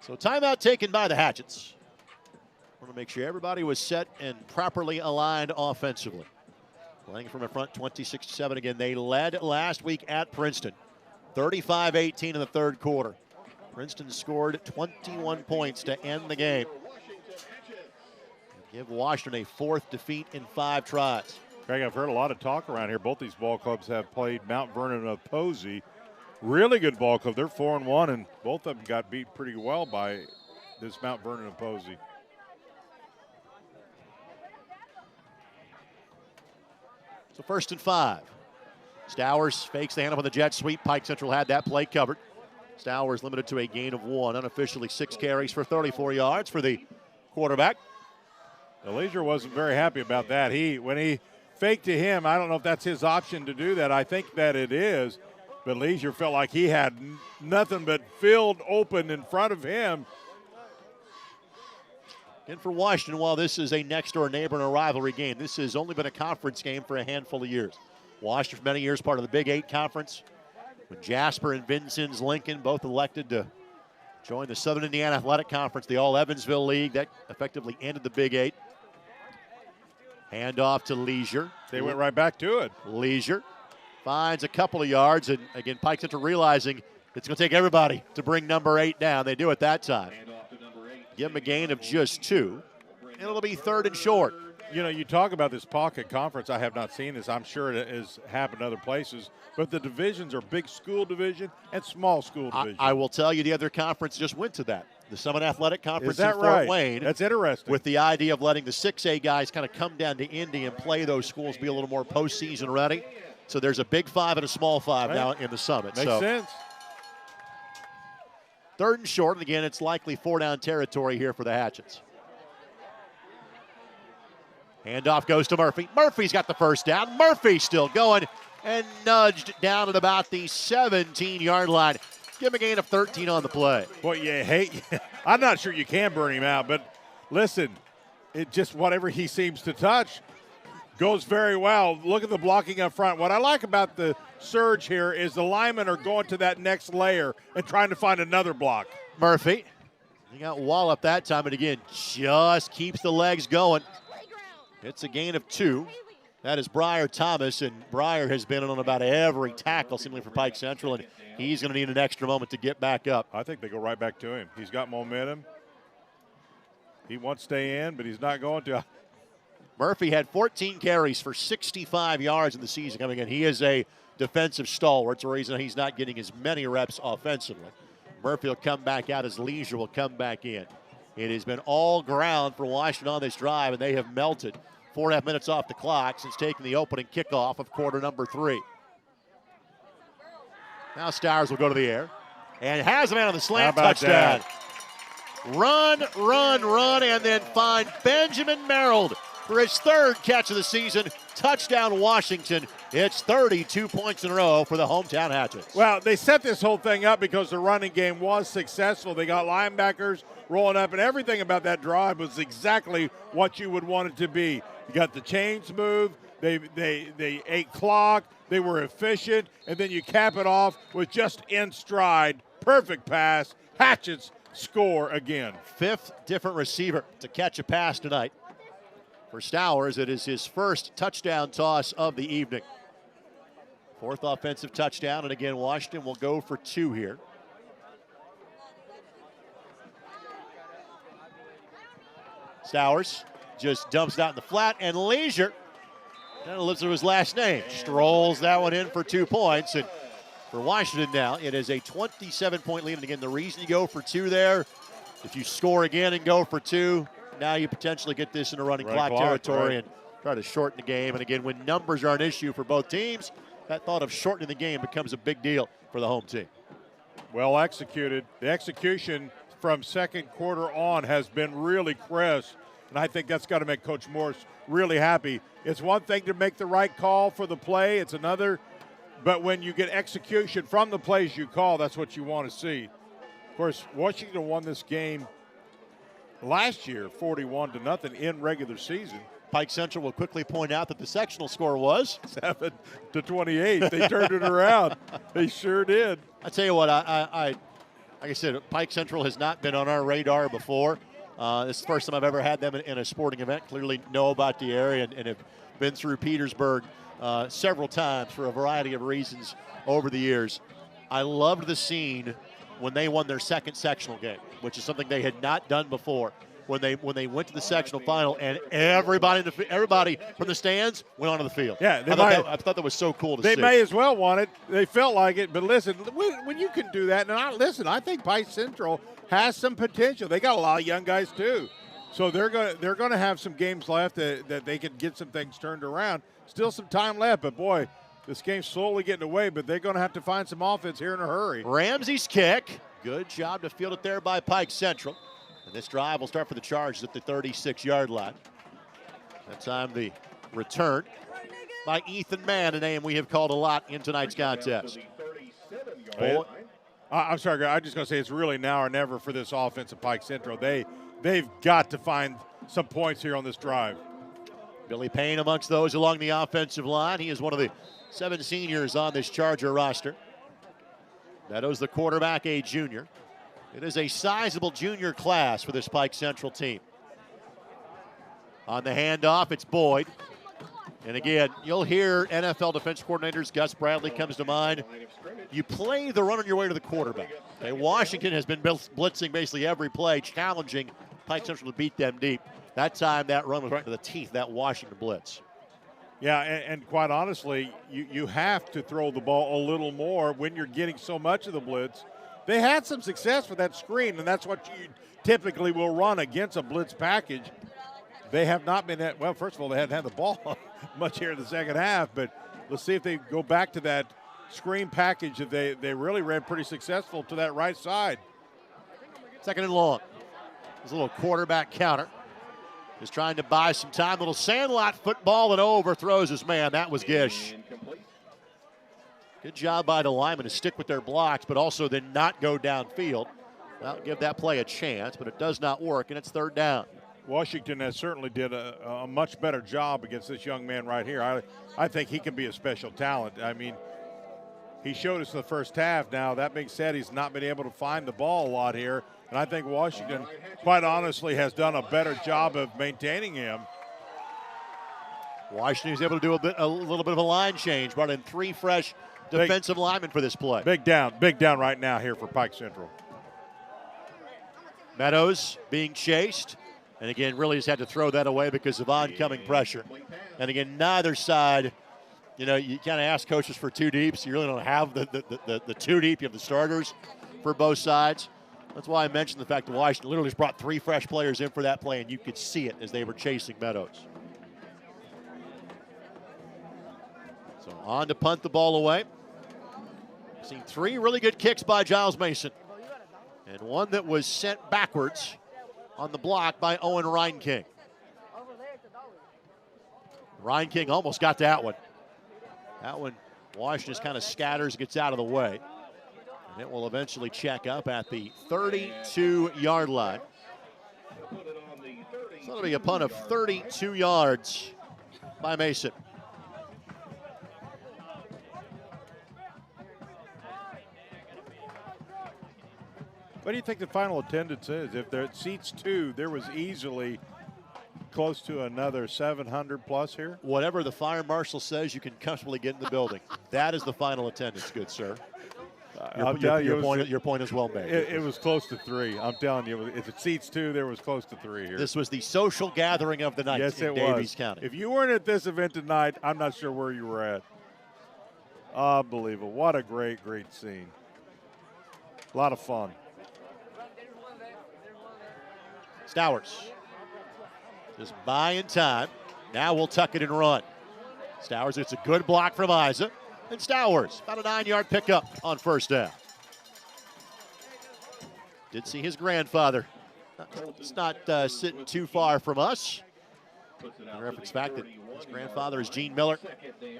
So timeout taken by the Hatchets. Want to make sure everybody was set and properly aligned offensively. Playing from the front 26-7 again. They led last week at Princeton. 35-18 in the third quarter. Princeton scored 21 points to end the game. give Washington a 4th defeat in 5 tries. Greg, I've heard a lot of talk around here. Both these ball clubs have played Mount Vernon and Posey. Really good ball club. They're 4-1, and both of them got beat pretty well by this Mount Vernon and Posey. So 1st and 5. Stowers fakes the handoff on the jet sweep. Pike Central had that play covered. Stowers limited to a gain of 1, unofficially 6 carries for 34 yards for the quarterback. The Leisure wasn't very happy about that. When he faked to him, I don't know if that's his option to do that. I think that it is. But Leisure felt like he had nothing but field open in front of him. And for Washington, while this is a next-door neighbor and a rivalry game, this has only been a conference game for a handful of years. Washington for many years part of the Big 8 Conference. When Jasper and Vincennes Lincoln both elected to join the Southern Indiana Athletic Conference, the All-Evansville League, that effectively ended the Big 8. Hand off to Leisure. They went right back to it. Leisure finds a couple of yards, and again, Pike Central realizing it's going to take everybody to bring number 8 down. They do it that time. Give them a gain of just 2, and it'll be 3rd and short. You know, you talk about this pocket conference. I have not seen this. I'm sure it has happened other places. But the divisions are big school division and small school division. I will tell you the other conference just went to that. The Summit Athletic Conference Is that in Fort right? Wayne. That's interesting. With the idea of letting the 6A guys kind of come down to Indy and play those schools, be a little more postseason ready. So there's a big 5 and a small 5 now in the Summit. Makes sense. 3rd and short, and again, it's likely 4-down territory here for the Hatchets. Handoff goes to Murphy. Murphy's got the first down. Murphy still going and nudged down at about the 17-yard line. Give him a gain of 13 on the play. Boy, you hate. I'm not sure you can burn him out, but listen, it just whatever he seems to touch goes very well. Look at the blocking up front. What I like about the surge here is the linemen are going to that next layer and trying to find another block. Murphy, he got walloped that time, and again, just keeps the legs going. It's a gain of 2. That is Briar Thomas, and Briar has been on about every tackle, seemingly for Pike Central, and he's going to need an extra moment to get back up. I think they go right back to him. He's got momentum. He wants to stay in, but he's not going to. Murphy had 14 carries for 65 yards in the season coming in. He is a defensive stalwart. It's the reason he's not getting as many reps offensively. Murphy will come back out as Leisure will come back in. It has been all ground for Washington on this drive, and they have melted. 4.5 minutes off the clock since taking the opening kickoff of quarter number 3. Now Stowers will go to the air and has a man on the slant touchdown. Run, and then find Benjamin Merrill for his 3rd catch of the season. Touchdown Washington. It's 32 points in a row for the hometown Hatchets. Well, they set this whole thing up because the running game was successful. They got linebackers rolling up, and everything about that drive was exactly what you would want it to be. You got the chains move, they ate clock, they were efficient, and then you cap it off with just in stride, perfect pass. Hatchets score again. 5th different receiver to catch a pass tonight. For Stowers, it is his 1st touchdown toss of the evening. 4th offensive touchdown, and again, Washington will go for 2 here. Stowers just dumps it out in the flat, and Leisure, kind of lives to his last name, strolls that one in for 2 points. And for Washington now, it is a 27-point lead. And again, the reason you go for 2 there, if you score again and go for 2, now you potentially get this into running clock territory and try to shorten the game. And again, when numbers are an issue for both teams, that thought of shortening the game becomes a big deal for the home team. Well executed. The execution from second quarter on has been really crisp, and I think that's got to make Coach Morris really happy. It's one thing to make the right call for the play. It's another. But when you get execution from the plays you call, that's what you want to see. Of course, Washington won this game last year 41-0 in regular season. Pike Central will quickly point out that the sectional score was 7-28. They turned it around. They sure did. I tell you what, like I said, Pike Central has not been on our radar before. This is the first time I've ever had them in a sporting event. Clearly know about the area and have been through Petersburg several times for a variety of reasons over the years. I loved the scene when they won their second sectional game, which is something they had not done before. when they went to the sectional final, and everybody from the stands went onto the field. Yeah, I thought that was so cool to see. They may as well want it. They felt like it, but listen, when you can do that, and I think Pike Central has some potential. They got a lot of young guys too, so they're going to have some games left that they can get some things turned around. Still some time left, but boy, this game's slowly getting away. But they're going to have to find some offense here in a hurry. Ramsey's kick, good job to field it there by Pike Central. And this drive will start for the Chargers at the 36-yard line. That time the return by Ethan Mann, a name we have called a lot in tonight's contest. I'm sorry, I'm just going to say it's really now or never for this offense at Pike Central. They've got to find some points here on this drive. Billy Payne amongst those along the offensive line. He is one of the 7 seniors on this Charger roster. Meadows, the quarterback, a junior. It is a sizable junior class for this Pike Central team. On the handoff, it's Boyd. And again, you'll hear NFL defense coordinators, Gus Bradley comes to mind. You play the run on your way to the quarterback. Okay, Washington has been blitzing basically every play, challenging Pike Central to beat them deep. That time, that run was right to the teeth, that Washington blitz. Yeah, and quite honestly, you have to throw the ball a little more when you're getting so much of the blitz. They had some success with that screen, and that's what you typically will run against a blitz package. They have not been well, first of all, they haven't had the ball much here in the second half, but let's see if they go back to that screen package that they really ran pretty successful to that right side. Second and long. There's a little quarterback counter. Just trying to buy some time. Little sandlot football and overthrows his man. That was Gish. Good job by the linemen to stick with their blocks, but also then not go downfield. Well, give that play a chance, but it does not work, and it's third down. Washington has certainly did a much better job against this young man right here. I think he can be a special talent. I mean, he showed us in the first half. Now, that being said, he's not been able to find the ball a lot here, and I think Washington, quite honestly, has done a better job of maintaining him. Washington was able to do a little bit of a line change, brought in 3 fresh defensive linemen for this play. Big down right now here for Pike Central. Meadows being chased, and again, really has had to throw that away because of oncoming pressure. And again, neither side, you kind of ask coaches for 2 deep, so you really don't have the 2 deep. You have the starters for both sides. That's why I mentioned the fact that Washington literally just brought 3 fresh players in for that play, and you could see it as they were chasing Meadows. So on to punt the ball away. Seen 3 really good kicks by Giles Mason, and one that was sent backwards on the block by Owen Reinking. Reinking almost got that one. That one, Washington just kind of scatters, gets out of the way. And it will eventually check up at the 32-yard line. So that'll be a punt of 32 yards by Mason. What do you think the final attendance is? If there seats 2, there was easily close to another 700 plus here. Whatever the fire marshal says, you can comfortably get in the building. That is the final attendance, good sir. Your point is well made. It was close to 3. I'm telling you, if it seats 2, there was close to 3 here. This was the social gathering of the night in Davies County. If you weren't at this event tonight, I'm not sure where you were at. Unbelievable. What a great, great scene. A lot of fun. Stowers just buying time. Now we'll tuck it and run. Stowers, it's a good block from Isa. And Stowers, about a 9-yard pickup on first down. Did see his grandfather. It's not sitting too far from us. In reference back that his grandfather is Gene Miller,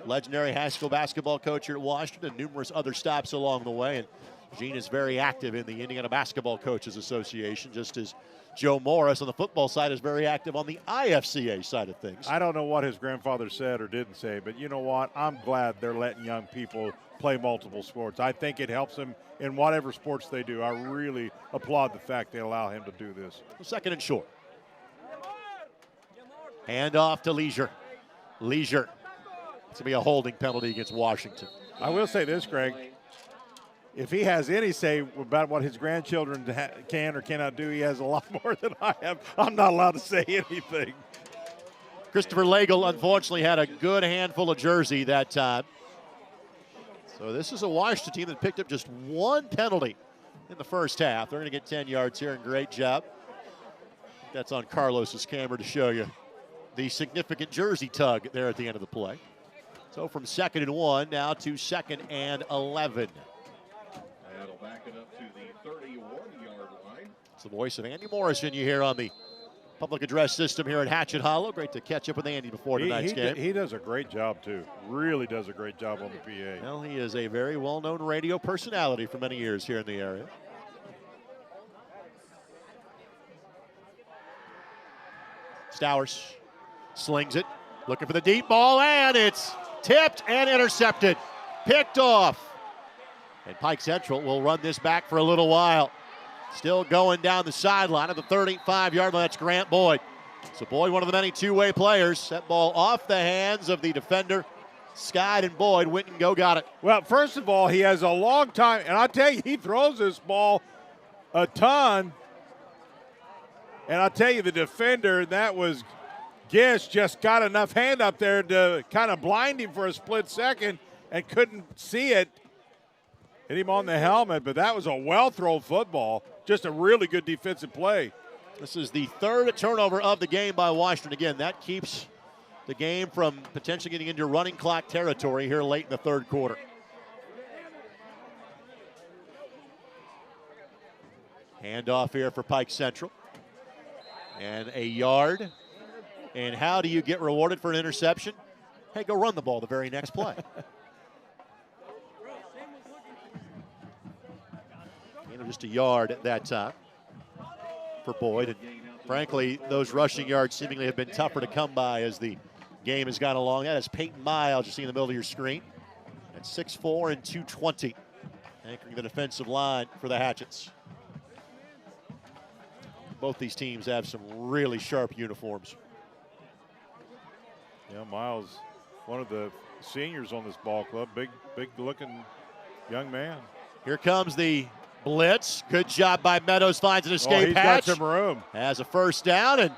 legendary high school basketball coach here at Washington, numerous other stops along the way. And Gene is very active in the Indiana Basketball Coaches Association, just as Joe Morris on the football side is very active on the IHSAA side of things. I don't know what his grandfather said or didn't say, but you know what? I'm glad they're letting young people play multiple sports. I think it helps them in whatever sports they do. I really applaud the fact they allow him to do this. Second and short. Hand off to Leisure. Leisure. It's going to be a holding penalty against Washington. I will say this, Greg. if he has any say about what his grandchildren can or cannot do, he has a lot more than I have. I'm not allowed to say anything. Christopher Lagle, unfortunately, had a good handful of jersey that time. So this is a Washington team that picked up just one penalty in the first half. They're going to get 10 yards here, and great job. That's on Carlos's camera to show you the significant jersey tug there at the end of the play. So from 2nd and 1 now to 2nd and 11. That'll back it up to the 31-yard line. It's the voice of Andy Morrison you hear on the public address system here at Hatchet Hollow. Great to catch up with Andy before tonight's game. He does a great job, too. Really does a great job on the PA. Well, he is a very well-known radio personality for many years here in the area. Stowers slings it, looking for the deep ball, and it's tipped and intercepted. Picked off. And Pike Central will run this back for a little while. Still going down the sideline of the 35-yard line. That's Grant Boyd. So Boyd, one of the many two-way players. That ball off the hands of the defender. Scott and Boyd went and got it. Well, first of all, he has a long time, and I tell you, he throws this ball a ton. And I'll tell you, the defender, that was Gish, just got enough hand up there to kind of blind him for a split second and couldn't see it. Hit him on the helmet, but that was a well-thrown football. Just a really good defensive play. This is the third turnover of the game by Washington. Again, that keeps the game from potentially getting into running clock territory here late in the third quarter. Handoff here for Pike Central. And a yard. And how do you get rewarded for an interception? Hey, go run the ball the very next play. Just a yard at that time for Boyd. And frankly, those rushing yards seemingly have been tougher to come by as the game has gone along. That is Peyton Miles, you see in the middle of your screen. At 6'4" and 220, anchoring the defensive line for the Hatchets. Both these teams have some really sharp uniforms. Yeah, Miles, one of the seniors on this ball club, big looking young man. Here comes the blitz. Good job by Meadows. Finds an escape he's hatch. got some room. Has a first down and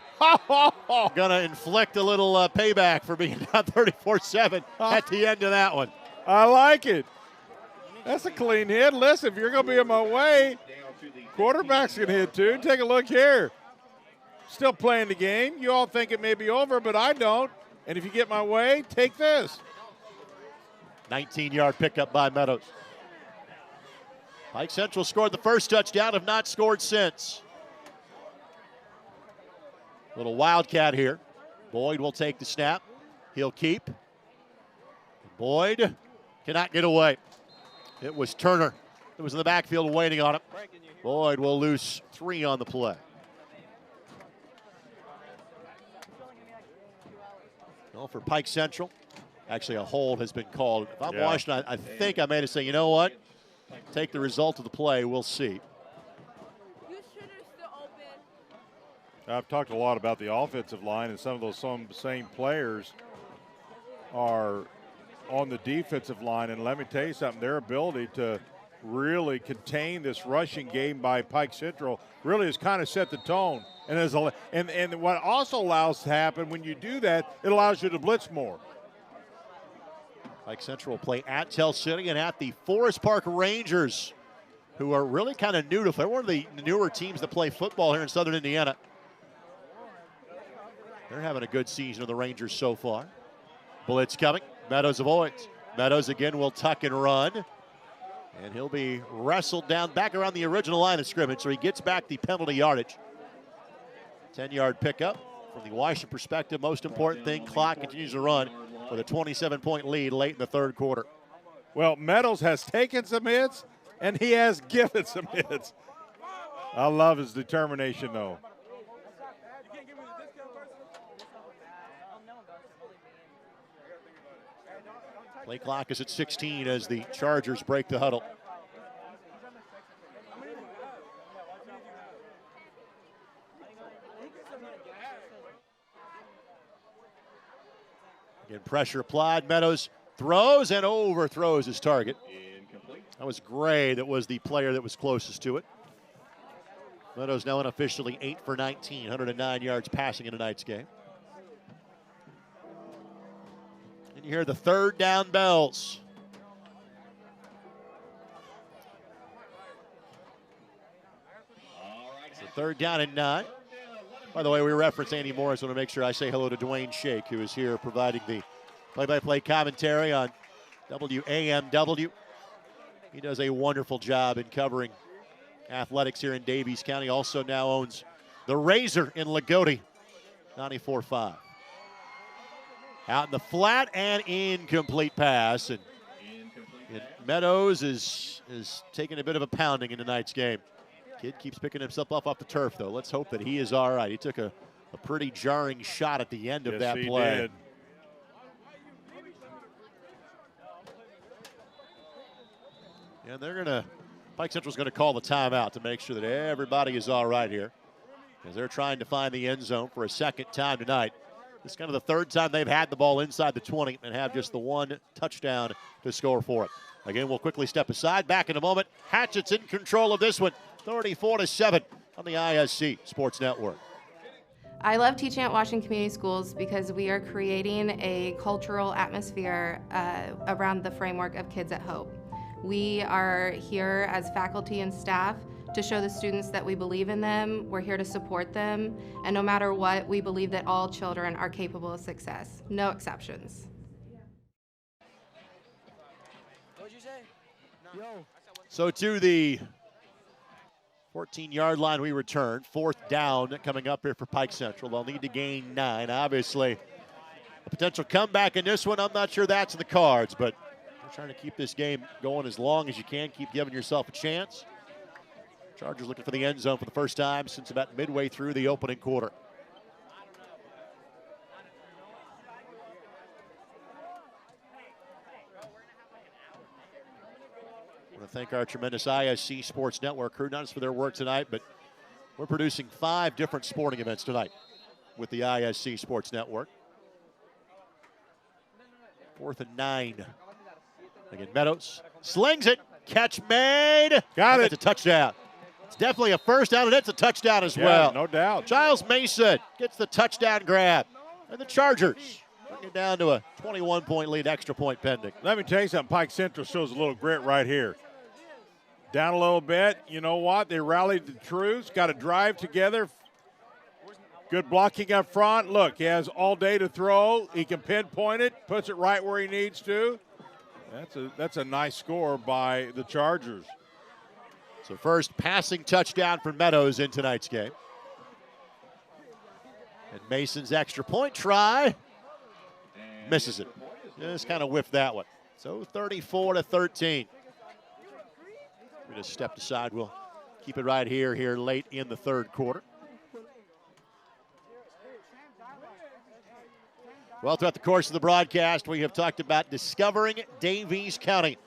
going to inflict a little payback for being down 34-7 at the end of that one. I like it. That's a clean hit. Listen, if you're going to be in my way, quarterback's going to hit too. Take a look here. Still playing the game. You all think it may be over, but I don't. And if you get my way, take this. 19-yard pickup by Meadows. Pike Central scored the first touchdown, have not scored since. Little wildcat here. Boyd will take the snap. He'll keep. Boyd cannot get away. It was Turner who was in the backfield waiting on him. Boyd will lose 3 on the play. Well, for Pike Central, actually a hold has been called. If I'm Washington, I think I made it say, you know what? Take the result of the play. We'll see. I've talked a lot about the offensive line, and some of those same players are on the defensive line. And let me tell you something, their ability to really contain this rushing game by Pike Central really has kind of set the tone. And what also allows to happen when you do that, it allows you to blitz more. Pike Central will play at Tell City and at the Forest Park Rangers, who are really kind of new to play. One of the newer teams that play football here in Southern Indiana. They're having a good season of the Rangers so far. Blitz coming. Meadows avoids. Meadows again will tuck and run. And he'll be wrestled down back around the original line of scrimmage, so he gets back the penalty yardage. 10-yard pickup. From the Washington perspective, most important thing, clock continues to run with a 27-point lead late in the third quarter. Well, Meadows has taken some hits, and he has given some hits. I love his determination, though. Play clock is at 16 as the Chargers break the huddle. Again, pressure applied. Meadows throws and overthrows his target. That was Gray that was the player that was closest to it. Meadows now unofficially 8 for 19, 109 yards passing in tonight's game. And you hear the third down bells. So third down and 9. By the way, we reference Andy Morris. I want to make sure I say hello to Dwayne Shake, who is here providing the play-by-play commentary on WAMW. He does a wonderful job in covering athletics here in Davies County. Also now owns the Razor in Lagodi, 94.5. Out in the flat and incomplete pass. And Meadows is taking a bit of a pounding in tonight's game. Kid keeps picking himself up off the turf, though. Let's hope that he is all right. He took a pretty jarring shot at the end of that play. Did. And they're going to, Pike Central's going to call the timeout to make sure that everybody is all right here, as they're trying to find the end zone for a second time tonight. This is kind of the third time they've had the ball inside the 20 and have just the one touchdown to score for it. Again, we'll quickly step aside. Back in a moment. Hatchet's in control of this one, 34-7 on the ISC Sports Network. I love teaching at Washington Community Schools because we are creating a cultural atmosphere around the framework of Kids at Hope. We are here as faculty and staff to show the students that we believe in them, we're here to support them, and no matter what, we believe that all children are capable of success, no exceptions. So to the 14-yard line we return. Fourth down coming up here for Pike Central. They'll need to gain 9. Obviously, a potential comeback in this one. I'm not sure that's in the cards, but we're trying to keep this game going as long as you can. Keep giving yourself a chance. Chargers looking for the end zone for the first time since about midway through the opening quarter. I want to thank our tremendous ISC Sports Network crew, not just for their work tonight, but we're producing 5 different sporting events tonight with the ISC Sports Network. 4th and 9. Again, Meadows slings it. Catch made. Got it. It's a touchdown. It's definitely a first down, and it's a touchdown as well. No doubt. Giles Mason gets the touchdown grab. And the Chargers bring it down to a 21-point lead, extra point pending. Let me tell you something. Pike Central shows a little grit right here. Down a little bit. You know what? They rallied the troops, got a drive together. Good blocking up front. Look, he has all day to throw. He can pinpoint it, puts it right where he needs to. That's a nice score by the Chargers. So first passing touchdown for Meadows in tonight's game. And Mason's extra point try. Misses it. Just kind of whiffed that one. So 34-13. We just stepped aside. We'll keep it right here late in the third quarter. Well, throughout the course of the broadcast, we have talked about discovering Davies County.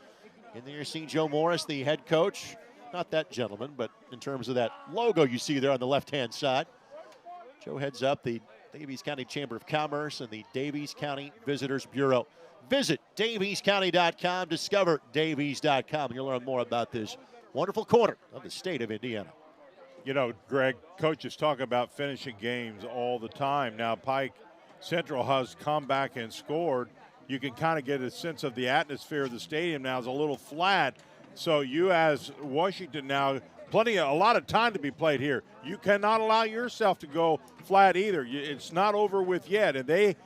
In there you see Joe Morris, the head coach. Not that gentleman, but in terms of that logo you see there on the left-hand side. Joe heads up the Davies County Chamber of Commerce and the Davies County Visitors Bureau. Visit daviescounty.com, discover davies.com, and you'll learn more about this wonderful corner of the state of Indiana. You know, Greg, coaches talk about finishing games all the time. Now, Pike Central has come back and scored. You can kind of get a sense of the atmosphere of the stadium now is a little flat. So you as Washington now, a lot of time to be played here. You cannot allow yourself to go flat either. It's not over with yet, and they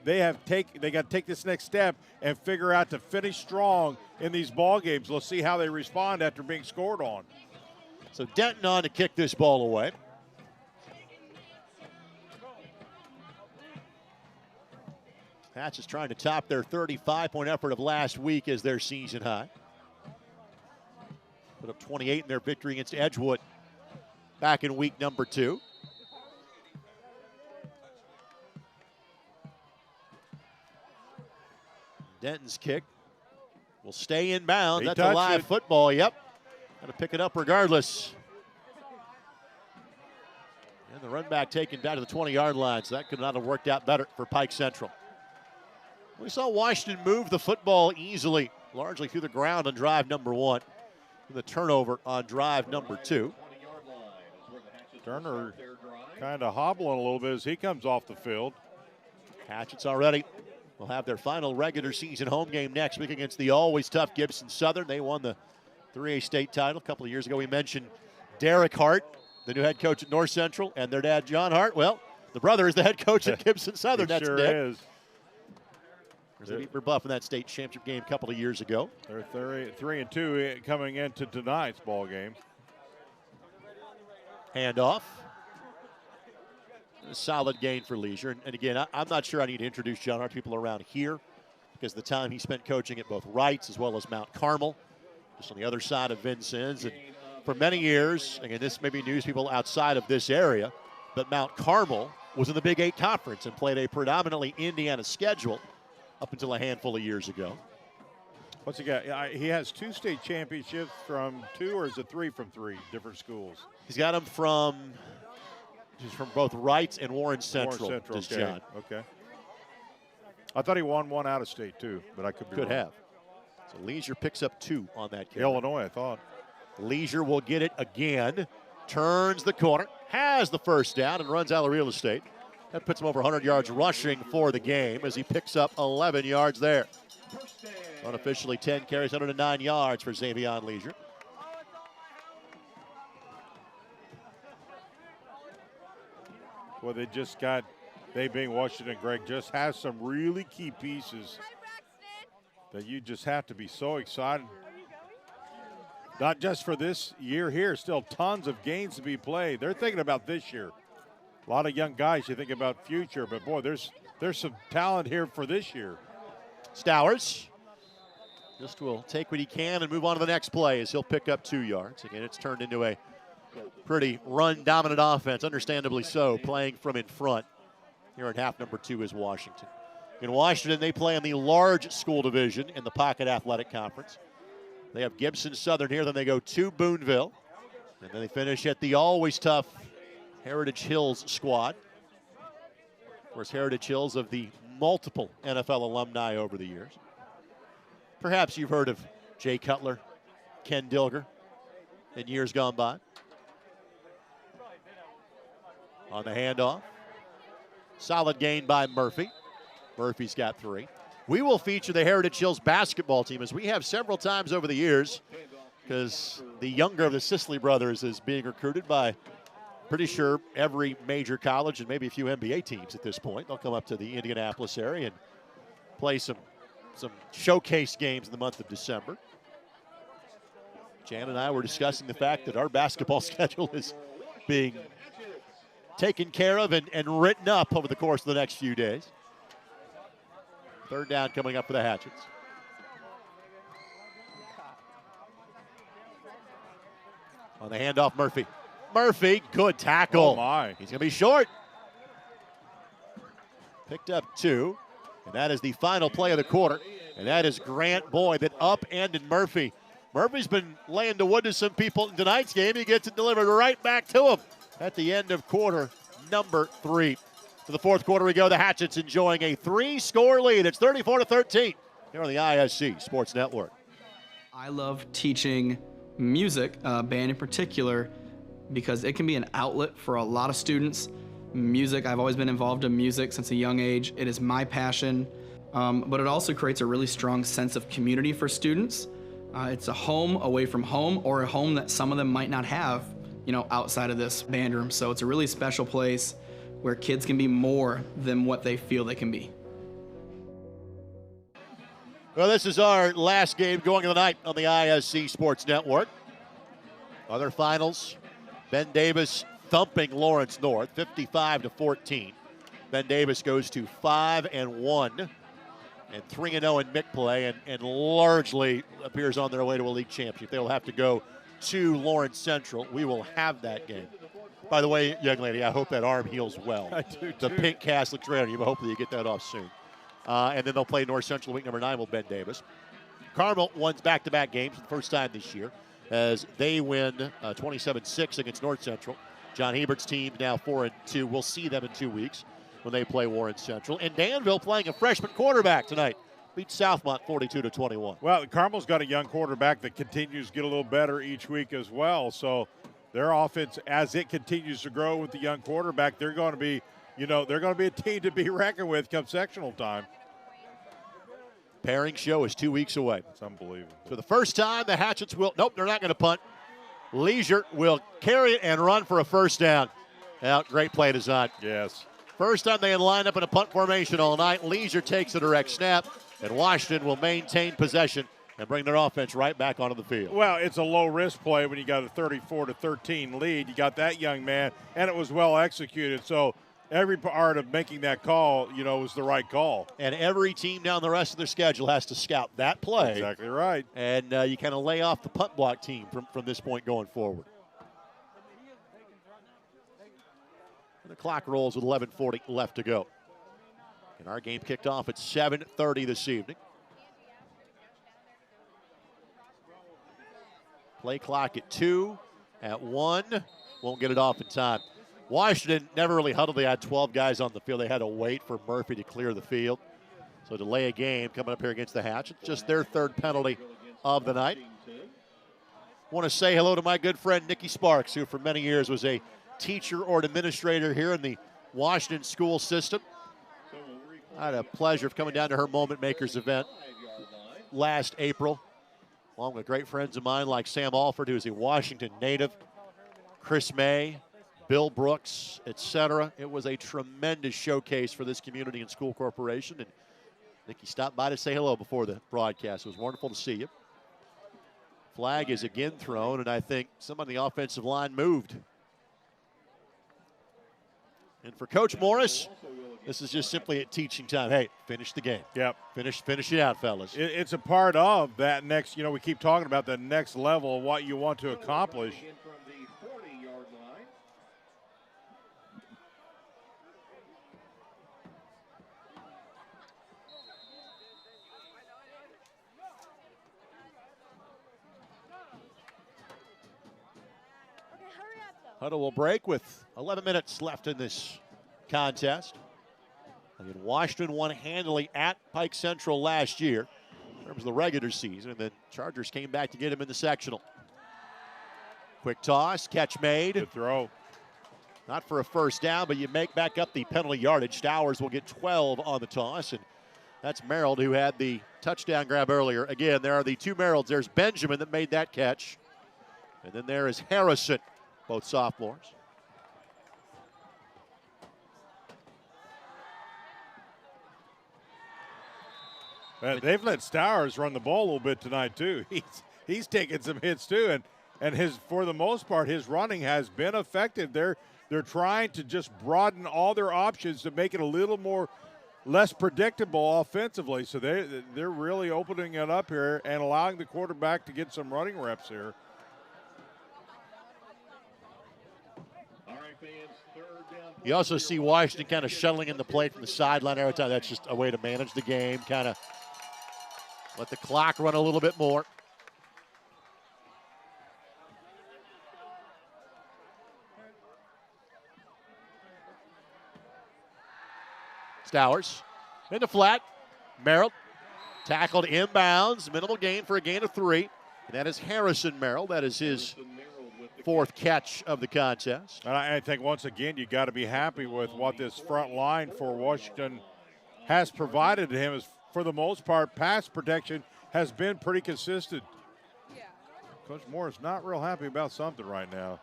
got to take this next step and figure out to finish strong in these ball games. Let's see how they respond after being scored on. So Denton on to kick this ball away. Hatch is trying to top their 35-point effort of last week as their season high. Put up 28 in their victory against Edgewood back in week number 2. Denton's kick will stay in bounds. That's a live football. Yep. Got to pick it up regardless. And the run back taken down to the 20-yard line, so that could not have worked out better for Pike Central. We saw Washington move the football easily, largely through the ground on drive number 1. The turnover on drive number 2. Turner kind of hobbling a little bit as he comes off the field. Hatchets already will have their final regular season home game next week against the always tough Gibson Southern. They won the 3A state title a couple of years ago. We mentioned Derek Hart, the new head coach at North Central, and their dad, John Hart. Well, the brother is the head coach at Gibson Southern. He That's sure Nick. is. They beat Rebuff in that state championship game a couple of years ago. They're 3-2 coming into tonight's ball game. Handoff. A solid gain for Leisure. And again, I'm not sure I need to introduce John Hart to people around here because the time he spent coaching at both Wrights as well as Mount Carmel, just on the other side of Vincennes. And for many years, again, this may be news people outside of this area, but Mount Carmel was in the Big 8 Conference and played a predominantly Indiana schedule up until a handful of years ago. What's he got? He has 2 state championships from 2, or is it 3 from 3 different schools? He's got them from both Wrights and Warren Central. Okay. John. Okay. I thought he won 1 out of state too, but I could be wrong. have. So Leisure picks up 2 on that carry. Illinois, I thought. Leisure will get it again. Turns the corner, has the first down, and runs out of real estate. That puts him over 100 yards rushing for the game as he picks up 11 yards there. Unofficially 10 carries, 109 yards for Xavier Leisure. Well, they being Washington, Greg, just has some really key pieces that you just have to be so excited. Not just for this year here, still tons of games to be played. They're thinking about this year. A lot of young guys, you think about future, but boy, there's some talent here for this year. Stowers just will take what he can and move on to the next play as he'll pick up 2 yards. Again, it's turned into a pretty run-dominant offense, understandably so, playing from in front. Here in half number 2 is Washington. In Washington, they play in the large school division in the Pocket Athletic Conference. They have Gibson Southern here, then they go to Boonville, and then they finish at the always tough Heritage Hills squad. Of course, Heritage Hills of the multiple NFL alumni over the years. Perhaps you've heard of Jay Cutler, Ken Dilger in years gone by. On the handoff, solid gain by Murphy. Murphy's got 3. We will feature the Heritage Hills basketball team, as we have several times over the years, because the younger of the Sisley brothers is being recruited by, pretty sure, every major college and maybe a few NBA teams at this point. They'll come up to the Indianapolis area and play some showcase games in the month of December. Jan and I were discussing the fact that our basketball schedule is being taken care of and written up over the course of the next few days. 3rd down coming up for the Hatchets. On the handoff, Murphy. Murphy, good tackle. Oh, my. He's going to be short. Picked up 2, and that is the final play of the quarter, and that is Grant Boyd that upended Murphy. Murphy's been laying the wood to some people in tonight's game. He gets it delivered right back to him at the end of quarter number 3. To the 4th quarter we go. The Hatchets enjoying a 3-score lead. It's 34-13 here on the ISC Sports Network. I love teaching music, band in particular, because it can be an outlet for a lot of students. Music, I've always been involved in music since a young age. It is my passion, but it also creates a really strong sense of community for students. It's a home away from home, or a home that some of them might not have, outside of this band room. So it's a really special place where kids can be more than what they feel they can be. Well, this is our last game going of the night on the ISC Sports Network. Other finals, Ben Davis thumping Lawrence North, 55-14. Ben Davis goes to 5-1 and 3-0 in MIC play, and largely appears on their way to a league championship. They will have to go to Lawrence Central. We will have that game. By the way, young lady, I hope that arm heals well. I do, the pink cast looks great on you, but hopefully you get that off soon. And then they'll play North Central week number 9 with Ben Davis. Carmel wins back-to-back games for the first time this year as they win 27-6 against North Central. John Hebert's team now 4-2. We'll see them in 2 weeks when they play Warren Central. And Danville playing a freshman quarterback tonight. beat Southmont 42-21. Well, Carmel's got a young quarterback that continues to get a little better each week as well. So their offense, as it continues to grow with the young quarterback, they're going to be, they're going to be a team to be reckoned with come sectional time. Pairing show is 2 weeks away. It's unbelievable. For the first time, the Hatchets will, nope, they're not going to punt. Leisure will carry it and run for a first down. Now, great play design. Yes. First time they had lined up in a punt formation all night. Leisure takes a direct snap, and Washington will maintain possession and bring their offense right back onto the field. Well, it's a low-risk play when you got a 34-13 lead. You got that young man, and it was well executed. So every part of making that call, was the right call. And every team down the rest of their schedule has to scout that play. Exactly right. And you kind of lay off the punt block team from this point going forward. And the clock rolls with 11:40 left to go. And our game kicked off at 7:30 this evening. Play clock at 2, at 1. Won't get it off in time. Washington never really huddled. They had 12 guys on the field. They had to wait for Murphy to clear the field. So delay a game coming up here against the Hatchet. Just their third penalty of the night. Want to say hello to my good friend Nikki Sparks, who for many years was a teacher or an administrator here in the Washington school system. I had a pleasure of coming down to her Moment Makers event last April, along with great friends of mine like Sam Alford, who is a Washington native, Chris May, Bill Brooks, etc. It was a tremendous showcase for this community and school corporation. And Nikki stopped by to say hello before the broadcast. It was wonderful to see you. Flag is again thrown, and I think somebody on the offensive line moved. And for Coach Morris, this is just simply at teaching time. Hey, finish the game. Yep. Finish it out, fellas. It's a part of that next, we keep talking about the next level of what you want to accomplish. Huddle will break with 11 minutes left in this contest. Again, Washington won handily at Pike Central last year in terms of the regular season, and then Chargers came back to get him in the sectional. Quick toss, catch made. Good throw. Not for a first down, but you make back up the penalty yardage. Stowers will get 12 on the toss, and that's Merrill who had the touchdown grab earlier. Again, there are the two Merrills. There's Benjamin that made that catch, and then there is Harrison, both sophomores. They've let Stowers run the ball a little bit tonight too. He's taking some hits too, and his, for the most part, his running has been effective. They're trying to just broaden all their options to make it a little more less predictable offensively. So they're really opening it up here and allowing the quarterback to get some running reps here. You also see Washington kind of shuttling in the play from the sideline every time. That's just a way to manage the game, kind of let the clock run a little bit more. Stowers in the flat. Merrill tackled inbounds. Minimal gain for a gain of 3. And that is Harrison Merrill. That is his fourth catch of the contest. And I think once again you got to be happy with what this front line for Washington has provided to him. Is for the most part, pass protection has been pretty consistent. Coach Moore is not real happy about something right now.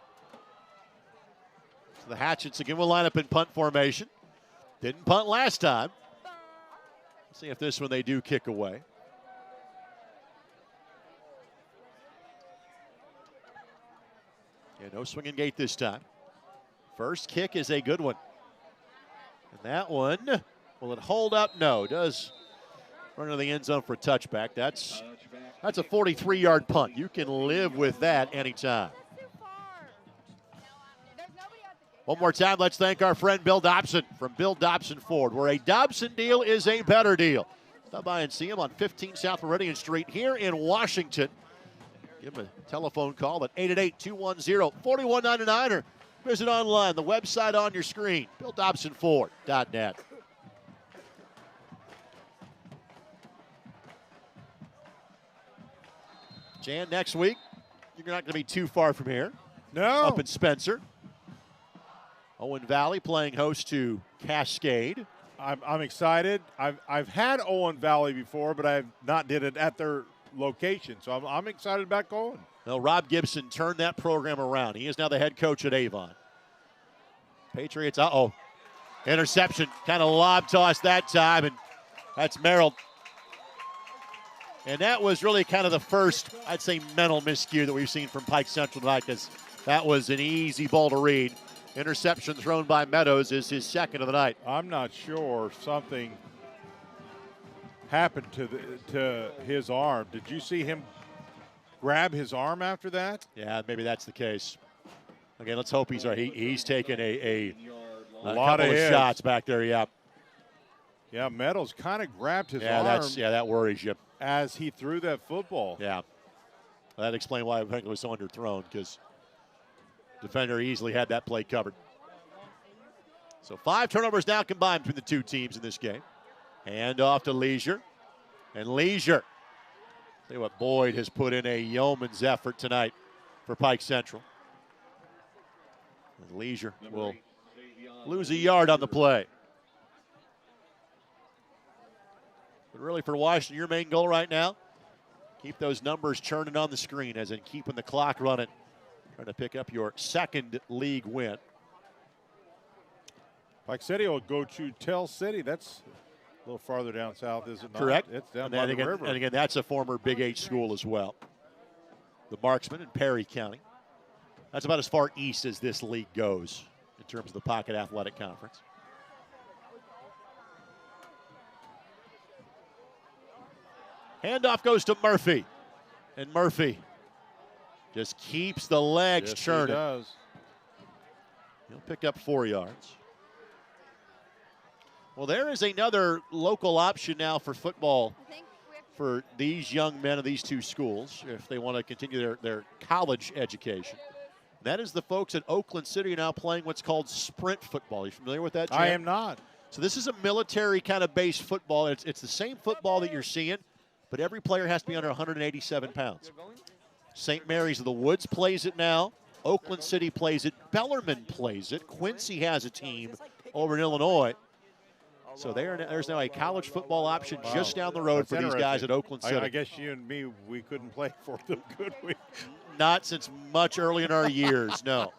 So the Hatchets again will line up in punt formation. Didn't punt last time. Let's see if this one they do kick away. Yeah, no swinging gate this time. First kick is a good one. And that one, will it hold up? No, does run into the end zone for a touchback. That's a 43-yard punt. You can live with that anytime. One more time, let's thank our friend Bill Dobson from Bill Dobson Ford, where a Dobson deal is a better deal. Stop by and see him on 15 South Meridian Street here in Washington. Give him a telephone call at 888-210-4199 or visit online, the website on your screen, BillDobsonFord.net. Jan, next week, you're not going to be too far from here. No. Up in Spencer. Owen Valley playing host to Cascade. I'm excited. I've had Owen Valley before, but I've not did it at their location. So I'm excited about going. Well, Rob Gibson turned that program around. He is now the head coach at Avon. Patriots, interception, kind of lob toss that time, and that's Merrill. And that was really kind of the first, I'd say, mental miscue that we've seen from Pike Central tonight, because that was an easy ball to read. Interception thrown by Meadows is his second of the night. I'm not sure something happened to his arm. Did you see him grab his arm after that? Yeah, maybe that's the case. Again, let's hope he's right. He's taken a lot couple of shots back there. Yeah. Yeah, Meadows kind of grabbed his arm. That worries you as he threw that football. Yeah, that explained why I think it was so underthrown, because defender easily had that play covered. So 5 turnovers now combined between the two teams in this game. Hand off to Leisure, and Leisure. See what Boyd has put in a yeoman's effort tonight for Pike Central. And Leisure will lose a yard on the play. But really for Washington, your main goal right now, keep those numbers churning on the screen, as in keeping the clock running, trying to pick up your second league win. Pike City will go to Tell City. That's a little farther down south, is it not? Correct. It's down and by the again, river. And again, that's a former Big H school as well. The Marksman in Perry County. That's about as far east as this league goes in terms of the Pocket Athletic Conference. Handoff goes to Murphy. And Murphy just keeps the legs churning. He does. He'll pick up 4 yards. Well, there is another local option now for football for these young men of these two schools if they want to continue their college education. That is the folks at Oakland City now playing what's called sprint football. Are you familiar with that, Jim? I am not. So this is a military kind of based football. It's the same football that you're seeing, but every player has to be under 187 pounds. St. Mary's of the Woods plays it now. Oakland City plays it. Bellarmine plays it. Quincy has a team over in Illinois. So there's now a college football option just down the road for these guys at Oakland City. I guess you and me, we couldn't play for them, could we? Not since much early in our years, no.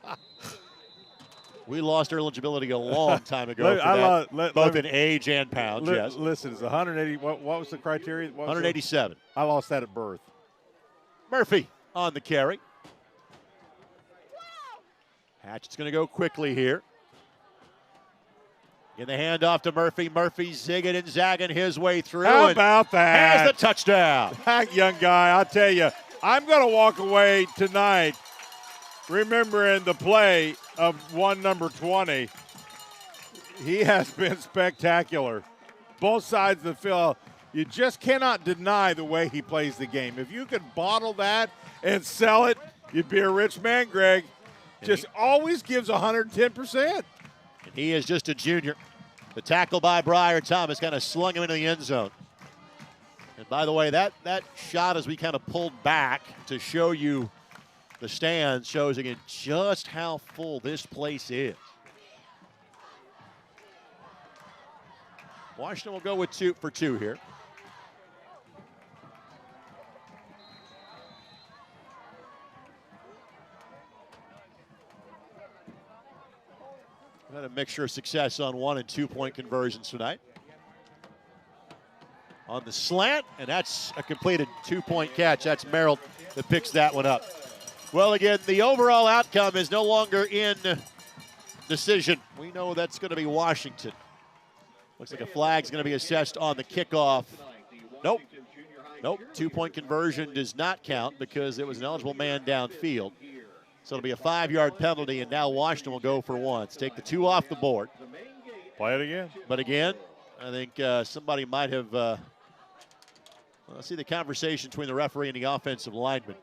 We lost our eligibility a long time ago both in age and pounds, yes. Listen, it's 180. What was the criteria? 187. I lost that at birth. Murphy on the carry. Hatchet's going to go quickly here. Get the handoff to Murphy. Murphy zigging and zagging his way through. How about that? Has the touchdown. That young guy, I'll tell you, I'm going to walk away tonight remembering the play of number 20. He has been spectacular. Both sides of the field. You just cannot deny the way he plays the game. If you could bottle that and sell it, you'd be a rich man, Greg. Just always gives 110%. And he is just a junior. The tackle by Briar Thomas kind of slung him into the end zone. And by the way, that shot as we kind of pulled back to show you the stands shows again just how full this place is. Washington will go with 2 for 2 here. Had a mixture of success on 1- and 2-point conversions tonight. On the slant, and that's a completed 2-point catch. That's Merrill that picks that one up. Well, again, the overall outcome is no longer in decision. We know that's going to be Washington. Looks like a flag's going to be assessed on the kickoff. Nope. 2-point conversion does not count because it was an eligible man downfield. So it'll be a 5-yard penalty, and now Washington will go for 1. Take the 2 off the board. Play it again. But again, I think somebody might have, let's see the conversation between the referee and the offensive lineman.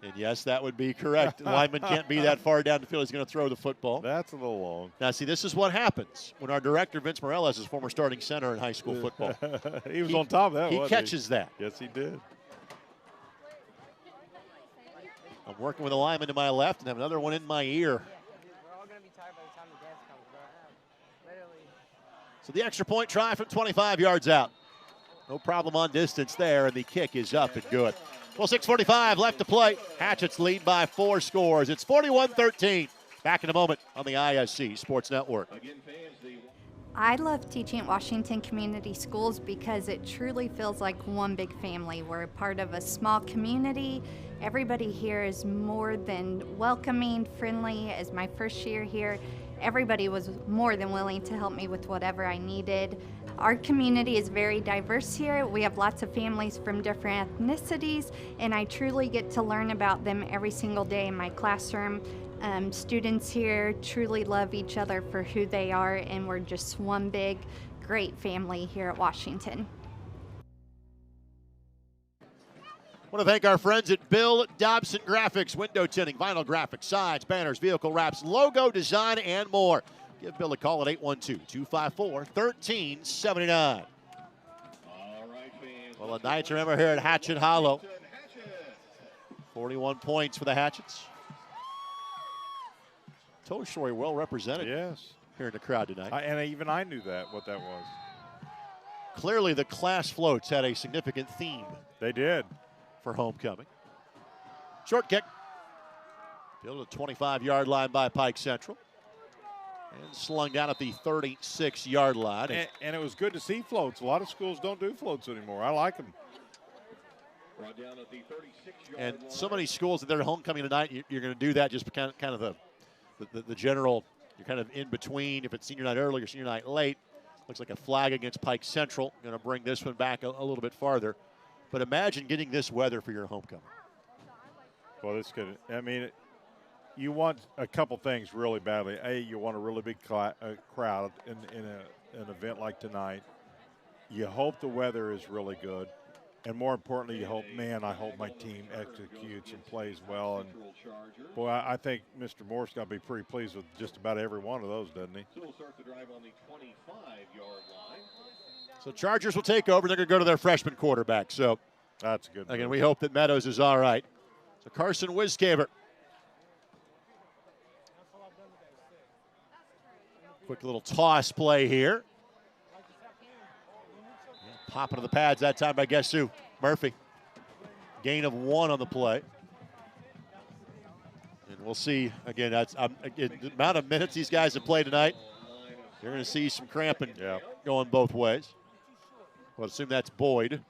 And yes, that would be correct. The lineman can't be that far down the field. He's going to throw the football. That's a little long. Now, see, this is what happens when our director, Vince Morales, is former starting center in high school football. he was on top of that, He catches that. Yes, he did. I'm working with a lineman to my left and have another one in my ear. We're all going to be tired by the time the dance comes, bro. Literally. So the extra point try from 25 yards out. No problem on distance there, and the kick is up and good. Well, 6:45 left to play. Hatchets lead by 4 scores. It's 41-13. Back in a moment on the ISC Sports Network. I love teaching at Washington Community Schools because it truly feels like one big family. We're a part of a small community. Everybody here is more than welcoming, friendly. As my first year here, everybody was more than willing to help me with whatever I needed. Our community is very diverse here. We have lots of families from different ethnicities, and I truly get to learn about them every single day in my classroom. Students here truly love each other for who they are, and we're just one big, great family here at Washington. I want to thank our friends at Bill Dobson Graphics, window tinting, vinyl graphics, signs, banners, vehicle wraps, logo design, and more. Give Bill a call at 812-254-1379. Well, a night to remember here at Hatchet Hollow. 41 points for the Hatchets. Total story well represented. Yes. Here in the crowd tonight. And even I knew what that was. Clearly the class floats had a significant theme. They did. For homecoming. Short kick. Fielded at the 25-yard line by Pike Central. And slung down at the 36-yard line. And it was good to see floats. A lot of schools don't do floats anymore. I like them. And so many schools that they're homecoming tonight, you're going to do that just kind of the general, you're kind of in between. If it's senior night early or senior night late, looks like a flag against Pike Central. Going to bring this one back a little bit farther. But imagine getting this weather for your homecoming. Well, this could, I mean, you want a couple things really badly. A, you want a really big crowd in an event like tonight. You hope the weather is really good. And more importantly, you hope, man, I hope my team executes and plays well. And, boy, I think Mr. Moore's got to be pretty pleased with just about every one of those, doesn't he? So we'll start the drive on the 25-yard line. So Chargers will take over. They're going to go to their freshman quarterback. So that's good. Again, we hope that Meadows is all right. So Carson Wiscaver. Quick little toss play here. Popping to the pads that time by guess who? Murphy. Gain of 1 on the play. And we'll see, again, that's again, the amount of minutes these guys have played tonight. You're going to see some cramping going both ways. We'll assume that's Boyd.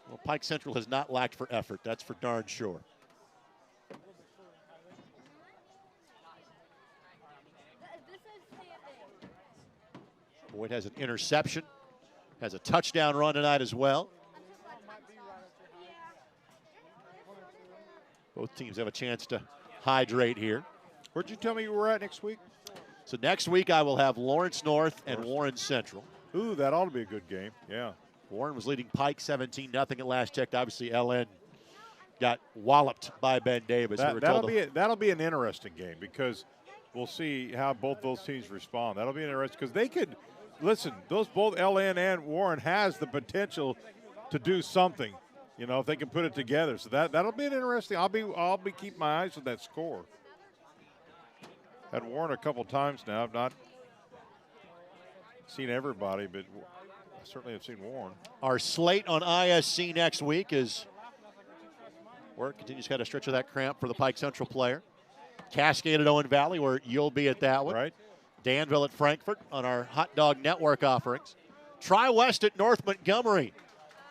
Well, Pike Central has not lacked for effort. That's for darn sure. Boyd has an interception, has a touchdown run tonight as well. Both teams have a chance to hydrate here. Where'd you tell me you were at next week? So next week I will have Lawrence North and Warren Central. Ooh, that ought to be a good game. Yeah. Warren was leading Pike 17-0 at last checked. Obviously, LN got walloped by Ben Davis. That'll be an interesting game because we'll see how both those teams respond. That'll be interesting because they could listen. Both LN and Warren has the potential to do something. You know, if they can put it together. So that'll be an interesting. I'll be keeping my eyes on that score. Had Warren a couple times now. I've not seen everybody, but I certainly have seen Warren. Our slate on ISC next week is where it continues to kind of stretch of that cramp for the Pike Central player. Cascade at Owen Valley, where you'll be at that one. Right. Danville at Frankfort on our Hot Dog Network offerings. Tri-West at North Montgomery.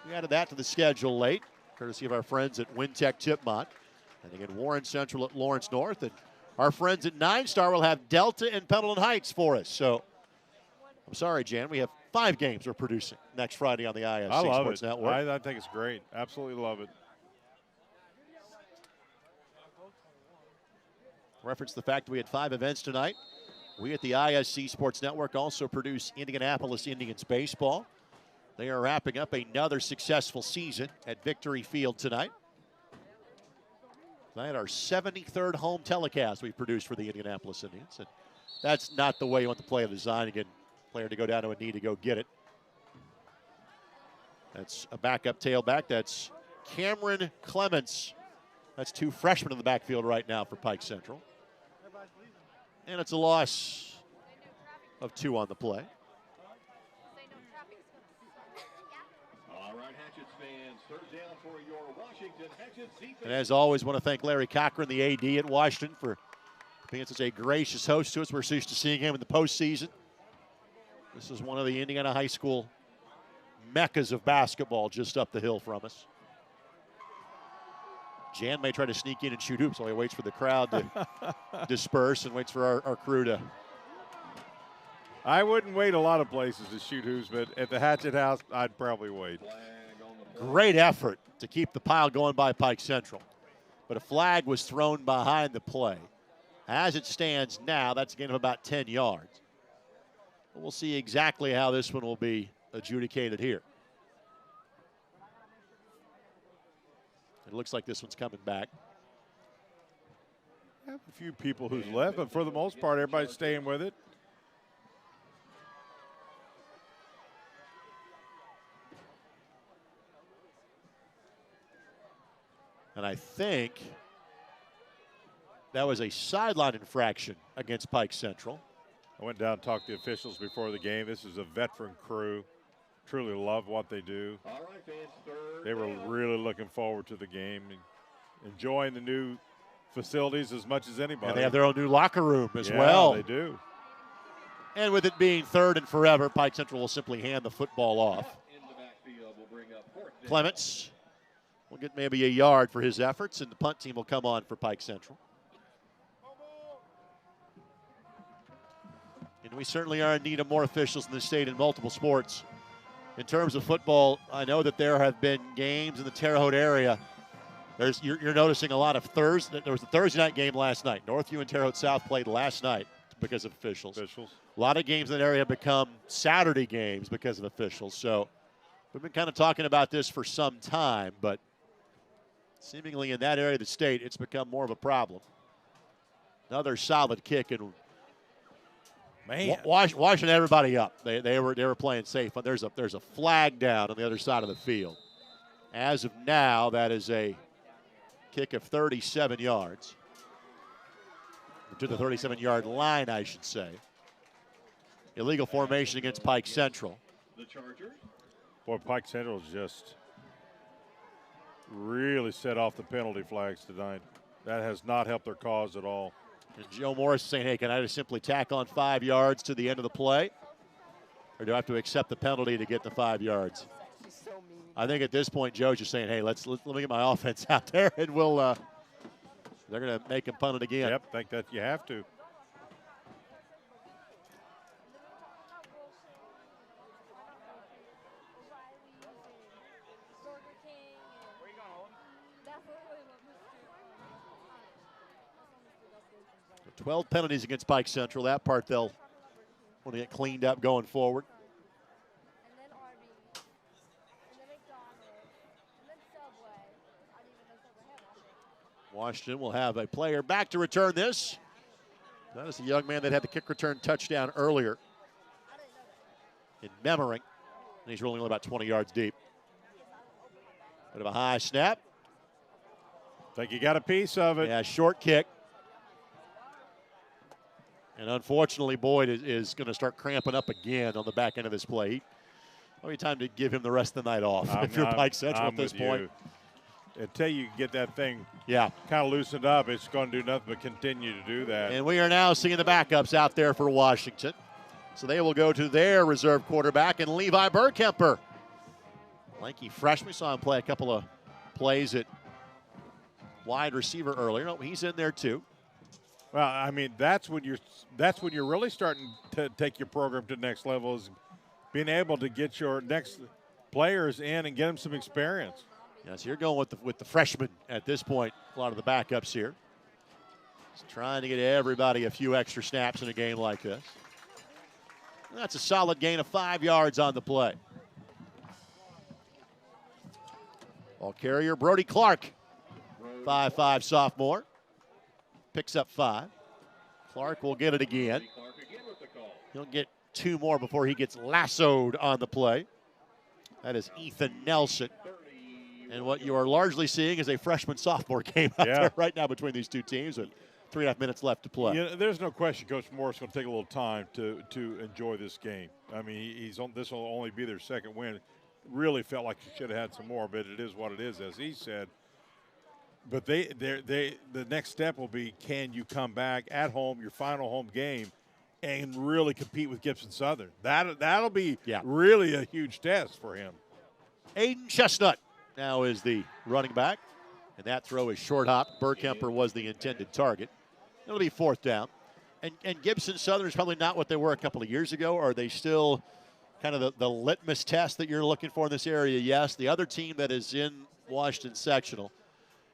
We added that to the schedule late, courtesy of our friends at Wintech Tipmont. And again, Warren Central at Lawrence North. And our friends at 9-Star will have Delta and Pendleton Heights for us. So, I'm sorry, Jan, we have 5 games we're producing next Friday on the ISC Sports Network. I think it's great. Absolutely love it. Reference the fact that we had 5 events tonight. We at the ISC Sports Network also produce Indianapolis Indians baseball. They are wrapping up another successful season at Victory Field tonight. Tonight, our 73rd home telecast we've produced for the Indianapolis Indians. And that's not the way you want the play of design. Again, player to go down to a knee to go get it. That's a backup tailback. That's Cameron Clements. That's 2 freshmen in the backfield right now for Pike Central. And it's a loss of 2 on the play. All right, Hatchet fans, third down for your Washington Hatchet defense. And as always, want to thank Larry Cochran, the AD at Washington, for being such a gracious host to us. We're used to seeing him in the postseason. This is one of the Indiana high school meccas of basketball just up the hill from us. Jan may try to sneak in and shoot hoops while he waits for the crowd to disperse and waits for our crew to. I wouldn't wait a lot of places to shoot hoops, but at the Hatchet house, I'd probably wait. Great effort to keep the pile going by Pike Central. But a flag was thrown behind the play. As it stands now, that's a gain of about 10 yards. But we'll see exactly how this one will be adjudicated here. It looks like this one's coming back. I have a few people who's left, but for the most part, everybody's staying with it. And I think that was a sideline infraction against Pike Central. I went down and talked to the officials before the game. This is a veteran crew. Truly love what they do. All right, fans, third They were down. really looking forward to the game and enjoying the new facilities as much as anybody. And they have their own new locker room as Yeah, well. They do. And with it being third and forever, Pike Central will simply hand the football off. In the backfield will bring up fourth down. Clements will get maybe a yard for his efforts, and the punt team will come on for Pike Central. And we certainly are in need of more officials in the state in multiple sports. In terms of football, I know that there have been games in the Terre Haute area. You're noticing a lot of Thursday. There was a Thursday night game last night. Northview and Terre Haute South played last night because of officials. A lot of games in that area have become Saturday games because of officials. So we've been kind of talking about this for some time, but seemingly in that area of the state, it's become more of a problem. Another solid kick, and washing everybody up. They were playing safe, but there's a flag down on the other side of the field. As of now, that is a kick of 37 yards. To the 37-yard line, I should say. Illegal formation against Pike Central. The Chargers. Boy, Pike Central just really set off the penalty flags tonight. That has not helped their cause at all. And Joe Morris is saying, hey, can I just simply tack on 5 yards to the end of the play? Or do I have to accept the penalty to get the 5 yards? I think at this point, Joe's just saying, hey, let me get my offense out there, and we'll they're going to make him punt it again. Yep, think that you have to. So 12 penalties against Pike Central. That part they'll want to get cleaned up going forward. Washington will have a player back to return this. That is a young man that had the kick return touchdown earlier in Memmering. And he's rolling only about 20 yards deep. Bit of a high snap. Think you got a piece of it. Yeah, short kick. And unfortunately, Boyd is going to start cramping up again on the back end of this play. Probably time to give him the rest of the night off if you're Pike Central at this point. Until you get that thing kind of loosened up, it's going to do nothing but continue to do that. And we are now seeing the backups out there for Washington. So they will go to their reserve quarterback and Levi Burkemper. Lanky freshman. We saw him play a couple of plays at wide receiver earlier. No, he's in there too. Well, I mean, that's when you're really starting to take your program to the next level, is being able to get your next players in and get them some experience. Yes, you're going with the freshmen at this point. A lot of the backups here. Just trying to get everybody a few extra snaps in a game like this. That's a solid gain of 5 yards on the play. Ball carrier Brody Clark. 5'5" sophomore. Picks up 5. Clark will get it again. He'll get 2 more before he gets lassoed on the play. That is Ethan Nelson. And what you are largely seeing is a freshman-sophomore game out there right now between these two teams with 3.5 minutes left to play. Yeah, there's no question Coach Morris is going to take a little time to enjoy this game. I mean, this will only be their second win. Really felt like he should have had some more, but it is what it is, as he said. But the next step will be, can you come back at home, your final home game, and really compete with Gibson Southern? That'll be really a huge test for him. Aiden Chestnut now is the running back, and that throw is short hop. Burkemper was the intended target. It'll be 4th down. And Gibson Southern is probably not what they were a couple of years ago. Are they still kind of the litmus test that you're looking for in this area? Yes. The other team that is in Washington sectional,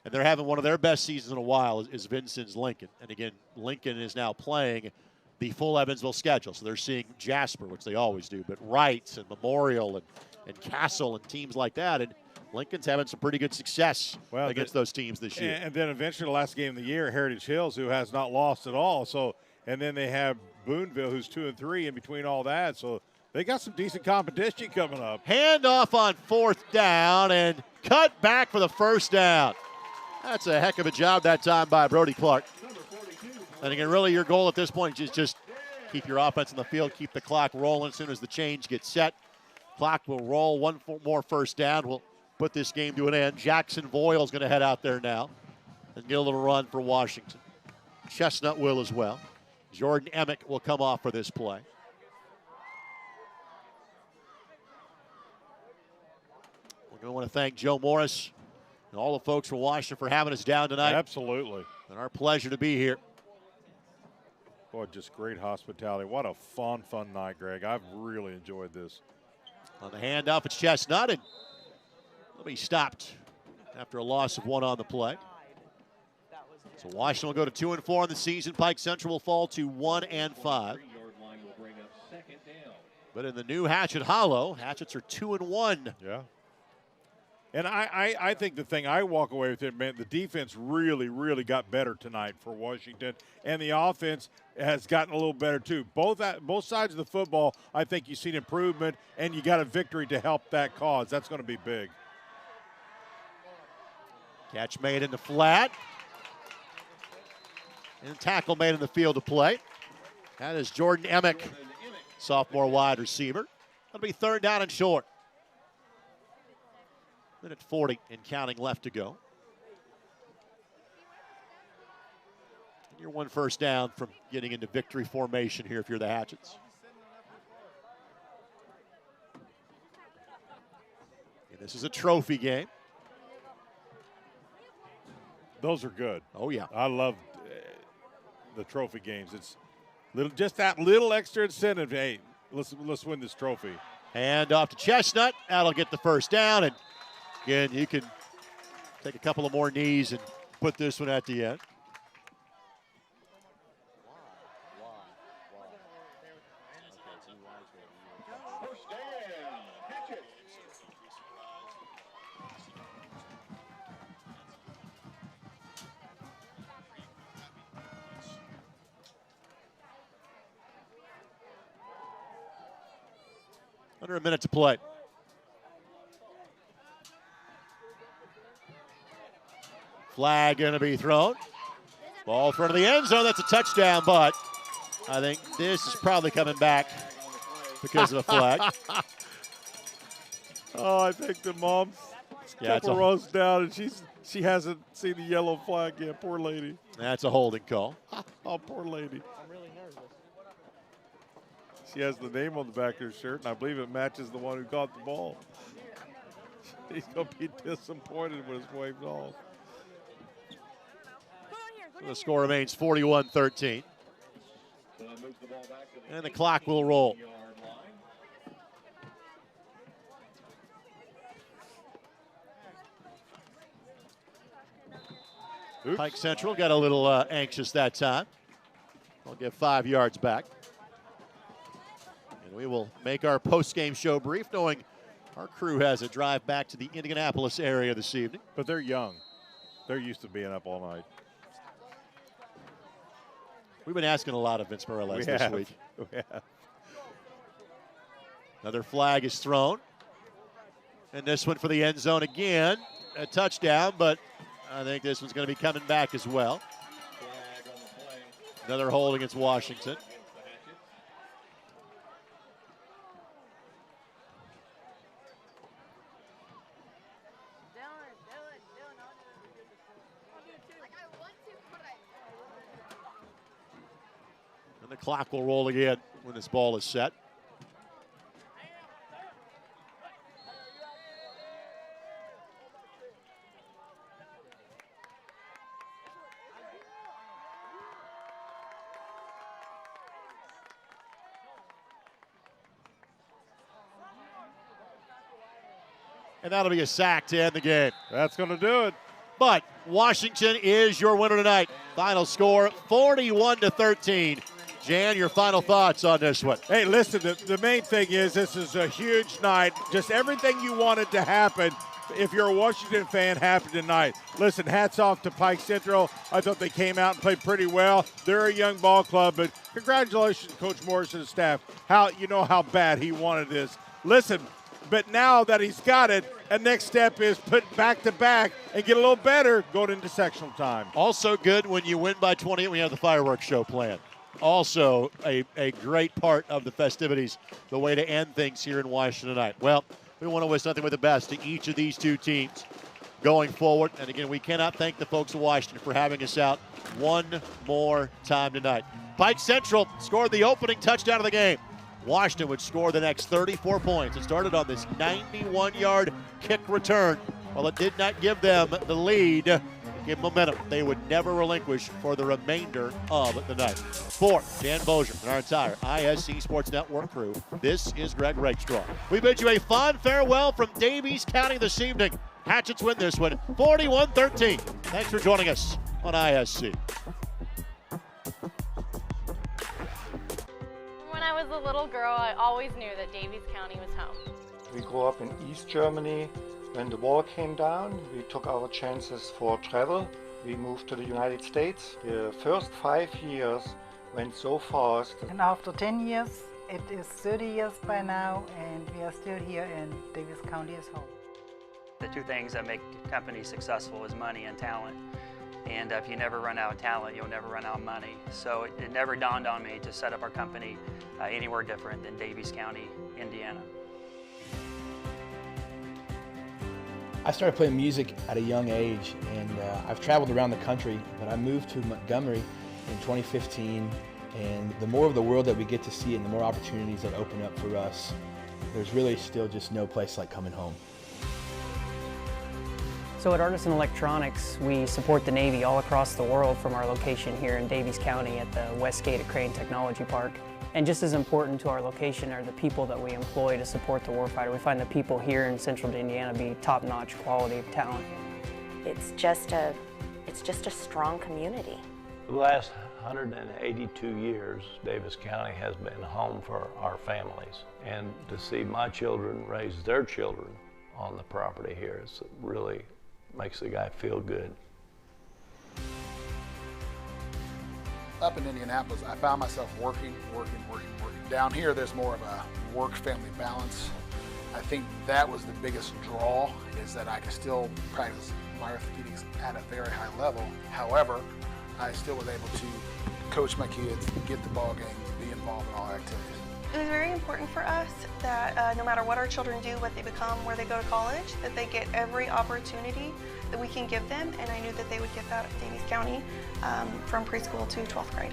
and they're having one of their best seasons in a while, is Vincent's Lincoln. And again, Lincoln is now playing the full Evansville schedule. So they're seeing Jasper, which they always do, but Wrights and Memorial and Castle and teams like that. And Lincoln's having some pretty good success against those teams this year. And then eventually the last game of the year, Heritage Hills, who has not lost at all. So, and then they have Boonville, who's 2-3 in between all that. So they got some decent competition coming up. Handoff on 4th down and cut back for the 1st down. That's a heck of a job that time by Brody Clark. And again, really your goal at this point is just keep your offense in the field, keep the clock rolling as soon as the change gets set. Clock will roll. 1 more 1st down. We'll put this game to an end. Jackson Voile's going to head out there now and get a little run for Washington. Chestnut will as well. Jordan Emick will come off for this play. We're going to want to thank Joe Morris and all the folks from Washington for having us down tonight. Absolutely. And our pleasure to be here. Boy, just great hospitality. What a fun night, Greg. I've really enjoyed this. On the handoff, it's Chestnut, and will be stopped after a loss of 1 on the play. So Washington will go to 2-4 in the season. Pike Central will fall to 1-5. But in the new Hatchet Hollow, Hatchets are 2-1. Yeah. And I think the thing I walk away with it, man, the defense really got better tonight for Washington, and the offense has gotten a little better too. Both sides of the football, I think you've seen improvement, and you got a victory to help that cause. That's going to be big. Catch made in the flat. And tackle made in the field of play. That is Jordan Emick, sophomore wide receiver. That'll be 3rd down and short. 1:40 and counting left to go. And you're 1 1st down from getting into victory formation here if you're the Hatchets. And this is a trophy game. Those are good. Oh, yeah. I love the trophy games. It's just that little extra incentive. Hey, let's win this trophy. Hand off to Chestnut. That'll get the 1st down. And again, you can take a couple of more knees and put this one at the end. Under a minute to play. Flag going to be thrown. Ball in front of the end zone. That's a touchdown, but I think this is probably coming back because of a flag. Oh, I think the mom's a couple rows down, and she hasn't seen the yellow flag yet. Poor lady. That's a holding call. Oh, poor lady. I'm really nervous. She has the name on the back of her shirt, and I believe it matches the one who caught the ball. He's going to be disappointed when it's waved off. So the score remains 41-13. And the clock will roll. Oops. Pike Central got a little anxious that time. We'll get 5 yards back. And we will make our post-game show brief, knowing our crew has a drive back to the Indianapolis area this evening. But they're young. They're used to being up all night. We've been asking a lot of Vince Morales this week. We have. Another flag is thrown. And this one for the end zone again. A touchdown, but I think this one's going to be coming back as well. Another hold against Washington. And the clock will roll again when this ball is set. And that'll be a sack to end the game. That's going to do it. But Washington is your winner tonight. Final score 41-13. Jan, your final thoughts on this one? Hey, listen, the main thing is this is a huge night. Just everything you wanted to happen, if you're a Washington fan, happened tonight. Listen, hats off to Pike Central. I thought they came out and played pretty well. They're a young ball club, but congratulations to Coach Morris and his staff. You know how bad he wanted this. Listen, but now that he's got it, a next step is put back-to-back and get a little better going into sectional time. Also good when you win by 20, we have the fireworks show planned. Also a great part of the festivities, the way to end things here in Washington tonight. Well, we want to wish nothing but the best to each of these two teams going forward. And again, we cannot thank the folks of Washington for having us out one more time tonight. Pike Central scored the opening touchdown of the game. Washington would score the next 34 points. It started on this 91-yard kick return. While it did not give them the lead, give momentum they would never relinquish for the remainder of the night. For Dan Bozier and our entire ISC Sports Network crew, this is Greg Rakestraw. We bid you a fond farewell from Davies County this evening. Hatchets win this one, 41-13. Thanks for joining us on ISC. When I was a little girl, I always knew that Davies County was home. We grew up in East Germany. When the wall came down, we took our chances for travel. We moved to the United States. The first 5 years went so fast. And after 10 years, it is 30 years by now, and we are still here, and Davies County is home. The two things that make companies successful is money and talent. And if you never run out of talent, you'll never run out of money. So it never dawned on me to set up our company anywhere different than Davies County, Indiana. I started playing music at a young age, and I've traveled around the country, but I moved to Montgomery in 2015, and the more of the world that we get to see and the more opportunities that open up for us, there's really still just no place like coming home. So at Artisan Electronics, we support the Navy all across the world from our location here in Davies County at the West Gate at Crane Technology Park. And just as important to our location are the people that we employ to support the warfighter. We find the people here in Central Indiana be top-notch quality of talent. It's just a strong community. For the last 182 years, Davies County has been home for our families. And to see my children raise their children on the property here, it really makes the guy feel good. Up in Indianapolis, I found myself working. Down here, there's more of a work-family balance. I think that was the biggest draw, is that I could still practice my orthopedics at a very high level. However, I still was able to coach my kids, get the ball game, be involved in all activities. It was very important for us that no matter what our children do, what they become, where they go to college, that they get every opportunity that we can give them, and I knew that they would get that at Davies County from preschool to 12th grade.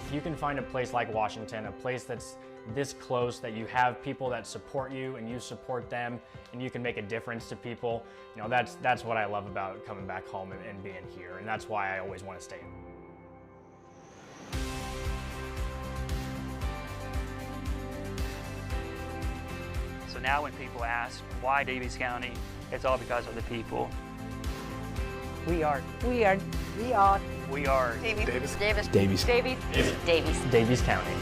If you can find a place like Washington, a place that's this close, that you have people that support you and you support them, and you can make a difference to people, you know, that's what I love about coming back home and being here, and that's why I always want to stay. So now when people ask, why Davies County, it's all because of the people. We are. We are. We are. We are. Davies. Davies. Davies. Davies. Davies. Davies County.